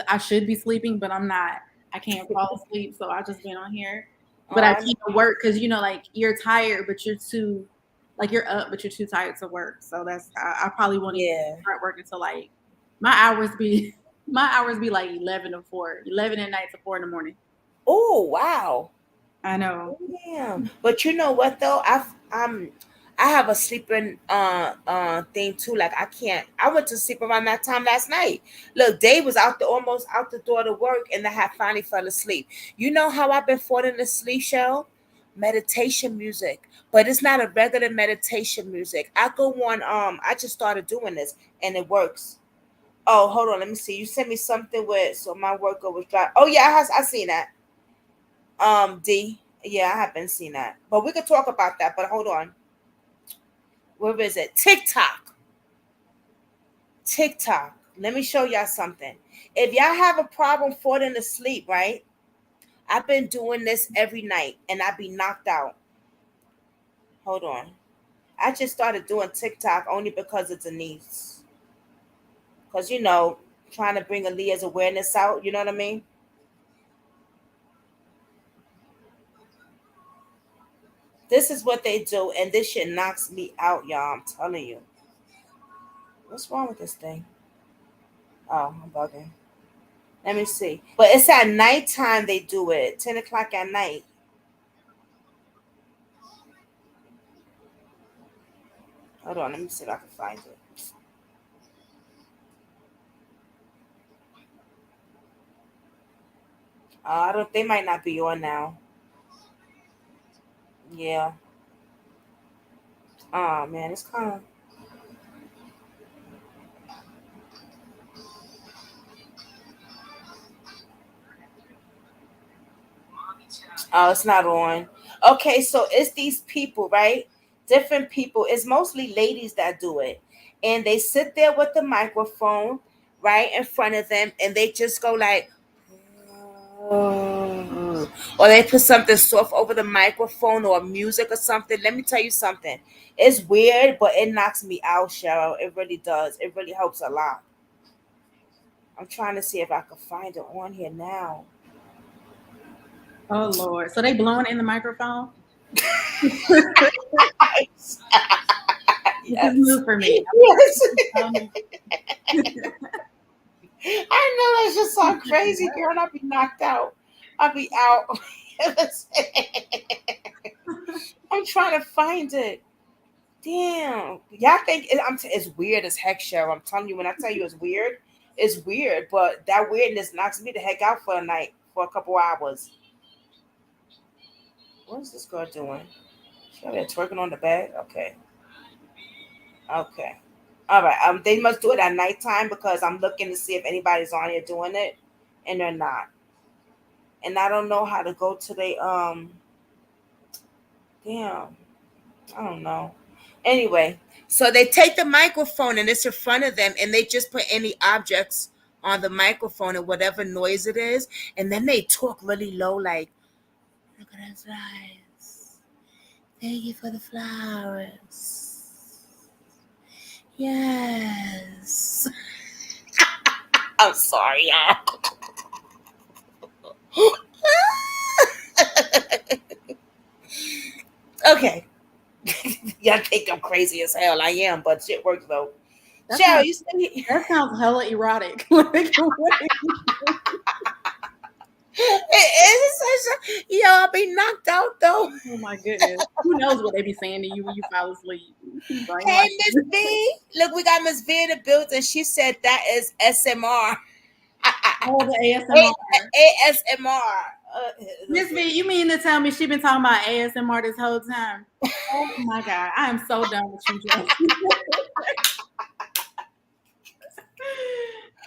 I should be sleeping, but I'm not. I can't fall asleep, so I just been on here. Oh, But I I know. can't work because like you're tired, but you're too, like you're up, but you're too tired to work. So I probably won't even Yeah. start working till like my hours be my hours be like 11 to 4, 11 at night to 4 in the morning. Oh, wow. I know. Yeah. But you know what though? I have a sleeping thing too. Like I went to sleep around that time last night. Look, Dave was almost out the door to work and I had finally fell asleep. You know how I've been falling asleep, Shell? Meditation music. But it's not a regular meditation music. I go on I just started doing this and it works. Oh, hold on, let me see. You sent me something with so my worker was dry. Oh yeah, I seen that. D. Yeah, I haven't seen that. But we could talk about that. But hold on. Where is it? TikTok. TikTok. Let me show y'all something. If y'all have a problem falling asleep, right? I've been doing this every night and I be knocked out. Hold on. I just started doing TikTok only because of Denise. Because, trying to bring Aaliyah's awareness out, you know what I mean? This is what they do, and this shit knocks me out, y'all. I'm telling you. What's wrong with this thing? Oh, I'm bugging. Let me see. But it's at nighttime they do it. 10 o'clock at night. Hold on, let me see if I can find it. I don't. They might not be on now. Yeah. Oh man, it's kind of. Oh, it's not on. Okay, so it's these people, right? Different people. It's mostly ladies that do it, and they sit there with the microphone right in front of them, and they just go like, or they put something soft over the microphone or music or something. Let me tell you something. It's weird, but it knocks me out, Cheryl. It really does. It really helps a lot. I'm trying to see if I can find it on here now. Oh Lord. So they blowing in the microphone? This is Yes. new for me. Yes. So new. I know that's just so crazy, girl. And I'll be knocked out. I'll be out. I'm trying to find it. Damn. Y'all think it's weird as heck, Cheryl. I'm telling you, when I tell you it's weird. But that weirdness knocks me the heck out for a night, for a couple hours. What is this girl doing? She out there twerking on the bed? Okay. Okay. All right. They must do it at nighttime because I'm looking to see if anybody's on here doing it, and they're not. And I don't know how to go to the damn. I don't know. Anyway, so they take the microphone and it's in front of them, and they just put any objects on the microphone and whatever noise it is, and then they talk really low, like, "Look at those flowers. Thank you for the flowers. Yes." I'm sorry, y'all. Okay. Y'all think I'm crazy as hell. I am, but shit works though. That Cheryl, sounds you see? that sounds hella erotic. Like, what are you It is such a, I'll be knocked out though. Oh my goodness. Who knows what they be saying to you when you fall asleep? Hey, Brainwash Miss you. V. Look, we got Miss V in the building. She said that is SMR. Oh, the ASMR. ASMR. Miss V, you mean to tell me she been talking about ASMR this whole time? Oh my god, I am so done with you, Jess.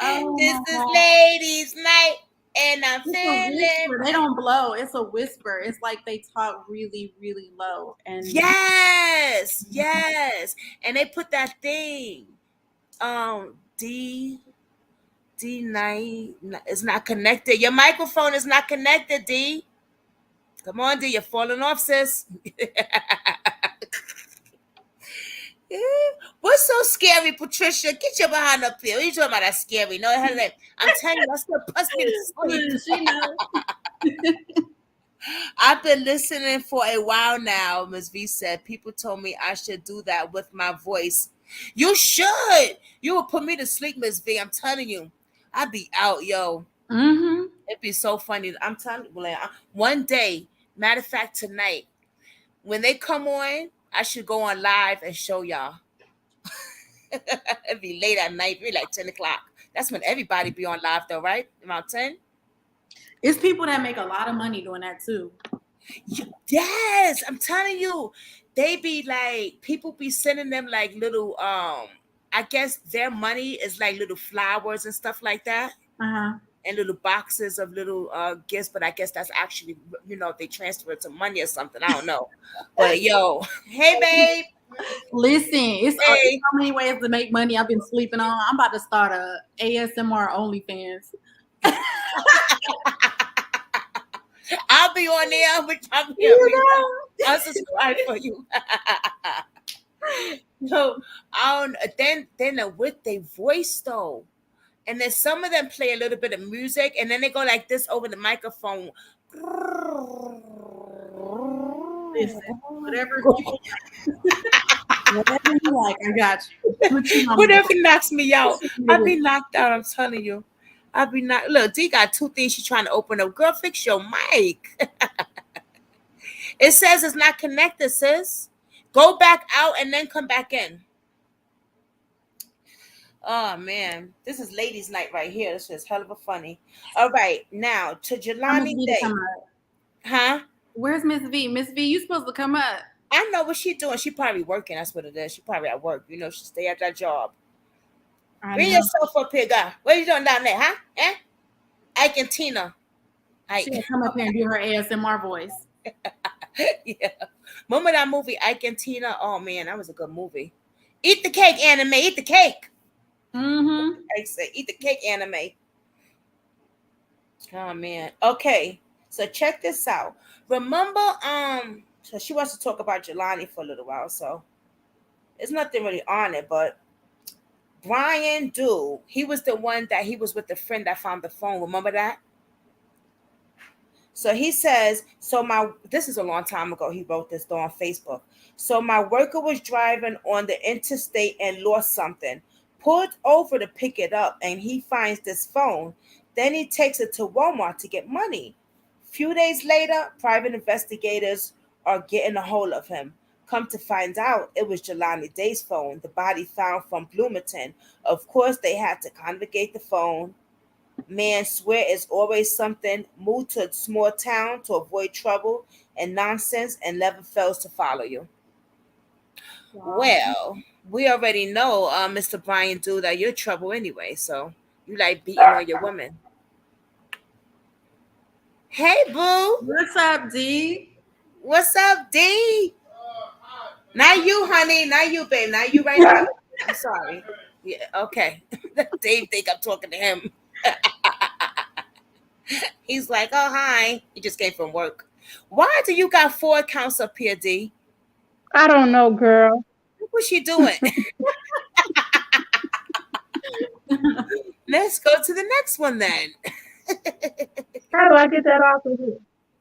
Oh This my is god. ladies' night, and I'm It's a feeling. whisper. They don't blow. It's a whisper. It's like they talk really, really low. And Yes, yes, and they put that thing. D D9 is not connected. Your microphone is not connected, D. Come on, D. You're falling off, sis. Yeah. What's so scary, Patricia? Get your behind up here. What are you talking about? That scary? No, hell, I'm telling you, that's what puts me to sleep. she knows. I've been listening for a while now. Ms. V said people told me I should do that with my voice. You should. You will put me to sleep, Ms. V. I'm telling you. I'd be out, yo. Mm-hmm. It'd be so funny. I'm telling you, one day, matter of fact, tonight, when they come on, I should go on live and show y'all. It'd be late at night, maybe like 10 o'clock. That's when everybody be on live, though, right? Around 10? It's people that make a lot of money doing that too. Yes, I'm telling you. They be like, people be sending them like little, I guess their money is like little flowers and stuff like that. Uh-huh. And little boxes of little gifts, but I guess that's actually, if they transfer it to money or something. I don't know. But yo, hey babe. Listen, it's Hey. so many ways to make money. I've been sleeping on. I'm about to start a ASMR OnlyFans. I'll be on there. You I'll subscribe for you. No, I don't. Then with their voice though, and then some of them play a little bit of music, and then they go like this over the microphone. listen, whatever you whatever you like, I got you. What you want me Whatever to knocks me what out, you want me I'll to be do? knocked out. I'm telling you, I'll be knocked. Look, D got two things she's trying to open up. Girl, fix your mic. It says it's not connected, sis. Go back out and then come back in. Oh man, this is ladies' night right here. This is hell of a funny. All right, now to Tell Miss Jelani V to Day, come up. huh? Where's Miss V? Miss V, you supposed to come up. I know what she doing. She probably working. That's what it is. She probably at work. You know, she stay at that job. I Bring know. yourself up here, guy. What you doing down there, huh? Eh? Ike and Tina. She Ike. gonna come up here and do her ASMR voice. Yeah. Remember that movie Ike and Tina? Oh man, that was a good movie. Eat the cake, anime. Eat the cake. Mm-hmm. I say, eat the cake, anime. Oh man. Okay. So check this out. Remember, so she wants to talk about Jelani for a little while, so there's nothing really on it, but Brian Do, he was the one that he was with the friend that found the phone. Remember that? So he says, so my this is a long time ago. He wrote this though on Facebook. So my worker was driving on the interstate and lost something. Pulled over to pick it up and he finds this phone. Then he takes it to Walmart to get money. Few days later, private investigators are getting a hold of him. Come to find out, it was Jelani Day's phone, the body found from Bloomington. Of course, they had to confiscate the phone. Man swear it's always something. Moved to a small town to avoid trouble and nonsense and never fails to follow you. Wow. Well, we already know, Mr. Brian, do that you're trouble anyway. So you like beating on your woman. Hey, boo. What's up, D? What's up, D? Not you, honey. Not you, babe. Not you right now. I'm sorry. Yeah, okay. Dave think I'm talking to him. He's like, oh, hi. He just came from work. Why do you got 4 accounts up here, D? I don't know, girl. Look what she doing. Let's go to the next one then. How do I get that off of here?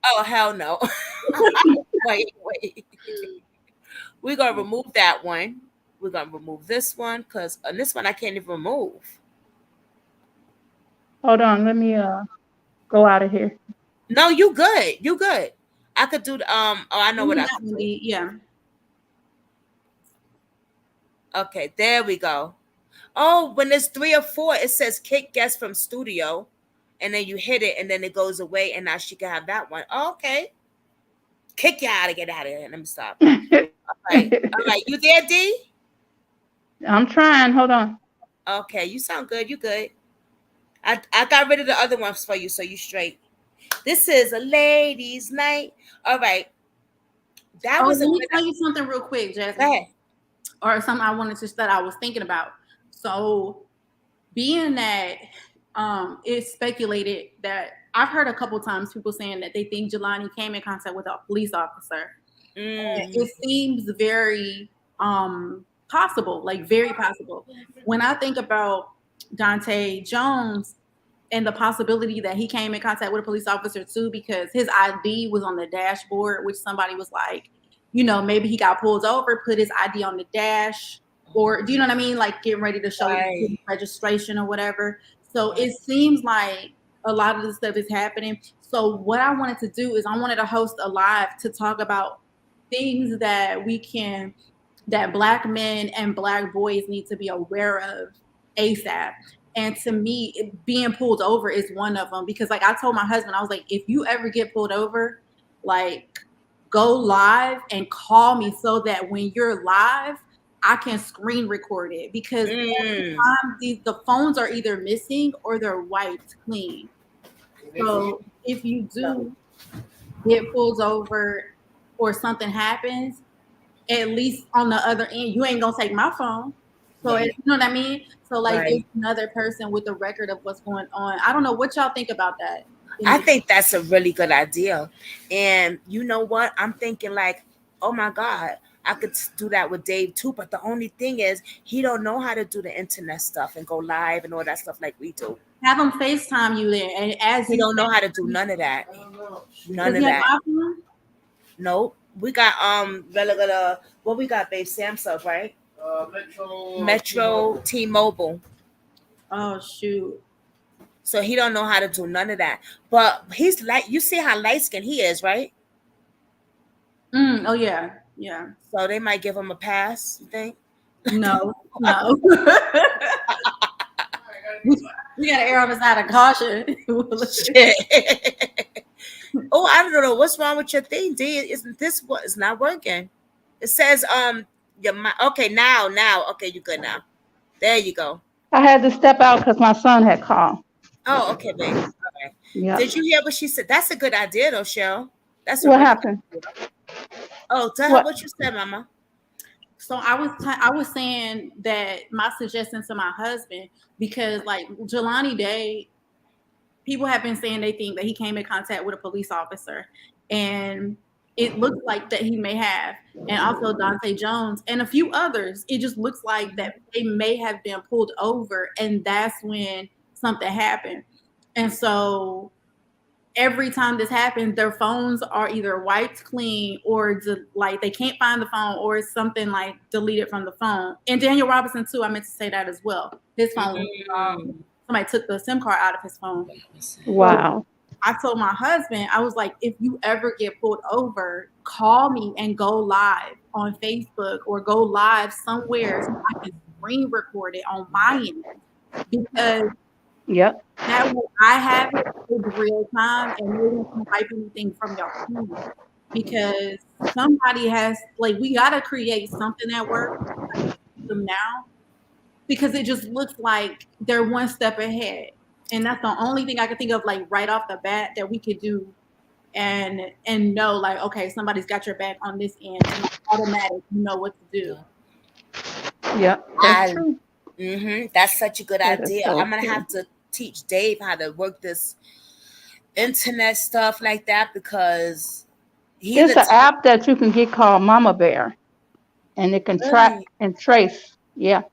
Oh, hell no. Wait. We're going to remove that one. We're going to remove this one because on this one I can't even remove. Hold on, let me go out of here. No, you good. You good. I could do the, oh, I know what I could do. Yeah. Okay, there we go. Oh, when there's 3 or 4, it says kick guest from studio. And then you hit it and then it goes away and now she can have that one. Oh, okay. Kick you out of get out of here. Let me stop. All right. All right. You there, D? I'm trying. Hold on. Okay, you sound good. You good. I got rid of the other ones for you, so you straight. This is a ladies' night. All right. That was a let me good. tell you something real quick, Jasmine. Go ahead. Or something I wanted to that I was thinking about. So being that it's speculated that I've heard a couple times people saying that they think Jelani came in contact with a police officer. It seems very possible, like very possible. When I think about Dante Jones and the possibility that he came in contact with a police officer too, because his ID was on the dashboard, which somebody was like, you know, maybe he got pulled over, put his ID on the dash, or do you know what I mean? Like getting ready to show his registration or whatever. So it seems like a lot of this stuff is happening. So what I wanted to do is I wanted to host a live to talk about things that that Black men and Black boys need to be aware of ASAP. And to me, being pulled over is one of them because, like, I told my husband, I was like, if you ever get pulled over, like, go live and call me so that when you're live, I can screen record it because every time the phones are either missing or they're wiped clean. So if you do get pulled over or something happens, at least on the other end, you ain't gonna take my phone. So you know what I mean? So like it's another person with a record of what's going on. I don't know what y'all think about that. I think that's a really good idea. And you know what? I'm thinking like, oh my God, I could do that with Dave too. But the only thing is, he don't know how to do the internet stuff and go live and all that stuff like we do. Have him FaceTime you there, and as He you don't know how to do none of that. None does of he have that. an iPhone? Nope. We got regular what we got, babe? Samsung, right? Metro T-Mobile. Oh shoot. So he don't know how to do none of that. But he's like, you see how light skinned he is, right? Oh yeah, yeah. So they might give him a pass, you think? No, no. we gotta err on the side of caution. Shit. Oh, I don't know what's wrong with your thing, D. Isn't this what is not working? It says your okay now okay, you good now. There you go. I had to step out because my son had called. Oh, okay, babe. All right. Yeah. Did you hear what she said? That's a good idea, though, Cheryl. That's a What really happened? good idea. Oh, tell her What? what you said, Mama. So I was saying that my suggestion to my husband, because like Jelani Day, people have been saying they think that he came in contact with a police officer, and it looks like that he may have, and also Dante Jones and a few others. It just looks like that they may have been pulled over, and that's when something happened. And so every time this happens, their phones are either wiped clean or like they can't find the phone, or it's something like deleted from the phone. And Daniel Robinson too, I meant to say that as well. His phone, somebody took the SIM card out of his phone. Wow. So I told my husband, I was like, if you ever get pulled over, call me and go live on Facebook or go live somewhere so I can screen record it on my end, because Yep. that way I have it in real time and no one can wipe anything from your phone. Because somebody has, like, we gotta create something at work them now, because it just looks like they're one step ahead. And that's the only thing I can think of, like right off the bat, that we could do and know, like, okay, somebody's got your back on this end, and it's automatic, you know what to do. Yep. That's true. That's such a good That is idea. so I'm gonna true. have to teach Dave how to work this internet stuff like that, because It's an app that you can get called Mama Bear, and it can track Really? and trace. Yeah.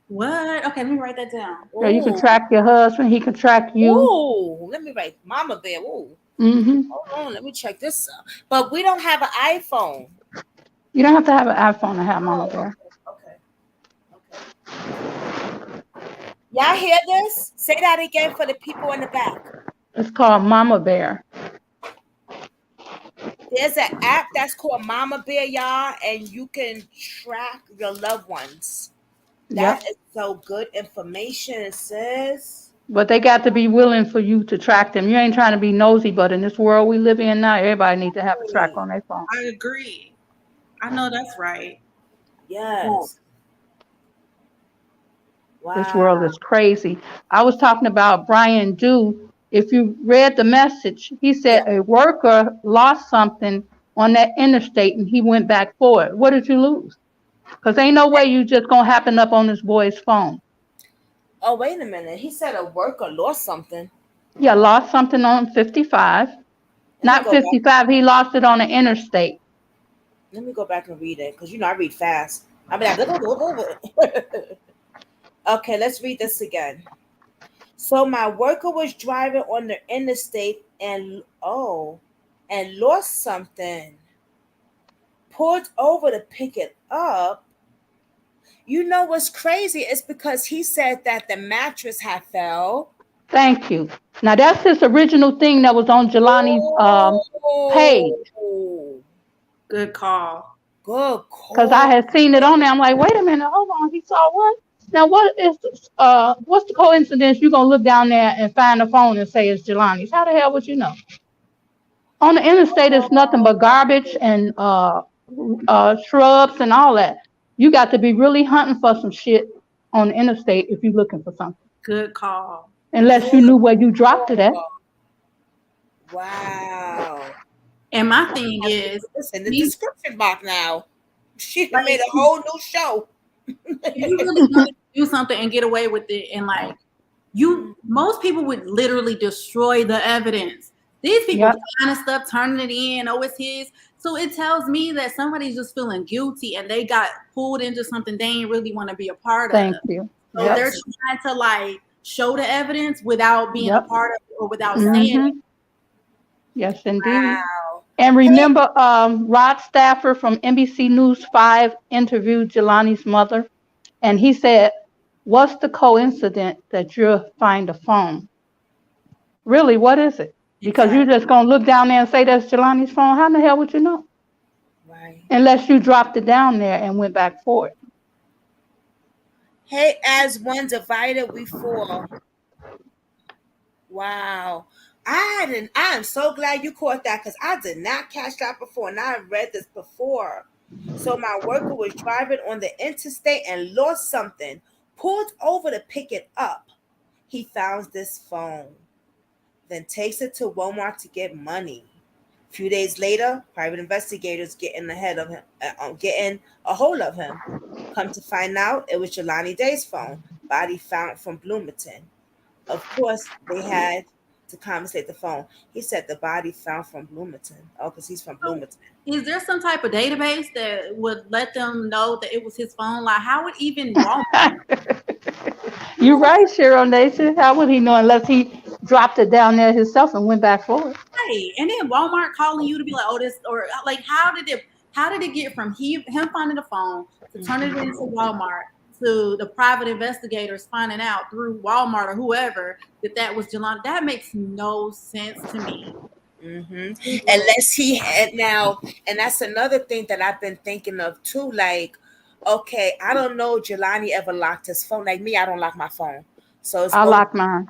What? Okay, let me write that down. So you can Ooh. track your husband. He can track you. Ooh, let me write Mama Bear. Ooh. Hold on, let me check this out. But we don't have an iPhone. You don't have to have an iPhone to have Mama Bear. Y'all hear this? Say that again for the people in the back. It's called Mama Bear. There's an app that's called Mama Bear, y'all, and you can track your loved ones. That is so good information, sis. But they got to be willing for you to track them. You ain't trying to be nosy, but in this world we live in now, everybody needs to have a track on their phone. I agree. I know that's right. Yes. Wow. This world is crazy. I was talking about Brian Dew. If you read the message, he said a worker lost something on that interstate and he went back for it. What did you lose? Because ain't no way you just going to happen up on this boy's phone. Oh, wait a minute. He said a worker lost something. Yeah, lost something on 55. Not 55. He lost it on the interstate. Let me go back and read it, because, I read fast. I mean, okay, let's read this again. So my worker was driving on the interstate and lost something. Pulled over to pick it up. You know what's crazy? It's because he said that the mattress had fell. Thank you. Now that's his original thing that was on Jelani's page. Good call. Good call. Because I had seen it on there. I'm like, wait a minute, hold on. He saw what? Now what is what's the coincidence? You're gonna look down there and find the phone and say it's Jelani's. How the hell would you know? On the interstate it's nothing but garbage and shrubs and all that. You got to be really hunting for some shit on the interstate if you're looking for something. Good call. Unless you knew where you dropped it at. Wow. And my thing is, it's in the description box now. She made a whole new show. If you really want to do something and get away with it, and like most people would literally destroy the evidence. These people Yep. finding stuff, turning it in. Oh, it's his. So it tells me that somebody's just feeling guilty and they got pulled into something they ain't really want to be a part of. Thank you. So Yep. they're trying to like show the evidence without being a Yep. part of it or without saying Mm-hmm. it. Yes, indeed. Wow. And Hey, remember, Rod Stafford from NBC News 5 interviewed Jelani's mother, and he said, "What's the coincidence that you'll find a phone? Really, what is it? Because you're exactly. just gonna look down there and say that's Jelani's phone. How in the hell would you know? Right. Unless you dropped it down there and went back for it." Hey, as one divided, we fall. Wow. I am so glad you caught that because I did not catch that before and I read this before. So my worker was driving on the interstate and lost something, pulled over to pick it up. He found this phone, then takes it to Walmart to get money. A few days later, private investigators getting ahead of him, getting a hold of him. Come to find out, it was Jelani Day's phone, body found from Bloomington. Of course, they had to confiscate the phone. He said the body found from Bloomington. Oh, because he's from So Bloomington. is there some type of database that would let them know that it was his phone? Like, how would even Walmart? You're right, Cheryl Nation. How would he know unless he dropped it down there himself and went back for it? Right. And then Walmart calling you to be like, oh, this, or like, how did it get from him finding the phone to turning it into Walmart to the private investigators finding out through Walmart or whoever that was Jelani? That makes no sense to me. Mm-hmm. It really. Unless he had now, and that's another thing that I've been thinking of too. Like, okay, I don't know, Jelani ever locked his phone. Like me, I don't lock my phone. So it's I always, locked mine.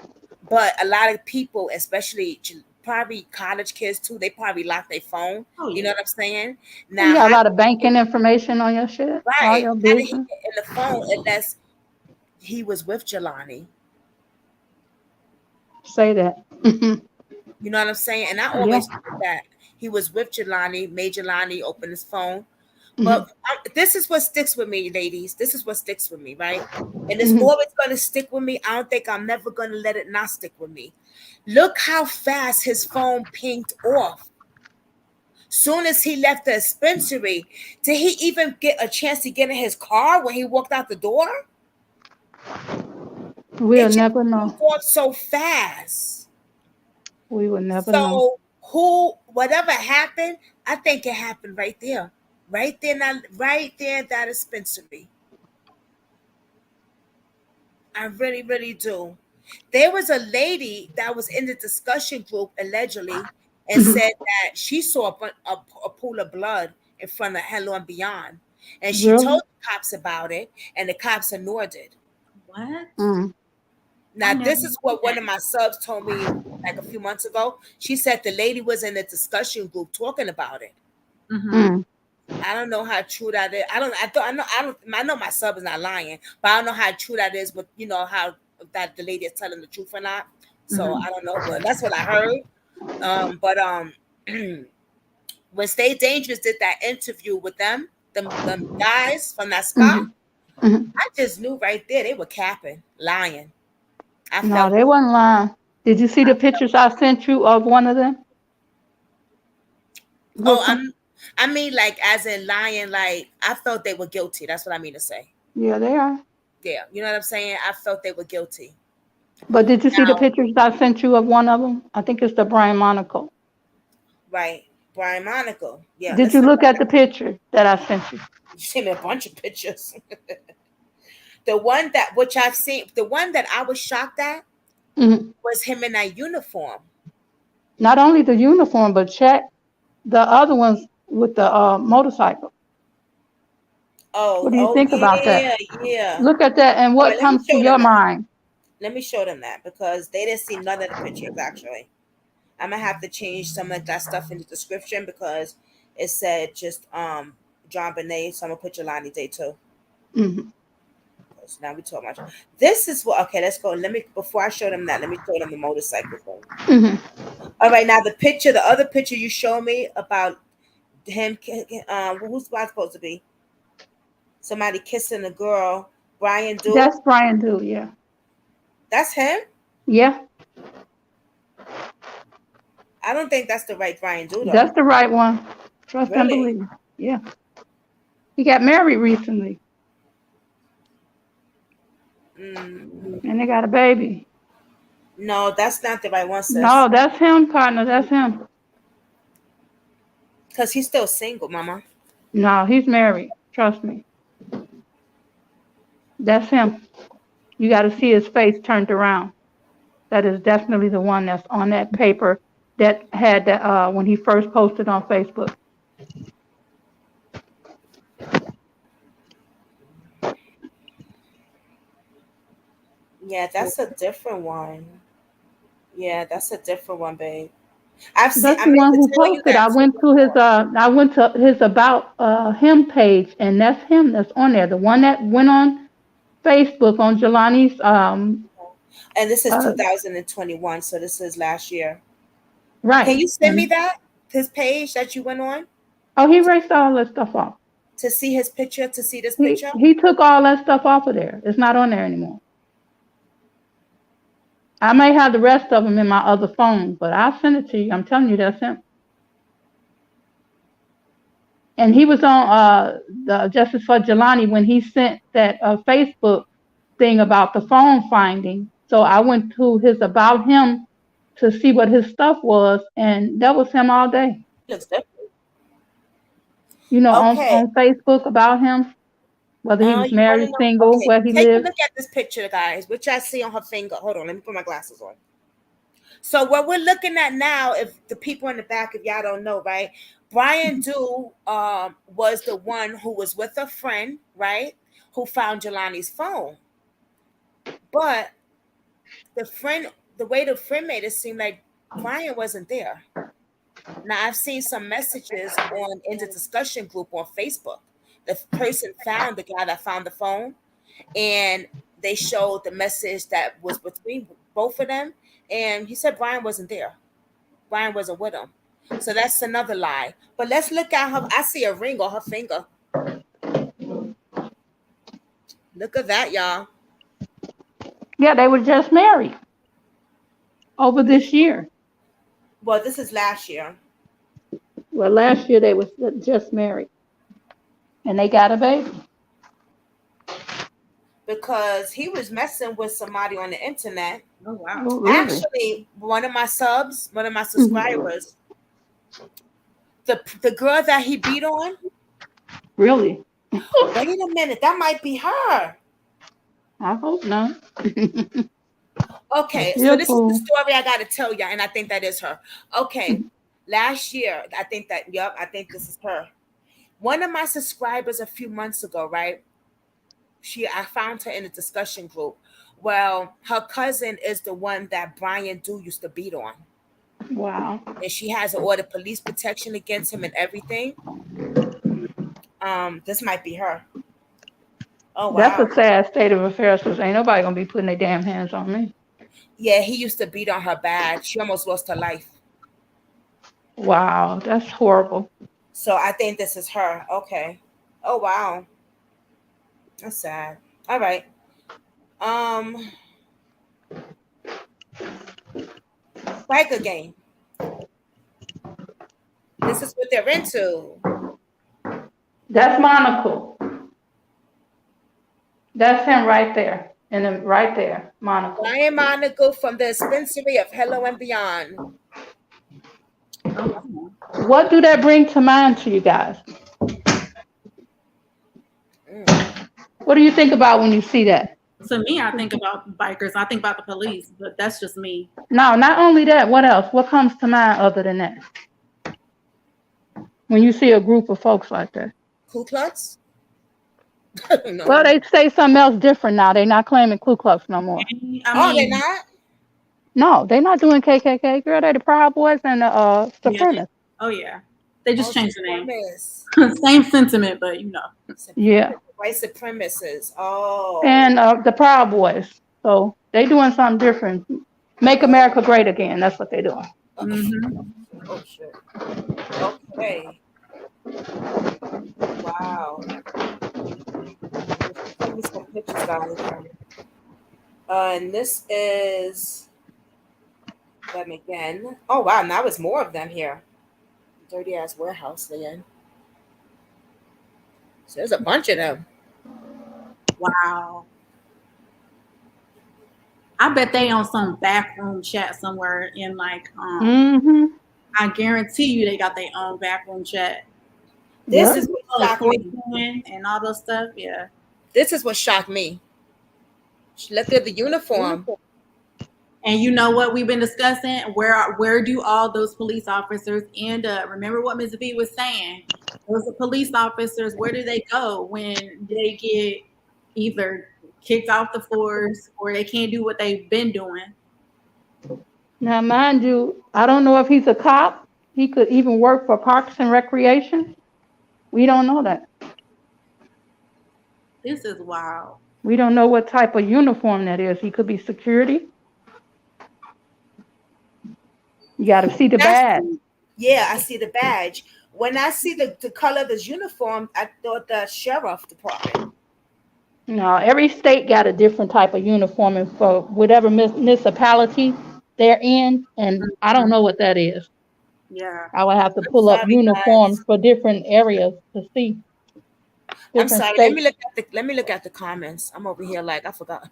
but a lot of people, especially probably college kids too, they probably lock their phone. Oh You yeah. know what I'm saying? You Now, got a how lot of banking information on your shit, all right? your How did he business. get in the phone unless he was with Jelani? Say that. You know what I'm saying? And I Yeah. always thought that he was with Jelani, made Jelani open his phone. Hmm. But this is what sticks with me, ladies. This is what sticks with me, right? And it's Hmm. always going to stick with me. I don't think I'm never going to let it not stick with me. Look how fast his phone pinged off. Soon as he left the dispensary, did he even get a chance to get in his car when he walked out the door? We'll It just never know. pinged off so fast. We will never know. So whatever happened, I think it happened right there. Right there, now, right there at that dispensary. I really, really do. There was a lady that was in the discussion group allegedly and Mhm. said that she saw a pool of blood in front of Hello and Beyond. And she Really? told the cops about it, and the cops ignored it. What? Mm. I Now, never this is knew what one that. of my subs told me like a few months ago. She said the lady was in the discussion group talking about it. Mm-hmm. Mm. I don't know how true that is. I don't. I thought. I know. I don't. I know my sub is not lying, but I don't know how true that is. But you know how that the lady is telling the truth or not. So Mm-hmm. I don't know, but that's what I heard. But when Stay Dangerous did that interview with them guys from that spot, Mhm. Mhm. I just knew right there they were capping, lying. I No, felt they it. wasn't lying. Did you see the pictures I sent you of one of them? Oh, With them? I mean, like as in lying. Like I felt they were guilty. That's what I mean to say. Yeah, they are. Yeah, you know what I'm saying. I felt they were guilty. But did you see the Now, pictures I sent you of one of them? I think it's the Brian Monaco. right, Brian Monaco. Yeah, Did let's you look look at at that. the picture that I sent you? You sent me a bunch of pictures. The one that which I've seen, the one that I was shocked at Hmm. was him in that uniform. Not only the uniform, but check the other ones with the motorcycle. Oh, What do you oh think about that? yeah, yeah. Look at that, and All right, what let me comes to show your them that. mind? Let me show them that because they didn't see none of the pictures actually. I'm gonna have to change some of that stuff in the description because it said just John Bonet, so I'm gonna put Jelani Day too. Hmm. 'Cause now we talking about this is what okay, let's go. Let me before I show them that, let me show them the motorcycle thing. Hmm. All right, now the picture, the other picture you show me about him, who's that supposed to be? Somebody kissing a girl, Brian Do. That's Brian Do. Yeah. That's him. Yeah. I don't think that's the right Brian do That's though. the right one. Trust and Really? believe. Yeah. He got married recently Mm, and they got a baby. no, that's not the right one, sis. No, that's him, partner. That's him. Cause he's still single, Mama. No, he's married. Trust me. That's him. You got to see his face turned around. That is definitely the one that's on that paper that had that when he first posted on Facebook. Yeah, that's a different one. Yeah, that's a different one, babe. I've seen. That's I the meant one to who tell you posted. that too before. I went to his about him page, and that's him that's on there. The one that went on Facebook on Jelani's And this is uh 2021, so this is last year. right. Can you send me And that his page that you went on oh, he erased all that stuff off. to see his picture? To see this He picture? he took all that stuff off of there. It's not on there anymore. I may have the rest of them in my other phone, but I'll send it to you. I'm telling you, that's him. And he was on the Justice for Jelani when he sent that Facebook thing about the phone finding. So I went to his about him to see what his stuff was, and that was him all day. He looks different. Okay. On Facebook about him, whether he was You want to married, know? single, Okay, where he take a lived. look at this picture, guys, which I see on her finger. Hold on, let me put my glasses on. So what we're looking at now, if the people in the back, if y'all don't know, right? Brian Dew was the one who was with a friend, right? Who found Jelani's phone. But the friend, the way the friend made it seem like Brian wasn't there. Now I've seen some messages on in the discussion group on Facebook. The person found the guy that found the phone, and they showed the message that was between both of them, and he said Brian wasn't there. Brian wasn't with him. So that's another lie. But let's look at her. I see a ring on her finger. Look at that, y'all. Yeah, they were just married over this year. Well, this is last year Well, last year they was just married, and they got a baby. because he was messing with somebody on the internet. Oh wow. Oh, really? Actually, one of my Mhm. subscribers, the girl that he beat on. Really? Wait a minute, that might be her. I hope not. Okay, She so a this is the fool. story I got to tell you, and I think that is her. Okay, last year, I think that, yep, I think this is her. One of my subscribers a few months ago, right? I found her in a discussion group. Well, her cousin is the one that Brian Dew used to beat on, Wow. and she has an order police protection against him and everything. This might be her. Oh That's wow. a sad state of affairs because ain't nobody gonna be putting their damn hands on me. Yeah, he used to beat on her bad. She almost lost her life. Wow, that's horrible. So I think this is her. Okay. Oh wow. That's sad. All right. Um, Biker game. This is what they're into. That's Monocle. That's him right there. And then right there, Monocle. Brian Monaco from the dispensary of Hello and Beyond. What do that bring to mind to you guys? Mm. What do you think about when you see that? To me, I think about bikers. I think about the police, but that's just me. No, not only that, what else? What comes to mind other than that? When you see a group of folks like that? Ku Klux? Well, No. they say something else different now. They're not claiming Ku Klux no more. I Oh, they're mean, not? No, they're not doing KKK. Girl, they're the Proud Boys and the yeah. Supremacists. Oh yeah. They Oh, just changed the name. supremacists. Same sentiment, but you know. Yeah, White supremacists. Oh. and the Proud Boys. So they doing something different. Make Oh. America great again. That's what they're doing. Mm-hmm. Oh, shit. Okay. Wow. Send me some pictures, guys. And this is Them again. Oh wow, now it's more of them here. Dirty ass warehouse again. So there's a bunch of them. Wow. I bet they on some backroom chat somewhere in like Mm-hmm. I guarantee you they got their own backroom chat. This Yep. is what Oh, shocked me. fortune and all those stuff. Yeah. This is what shocked me. Look at the uniform. And you know what we've been discussing? Where do all those police officers end up? Remember what Ms. V was saying? Those are police officers, where do they go when they get either kicked off the force or they can't do what they've been doing? Now, mind you, I don't know if he's a cop. He could even work for Parks and Recreation. We don't know that. This is wild. We don't know what type of uniform that is. He could be security. You got to see the That's badge. yeah, I see the badge. When I see the color of this uniform, I thought the sheriff department. No, every state got a different type of uniform and for whatever municipality they're in, and I don't Mhm. know what that is. Yeah. I would have to I'm pull up sorry, uniforms guys. for different areas to see I'm different sorry. states. Let me look at the comments. I'm over here like I forgot.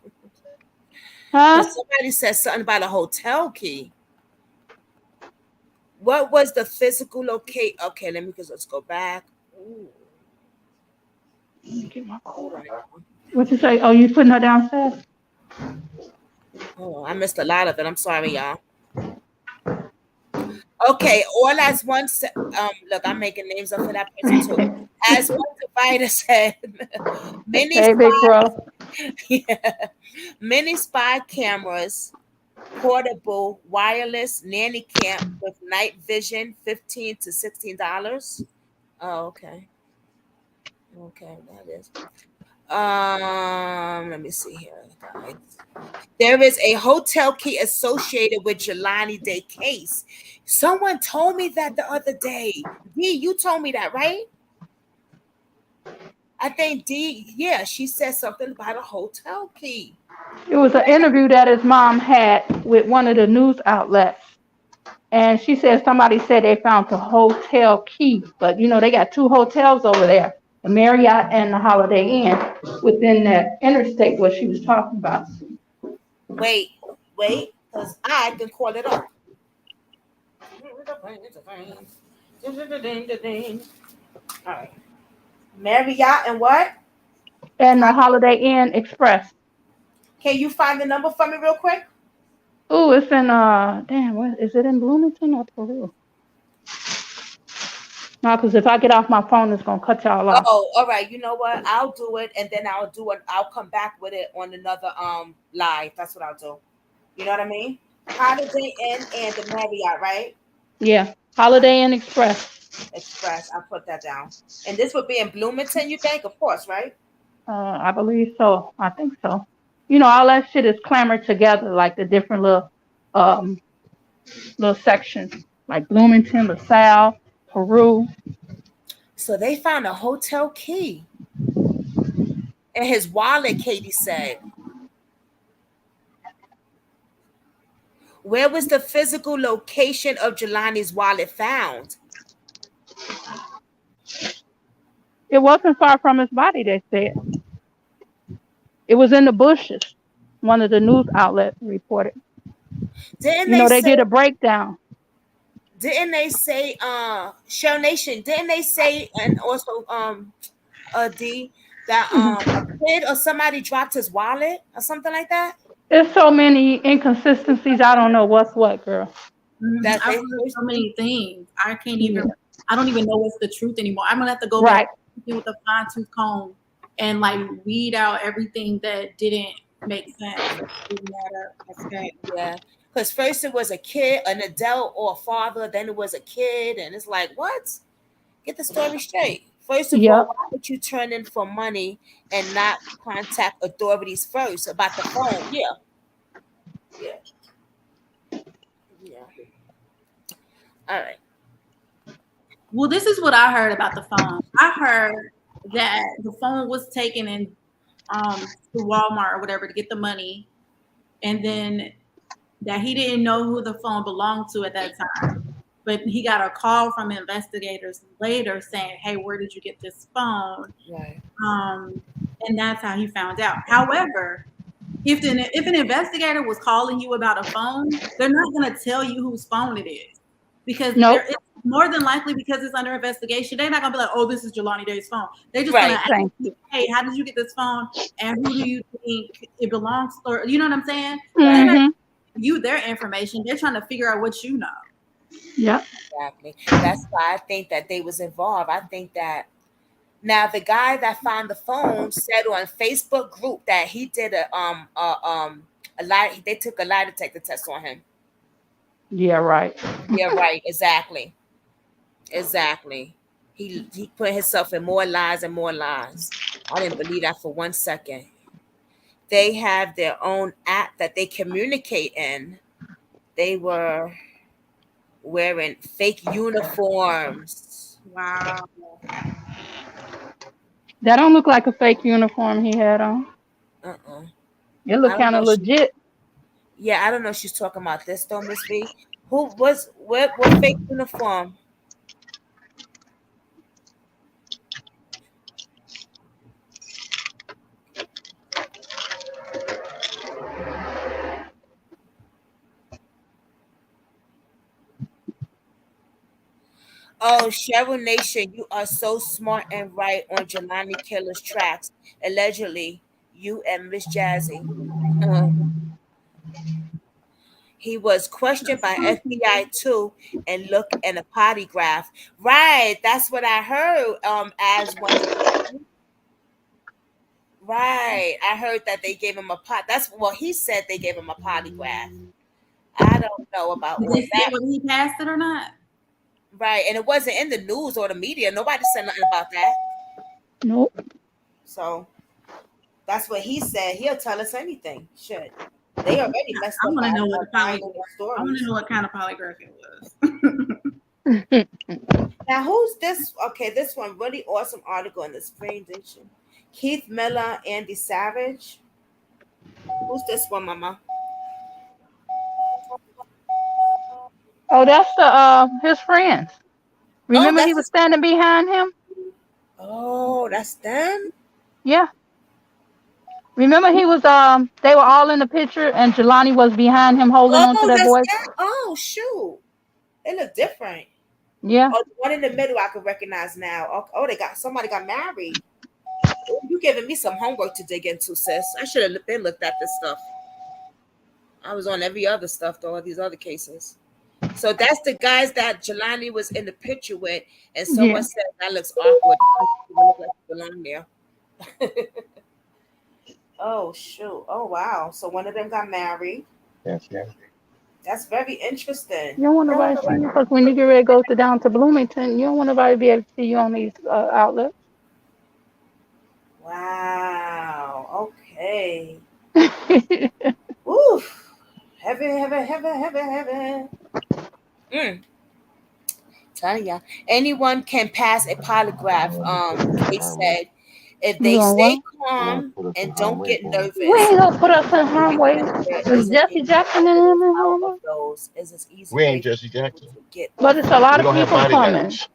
Huh? Because somebody said something about a hotel key. What was the physical locate? Okay, let me just let's go back. Ooh, Get my hold cord. on, y'all. What you say? Oh, you putting her downstairs? Oh, I missed a lot of it. I'm sorry, y'all. Okay, all as one. Look, I'm making names up for that person too. As one divider said, many Hey, big spy, bro. yeah, many spy cameras, portable, wireless nanny camp with night vision, $15 to $16. Oh, okay, okay, that is. Let me see here, guys. There is a hotel key associated with Jelani Day case. Someone told me that the other day. D, you told me that, right? I think D, yeah, she said something about a hotel key. It was an interview that his mom had with one of the news outlets. And she said somebody said they found the hotel key, but they got two hotels over there, the Marriott and the Holiday Inn, within that interstate what she was talking about. Wait, wait, because I can call it up. All right. Marriott and what? And the Holiday Inn Express. Can you find the number for me real quick? Oh, it's in damn, what is it in Bloomington or Peru? No, because if I get off my phone, it's gonna cut y'all off. Oh, all right. You know what? I'll do it, and then I'll do it. I'll come back with it on another live. That's what I'll do. You know what I mean? Holiday Inn and the Marriott, right? Yeah, Holiday Inn Express. Express. I'll put that down. And this would be in Bloomington, you think? Of course, right? I believe so. I think so. All that shit is clamored together, like the different um little sections, like Bloomington, LaSalle, Peru. So they found a hotel key in his wallet, Katie said. Where was the physical location of Jelani's wallet found? It wasn't far from his body, they said. It was in the bushes. One of the news outlets reported. Didn't they They say did a breakdown. Shell Nation, didn't they say and also D that a kid or somebody dropped his wallet or something like that? There's so many inconsistencies. I don't know what's what, girl. That I've they heard so many things. Yeah. I don't even know what's the truth anymore. I'm gonna have to go back Right. with a fine tooth comb and like weed out everything that didn't make sense. Didn't matter. Okay. Yeah. Because first it was a kid, an adult, or a father, then it was a kid, and it's like, what? Get the story straight. First of all, Yep. why would you turn in for money and not contact authorities first about the phone? Yeah. Yeah. Yeah. All right. Well, this is what I heard about the phone. I heard that the phone was taken in to Walmart or whatever to get the money, and then that he didn't know who the phone belonged to at that time. But he got a call from investigators later saying, "Hey, where did you get this phone?" Right. And that's how he found out. However, if an investigator was calling you about a phone, they're not going to tell you whose phone it is because Nope. it's more than likely because it's under investigation. They're not going to be like, "Oh, this is Jelani Day's phone." They're just going to Right. ask Thank you, you. "Hey, how did you get this phone? And who do you think it belongs to?" Or, you know what I'm saying? They're Right. not Mm-hmm. giving you their information. They're trying to figure out what you know. Yep. Exactly. That's why I think that they was involved. I think that now the guy that found the phone said on Facebook group that he did a lie. They took a lie detector test on him. Yeah, right. Yeah, right. Exactly. Exactly. He put himself in more lies and more lies. I didn't believe that for 1 second. They have their own app that they communicate in. They were wearing fake uniforms. Wow. That don't look like a fake uniform he had on. Uh-uh. It I looked don't kind know. of legit. Yeah, I don't know if she's talking about this though, Miss B. Who was what fake uniform? Oh, Cheryl Nation, you are so smart and right on Jelani Killer's tracks. Allegedly, you and Miss Jazzy. He was questioned by FBI too and look in a polygraph. Right, that's what I heard. As one second. Right, I heard that they gave him a pot. That's what he said. They gave him a polygraph. I don't know about Did all they say that. whether he passed it or not? Right, and it wasn't in the news or the media. Nobody said nothing about that. Nope. So that's what he said. He'll tell us anything. Shit, they already messed I up want by to know what the lying polygraph. in their I want to stories. know what kind of polygraph it was. Now, who's this? Okay, this one really awesome article in the Spring Nation. Keith Miller, Andy Savage. Who's this one, Mama? Oh, that's the his friends. Oh, Remember he that's was his. standing behind him? Oh, that's them. Yeah. Remember he was they were all in the picture and Jelani was behind him holding on to Oh, that that's boy. that. Oh, shoot. They look different. Yeah. Oh, the one in the middle I can recognize now. Oh, they got somebody got married. Oh, you giving me some homework to dig into, sis. I should have been looked at this stuff. I was on every other stuff though, all these other cases. So that's the guys that Jelani was in the picture with, and someone Yeah. said that looks awkward. It doesn't look like you belong there. Oh shoot! Oh wow! So one of them got married. Yes, yes. That's very interesting. You don't want nobody to see you because when you get ready to go to down to Bloomington, you don't want nobody to be able to see you on these outlets. Wow. Okay. Oof. Heaven, heaven, heaven, heaven, heaven. Mm. Telling ya, anyone can pass a polygraph. Case said, if You they doing stay what? We're gonna calm put us in and harm's don't way get for him. We nervous, ain't gonna put us in harm's knowing way. that there Is isn't a Jesse Jackson in way in out harm's of way? those is an easy We way ain't for Jesse people Jackson. to get But off it's of a it. lot We of don't have people coming. bodyguards.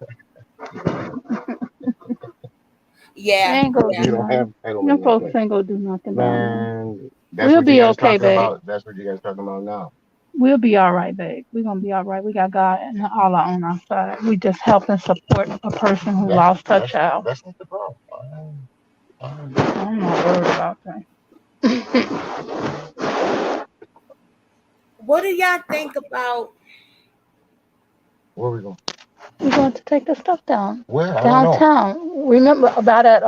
They Yeah, ain't gonna yeah. We do don't nothing. have handling Them like folks that. ain't gonna do nothing down there. Man, that's We'll what you be guys okay, talking babe. about. That's what you guys talking about now. We'll be all right, babe. We're gonna be all right. We got God and Allah on our side. We just help and support a person who That's lost her that's child. that's not the problem. I- I'm not worried about that. What do y'all think about? Where we going? We're going to take the stuff down Where? I don't know. downtown. Remember about that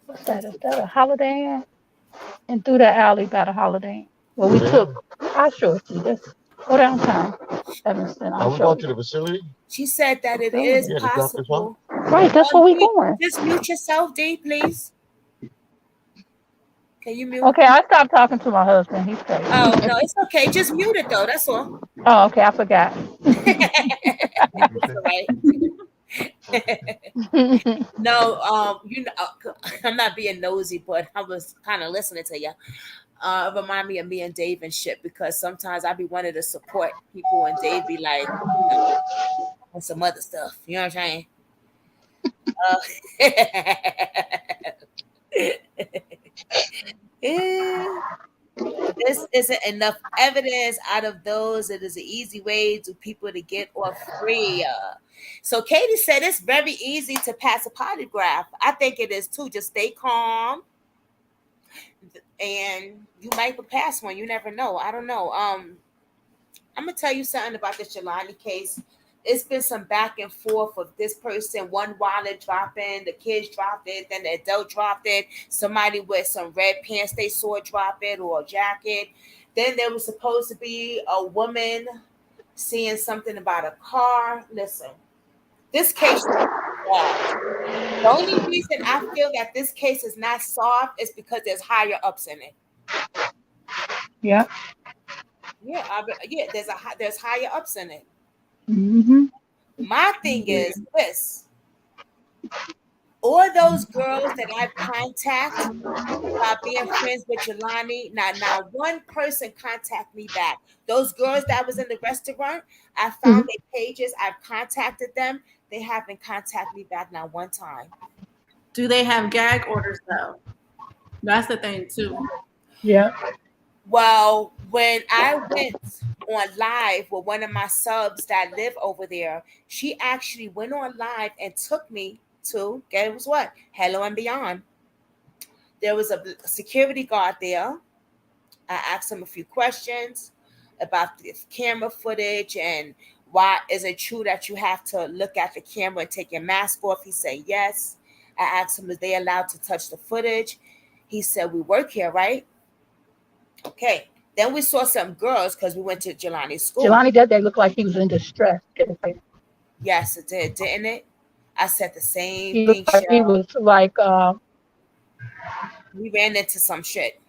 what's that? Is that a Holiday Inn? And through the alley by the Holiday Inn. Well, we There. took. I'll show it to you. Just go downtown, Evanston. Are I'll we show going to you. the facility? She said that it is Facility. Yeah, to drop this off. possible. Right, that's where we D, going. just mute yourself, D, please. Can you mute? Okay, I stopped talking to my husband. He's crazy. Oh no, it's okay. Just mute it though. That's all. Oh, okay, I forgot. What you It's say? all right. What you say? No, I'm not being nosy, but I was kind of listening to you. It remind me of me and Dave and shit because sometimes I be wanting to support people and Dave be like, on some other stuff. You know what I'm saying? Uh, eh, this isn't enough evidence out of those. It is an easy way to people to get off free. So Katie said it's very easy to pass a polygraph. I think it is too. Just stay calm, and you might pass one. You never know. I don't know. I'm gonna tell you something about this Jelani case. It's been some back and forth of this person, one wallet dropping, the kids dropped it, then the adult dropped it. Somebody with some red pants they saw drop it or a jacket. Then there was supposed to be a woman seeing something about a car. Listen, this case should be solved. The only reason I feel that this case is not solved is because there's higher ups in it. Yeah. Yeah, yeah, there's higher ups in it. Mm-hmm. My thing is this: all those girls that I've contacted about being friends with Jelani, not one person contact me back. Those girls that was in the restaurant, I found their pages. I've contacted them. They haven't contacted me back not one time. Do they have gag orders though? That's the thing too. Yeah. Well, when I went on live with one of my subs that live over there, she actually went on live and took me to guess what? Hello and Beyond. There was a security guard there. I asked him a few questions about the camera footage and why is it true that you have to look at the camera and take your mask off? He said yes. I asked him, is they allowed to touch the footage? He said, we work here, right? Okay. Then we saw some girls because we went to Jelani's school. Jelani that day looked like he was in distress. Yes, it did, didn't it? I said the same He thing, looked like he Cheryl. was like, We ran into some shit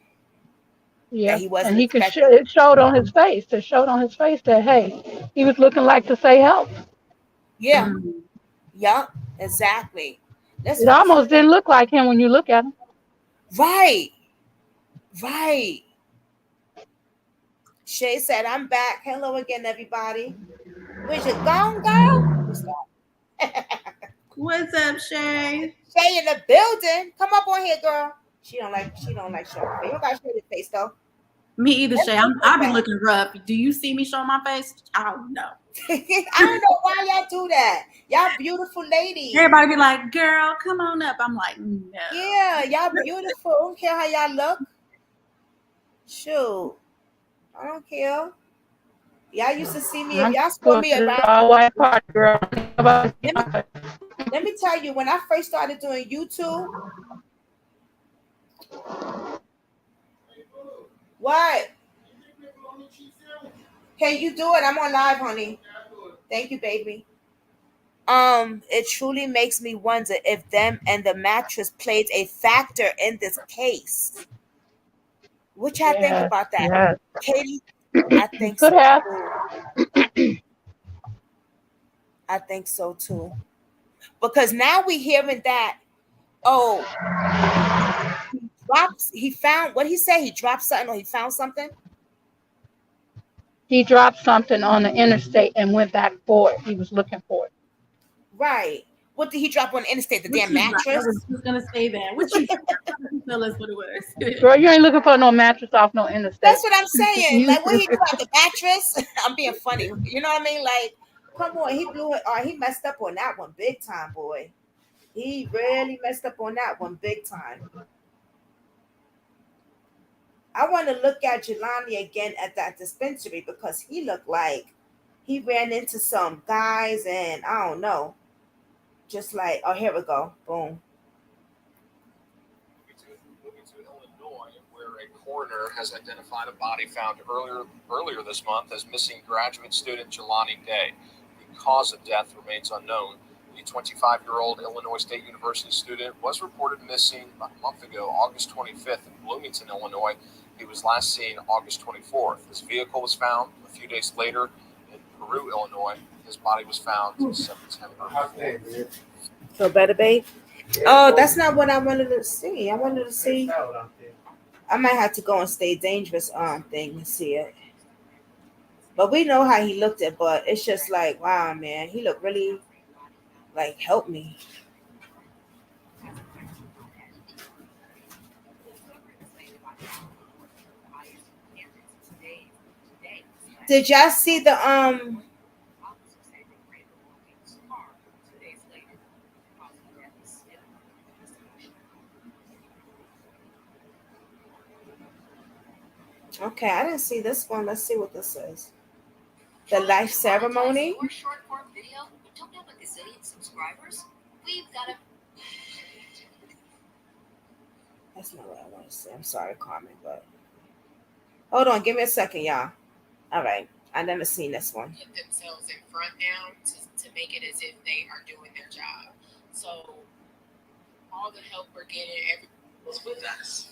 that yeah, he and wasn't he could expecting. it showed on his face. It showed on his face that hey, he was looking like to say help. Yeah, Mm. yeah, exactly. It Listen, I'm almost finna, didn't look like him when you look at him. right, right. Shay said, I'm back. Hello again, everybody. Where's your gone, girl? Let me stop. What's up, Shay? Shay in the building. Come up on here, girl. She don't like showing her face. You don't gotta show your face though. Me either, Let's Shay. go to I've been that. looking rough. Do you see me show my face? I don't know. I don't know why y'all do that. Y'all beautiful ladies. Everybody be like, girl, come on up. I'm like, no. Yeah, y'all beautiful. I don't care how y'all look. Shoot. I don't care. Y'all used to see me if I'm y'all saw going me to this around. all white party, girl. Let me let me tell you, when I first started doing YouTube, what? Can you do it? I'm on live, honey. Thank you, baby. It truly makes me wonder if them and the mattress played a factor in this case. What y'all think Yes, about that? yes. Katie, I He think could so have. too. I think so too. Because now we hearing that, oh, he found what he said, he dropped something or he found something. He dropped something on the interstate and went back for it. He was looking for it. Right. What did he drop on the interstate? The What damn you drop? I mattress? was just gonna say that. What you drop? Tell us what it was. Girl, you ain't looking for no mattress off no interstate. That's what I'm saying. You Like, what he dropped the mattress? I'm being funny. You know what I mean? Like, come on, he blew it. He messed up on that one big time, boy. He really messed up on that one big time. I want to look at Jelani again at that dispensary because he looked like he ran into some guys and I don't know. Just like, oh, here we go. Boom. Moving to Illinois, where a coroner has identified a body found earlier this month as missing graduate student Jelani Day. The cause of death remains unknown. The 25-year-old Illinois State University student was reported missing about a month ago, August 25th, in Bloomington, Illinois. He was last seen August 24th. His vehicle was found a few days later in Peru, Illinois. His body was found September 4th. So better, babe. Oh, that's not what I wanted to see. I wanted to see. I might have to go and stay dangerous thing and see it. But we know how he looked at, but it's just like, wow, man, he looked really like help me. Did y'all see the Okay, I didn't see this one. Let's see what this is. The life ceremony. Your short form video, but don't have a gazillion subscribers? We've got a That's not what I want to say. I'm sorry, Carmen, but hold on, give me a second, y'all. All right, I never seen this one. Put themselves in front now to make it as if they are doing their job. So all the help we're getting, everyone was with us.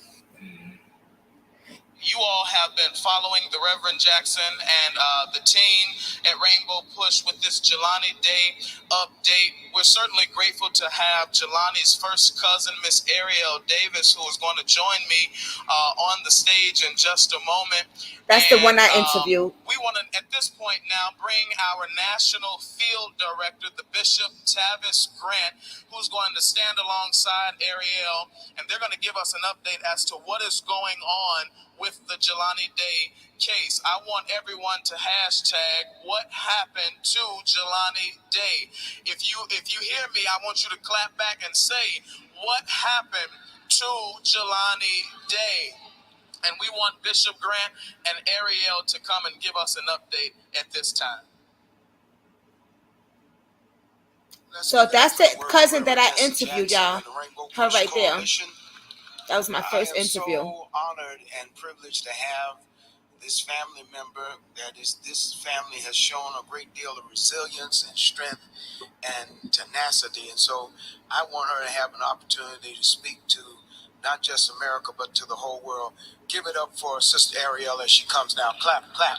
You all have been following the Reverend Jackson and the team at Rainbow Push with this Jelani Day update. We're certainly grateful to have Jelani's first cousin, Miss Ariel Davis, who is going to join me on the stage in just a moment. That's the one I interviewed. We want to, at this point now, bring our national field director, the Bishop Tavis Grant, who's going to stand alongside Ariel, and they're going to give us an update as to what is going on with the Jelani Day case. I want everyone to hashtag what happened to Jelani Day. If you hear me, I want you to clap back and say what happened to Jelani Day. And we want Bishop Grant and Ariel to come and give us an update at this time. So that's the cousin that I interviewed, y'all. Her right there. That was my first interview. I am so honored and privileged to have this family member. This family has shown a great deal of resilience and strength and tenacity. And so I want her to have an opportunity to speak to not just America, but to the whole world. Give it up for Sister Ariel as she comes now. Clap, clap.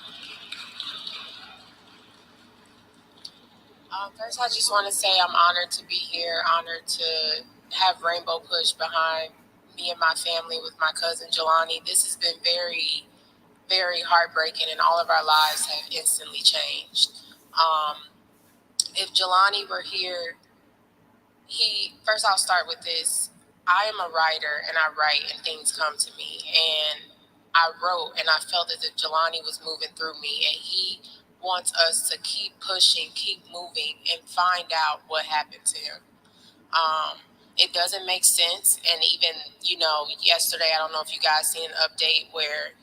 First, I just want to say I'm honored to be here, honored to have Rainbow Push behind me and my family with my cousin Jelani. This has been very, very heartbreaking, and all of our lives have instantly changed. If Jelani were here, first I'll start with this. I am a writer, and I write, and things come to me. And I wrote, and I felt as if Jelani was moving through me, and he wants us to keep pushing, keep moving, and find out what happened to him. It doesn't make sense. And even, yesterday, I don't know if you guys seen an update where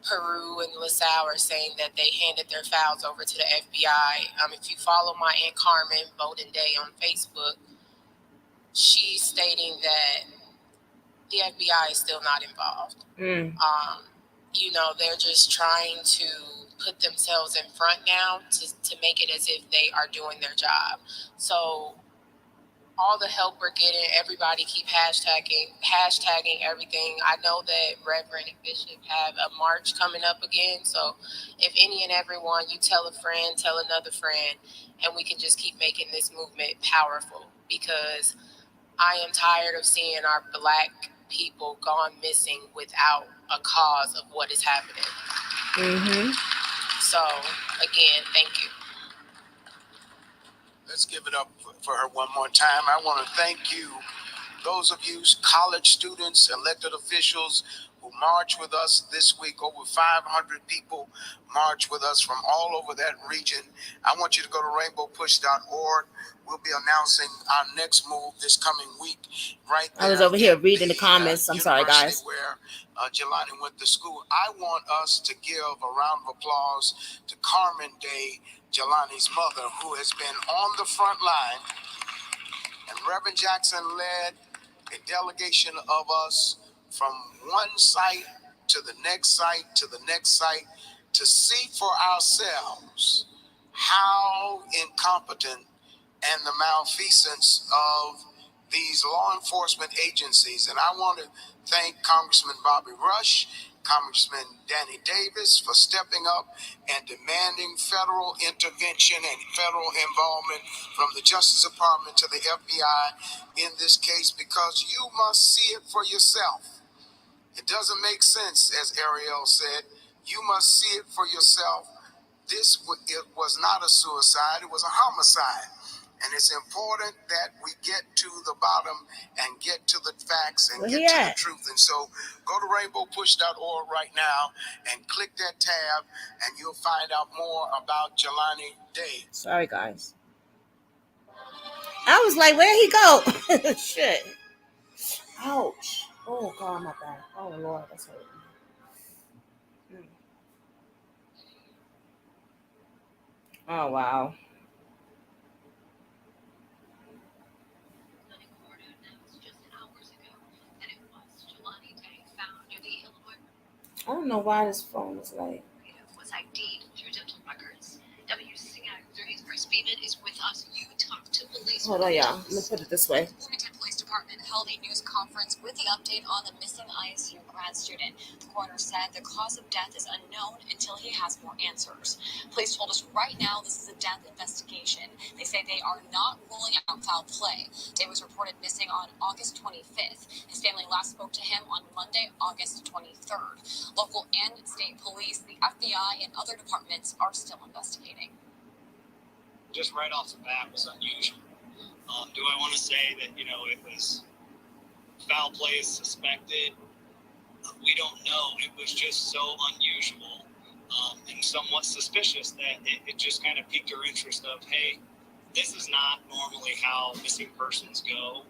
Peru and LaSalle are saying that they handed their files over to the FBI. If you follow my Aunt Carmen, Voting Day on Facebook, she's stating that the FBI is still not involved. They're just trying to put themselves in front now to make it as if they are doing their job. So all the help we're getting, everybody keep hashtagging everything. I know that Reverend and Bishop have a march coming up again. So if any and everyone, you tell a friend, tell another friend, and we can just keep making this movement powerful, because I am tired of seeing our Black people gone missing without a cause of what is happening. So, again, thank you. Let's give it up for her one more time. I want to thank you, those of you college students, elected officials who marched with us this week. Over 500 people marched with us from all over that region. I want you to go to rainbowpush.org. We'll be announcing our next move this coming week right there. I was over here reading the comments. I'm sorry, guys. Where Jelani went to school. I want us to give a round of applause to Carmen Day, Jelani's mother, who has been on the front line. And Reverend Jackson led a delegation of us from one site to the next site to the next site to see for ourselves how incompetent and the malfeasance of these law enforcement agencies. And I want to thank Congressman Bobby Rush, Congressman Danny Davis for stepping up and demanding federal intervention and federal involvement from the Justice Department to the FBI in this case, because you must see it for yourself. It doesn't make sense, as Ariel said. You must see it for yourself. It was not a suicide, it was a homicide. And it's important that we get to the bottom and get to the facts and Where get he to the at? truth. And so go to rainbowpush.org right now and click that tab, and you'll find out more about Jelani Day. Sorry, guys. I was like, where'd he go? Shit. Ouch. Oh, God, my back. Oh, Lord, that's hurting. Mm. Oh, wow. I don't know why this phone is like. Was ID'd through dental records. WCI3's Bryce Beeman is with us. You talked to police. Hold on, y'all. Let me put it this way. Bloomington Police Department held a news conference with the update on the missing ISU grad student. The coroner said the cause of death is unknown until he has more answers. Police told us right now this is a death investigation. They say they are not ruling out foul play. Day was reported missing on August 25th. His family last spoke to him on Monday, August 23rd. Local and state police, the FBI, and other departments are still investigating. Just right off the bat was unusual. Do I want to say that, it was foul play suspected? We don't know. It was just so unusual and somewhat suspicious that it just kind of piqued our interest of, hey, this is not normally how missing persons go.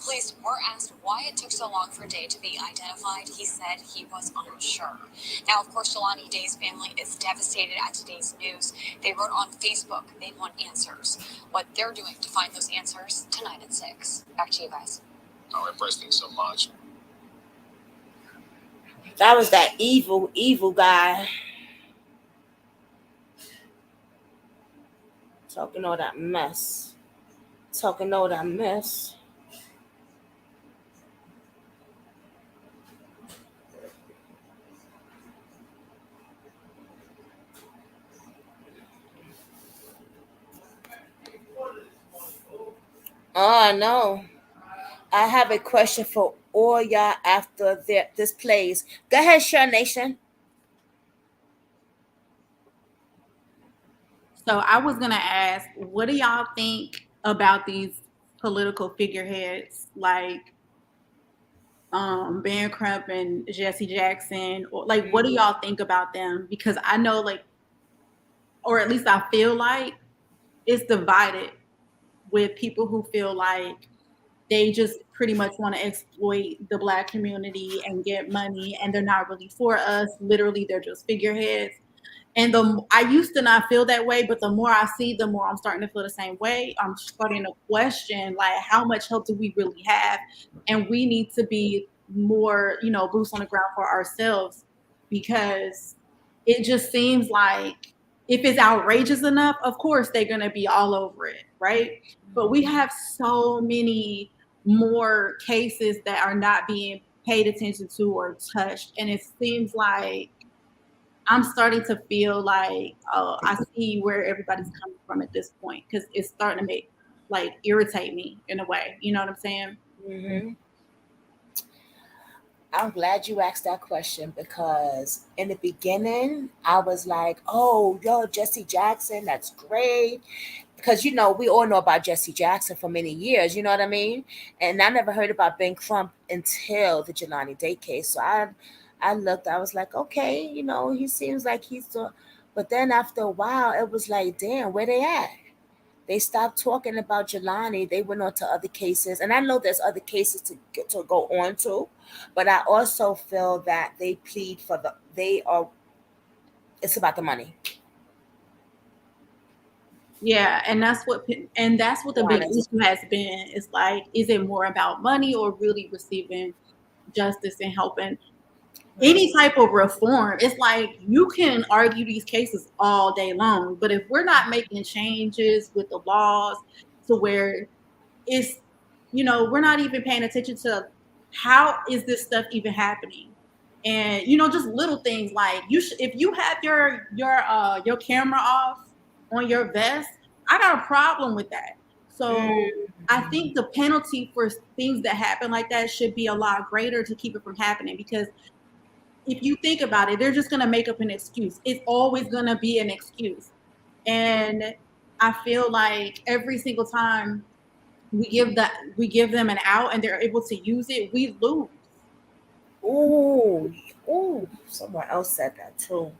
Police were asked why it took so long for Day to be identified. He said he was unsure. Now, of course, Jelani Day's family is devastated at today's news. They wrote on Facebook they want answers. What they're doing to find those answers tonight at 6. Back to you guys. All right, Bryce, thanks so much. That was that evil, evil guy. Talking all that mess. Talking all that mess. Oh, no. I have a question for all y'all after this plays. Go ahead, Share Nation. So I was gonna ask, what do y'all think about these political figureheads like Ben Crump and Jesse Jackson? Or like, what do y'all think about them? Because I know, like, or at least I feel like it's divided with people who feel like they just pretty much want to exploit the Black community and get money, and they're not really for us. Literally, they're just figureheads. And I used to not feel that way, but the more I see, the more I'm starting to feel the same way. I'm starting to question, like, how much help do we really have? And we need to be more, boots on the ground for ourselves, because it just seems like if it's outrageous enough, of course they're going to be all over it, right? But we have so many more cases that are not being paid attention to or touched. And it seems like I'm starting to feel like, oh, I see where everybody's coming from at this point, because it's starting to irritate me in a way. You know what I'm saying? Mm-hmm. I'm glad you asked that question, because in the beginning, I was like, oh, yo, Jesse Jackson, that's great. Because, we all know about Jesse Jackson for many years, you know what I mean? And I never heard about Ben Crump until the Jelani Day case. So I looked, I was like, okay, he seems like he's still. But then after a while, it was like, damn, where they at? They stopped talking about Jelani. They went on to other cases, and I know there's other cases to go on to, but I also feel that they plead for it's about the money. Yeah, and that's what the big issue has been. It's like, is it more about money or really receiving justice and helping any type of reform? It's like, you can argue these cases all day long, but if we're not making changes with the laws to where it's, we're not even paying attention to how is this stuff even happening. And just little things like, if you have your camera off on your vest, I got a problem with that. So I think the penalty for things that happen like that should be a lot greater to keep it from happening, because if you think about it, they're just going to make up an excuse. It's always going to be an excuse. And I feel like every single time we give them an out and they're able to use it, we lose. Ooh, ooh, someone else said that too.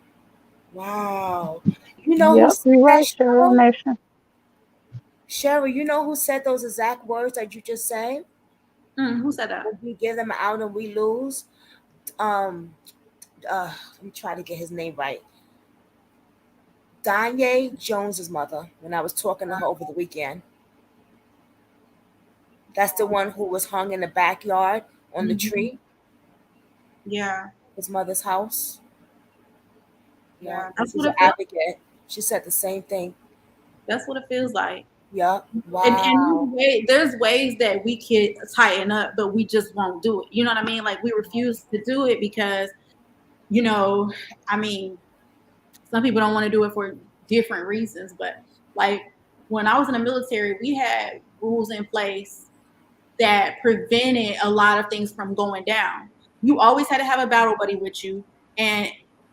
Wow. You know who Yep, said you're that, right, Cheryl Cheryl? Nation. Cheryl, you know who said those exact words that you just said? Who said that? When we give them out and we lose. Um, let me try to get his name right. Danye Jones's mother. When I was talking to her over the weekend, that's the one who was hung in the backyard on the Mhm. tree, Yeah, his mother's house. Yeah, yeah. and That's she's what an it feels. advocate. She said the same thing. That's what it feels like. Yup. And Wow. there's ways that we could tighten up, but we just won't do it. You know what I mean? Like we refuse to do it because, you know, I mean, some people don't want to do it for different reasons, but like when I was in the military, we had rules in place that prevented a lot of things from going down. You always had to have a battle buddy with you. And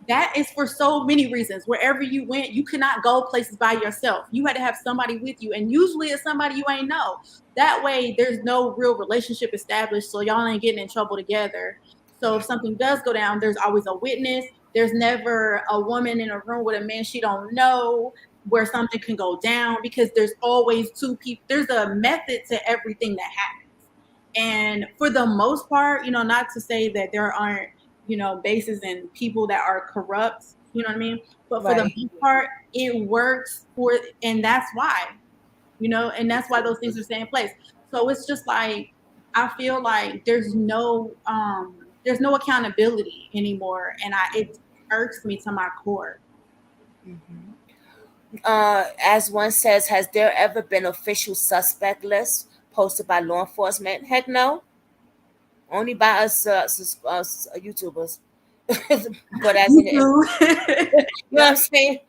that is for so many reasons. Wherever you went, you could not go places by yourself. You had to have somebody with you. And usually it's somebody you ain't know. That way there's no real relationship established. So y'all ain't getting in trouble together. So if something does go down, there's always a witness. There's never a woman in a room with a man she don't know where something can go down, because there's always two people. There's a method to everything that happens. And for the most part, not to say that there aren't, bases and people that are corrupt, you know what I mean? But for the Right. most part, it works and that's why, and that's why those things are staying in place. So it's just like, I feel like there's no accountability anymore. And it irks me to my core. Mhm. As one says, has there ever been official suspect list posted by law enforcement? Heck no. Only by us YouTubers. But as Me in the, too. you know what I'm saying?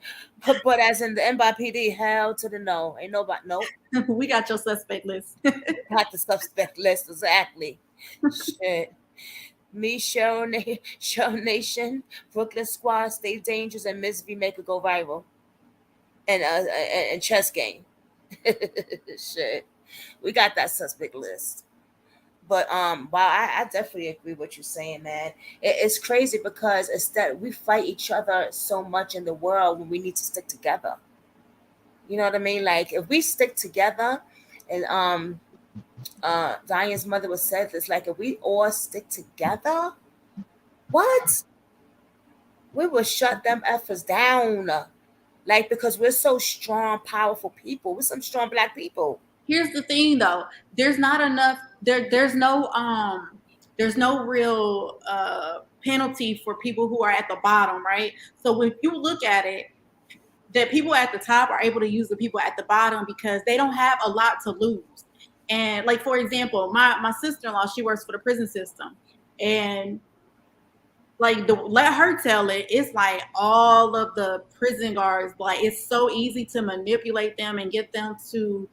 But as in the NYPD, hell to the no. Ain't nobody, nope. We got your suspect list. Got the suspect list, exactly. Shit. Me, Cheryl Nation, Brooklyn Squad, Stay Dangerous, and Miss V make it go viral. And chess game. Shit. We got that suspect list. But wow, I definitely agree with you saying, man. It's crazy because it's that we fight each other so much in the world when we need to stick together. You know what I mean? Like if we stick together, and Diane's mother was said this, like if we all stick together, what? We will shut them efforts down. Like because we're so strong, powerful people. We're some strong black people. Here's the thing though, there's not enough there's no real penalty for people who are at the bottom, right? So if you look at it, the people at the top are able to use the people at the bottom because they don't have a lot to lose. And like for example, my sister-in-law, she works for the prison system, and like let her tell it, it's like all of the prison guards, like it's so easy to manipulate them and get them to,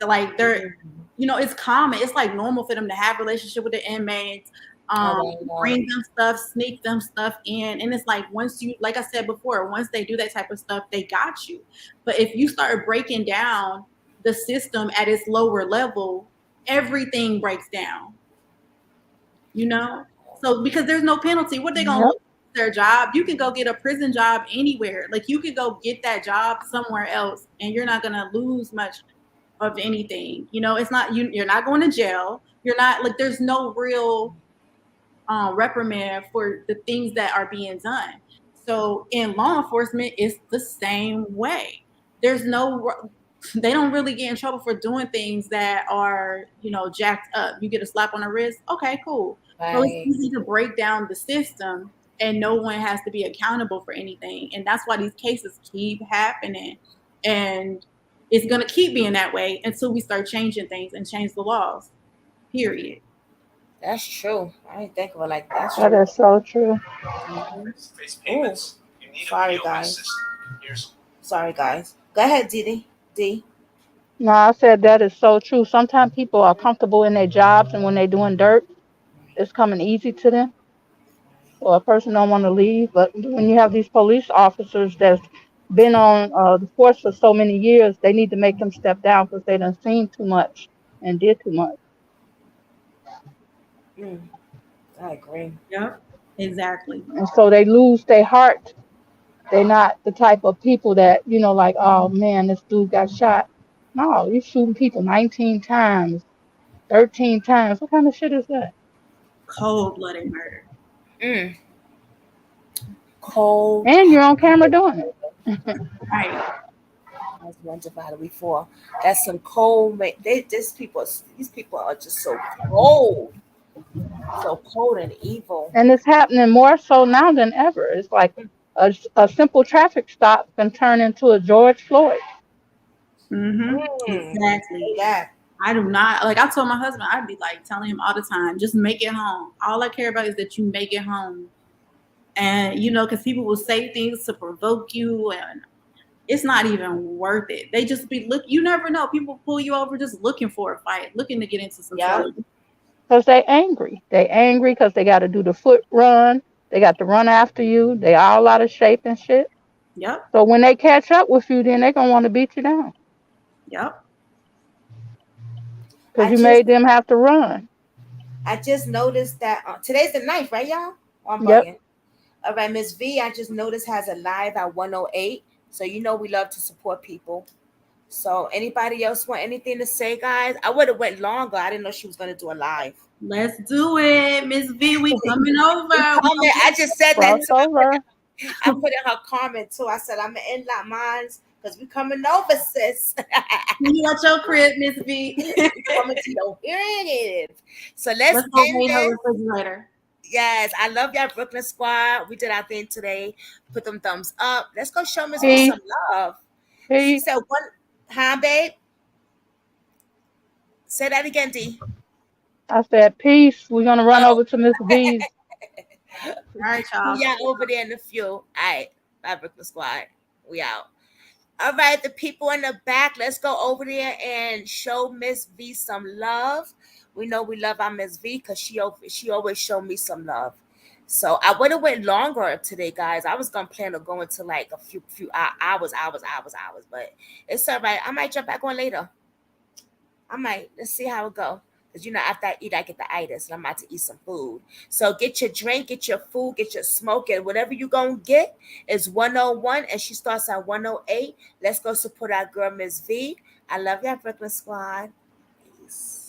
like, they're, it's common, it's like normal for them to have a relationship with the inmates, Oh my God. bring them stuff, sneak them stuff in. And it's like, once you, like I said before, once they do that type of stuff, they got you. But if you start breaking down the system at its lower level, everything breaks down, you know? So because there's no penalty, what they gonna Yep. lose their job? You can go get a prison job anywhere. Like you could go get that job somewhere else and you're not gonna lose much of anything. It's not you're not going to jail. You're not, like, there's no real reprimand for the things that are being done. So in law enforcement, it's the same way. There's no, they don't really get in trouble for doing things that are, jacked up. You get a slap on the wrist, okay, cool. So it's Right. easy to break down the system and no one has to be accountable for anything. And that's why these cases keep happening. And it's going to keep being that way until we start changing things and change the laws, period. That's true. I didn't think of it like that. That's That true. is so true. Mm-hmm. Face Oh, payments. You need a sorry POS guys. system. Here's Sorry guys. Go ahead, Didi. D. No, I said that is so true. Sometimes people are comfortable in their jobs, and when they're doing dirt, it's coming easy to them, or a person don't want to leave. But when you have these police officers that's been on the force for so many years, they need to make them step down because they done seen too much and did too much. Mm, I agree. Yep, exactly. And so they lose their heart. They're not the type of people that, like, oh man, this dude got shot. No, you shooting people 19 times, 13 times. What kind of shit is that? Cold-blooded murder. Mm, cold. And you're on camera doing it. Right. I was wondering about it before. That's some cold. They this people. These people are just so cold and evil. And it's happening more so now than ever. It's like a simple traffic stop can turn into a George Floyd. Mm-hmm. Say Exactly. that. I do not like. I told my husband, I'd be like telling him all the time, just make it home. All I care about is that you make it home. And because people will say things to provoke you, and it's not even worth it. They just be look. You never know. People pull you over just looking for a fight, looking to get into some Yeah. trouble. Because they angry. They angry because they got to do the foot run. They got to run after you. They all out of shape and shit. Yep. So when they catch up with you, then they going to want to beat you down Yep. because I you just made them have to run. I just noticed that today's the ninth, right, y'all? Oh, I'm Yep. bugging. All right, Miss V. I just noticed has a live at 108. So we love to support people. So anybody else want anything to say, guys? I would have went longer. I didn't know she was gonna do a live. Let's do it, Miss V. We coming We over. We comment. I just said that too. Crossover. I put in her comment too. I said I'm gonna end like mines because we coming over, sis. you at your crib, Miss V. We coming to your hearing. So let's Let's go end raid her this. refrigerator. Yes, I love y'all, Brooklyn Squad. We did our thing today. Put them thumbs up. Let's go show Miss V Peace. some love. She Peace. said one, huh, babe? Say that again, D. I said peace. We're going to run Oh, over to Miss V's. All right, y'all. we out over there in the few. All right, bye, Brooklyn Squad. We out. All right, the people in the back, let's go over there and show Miss V some love. We know we love our Miss V because she always show me some love. So I would have went longer today, guys. I was gonna plan on going to like a few hours, but it's all right. I might jump back on later. I might. Let's see how it go. Cause after I eat, I get the itis, and I'm about to eat some food. So get your drink, get your food, get your smoke, and whatever you gonna get is 101, and she starts at 108. Let's go support our girl Miss V. I love y'all, Brooklyn Squad. Peace.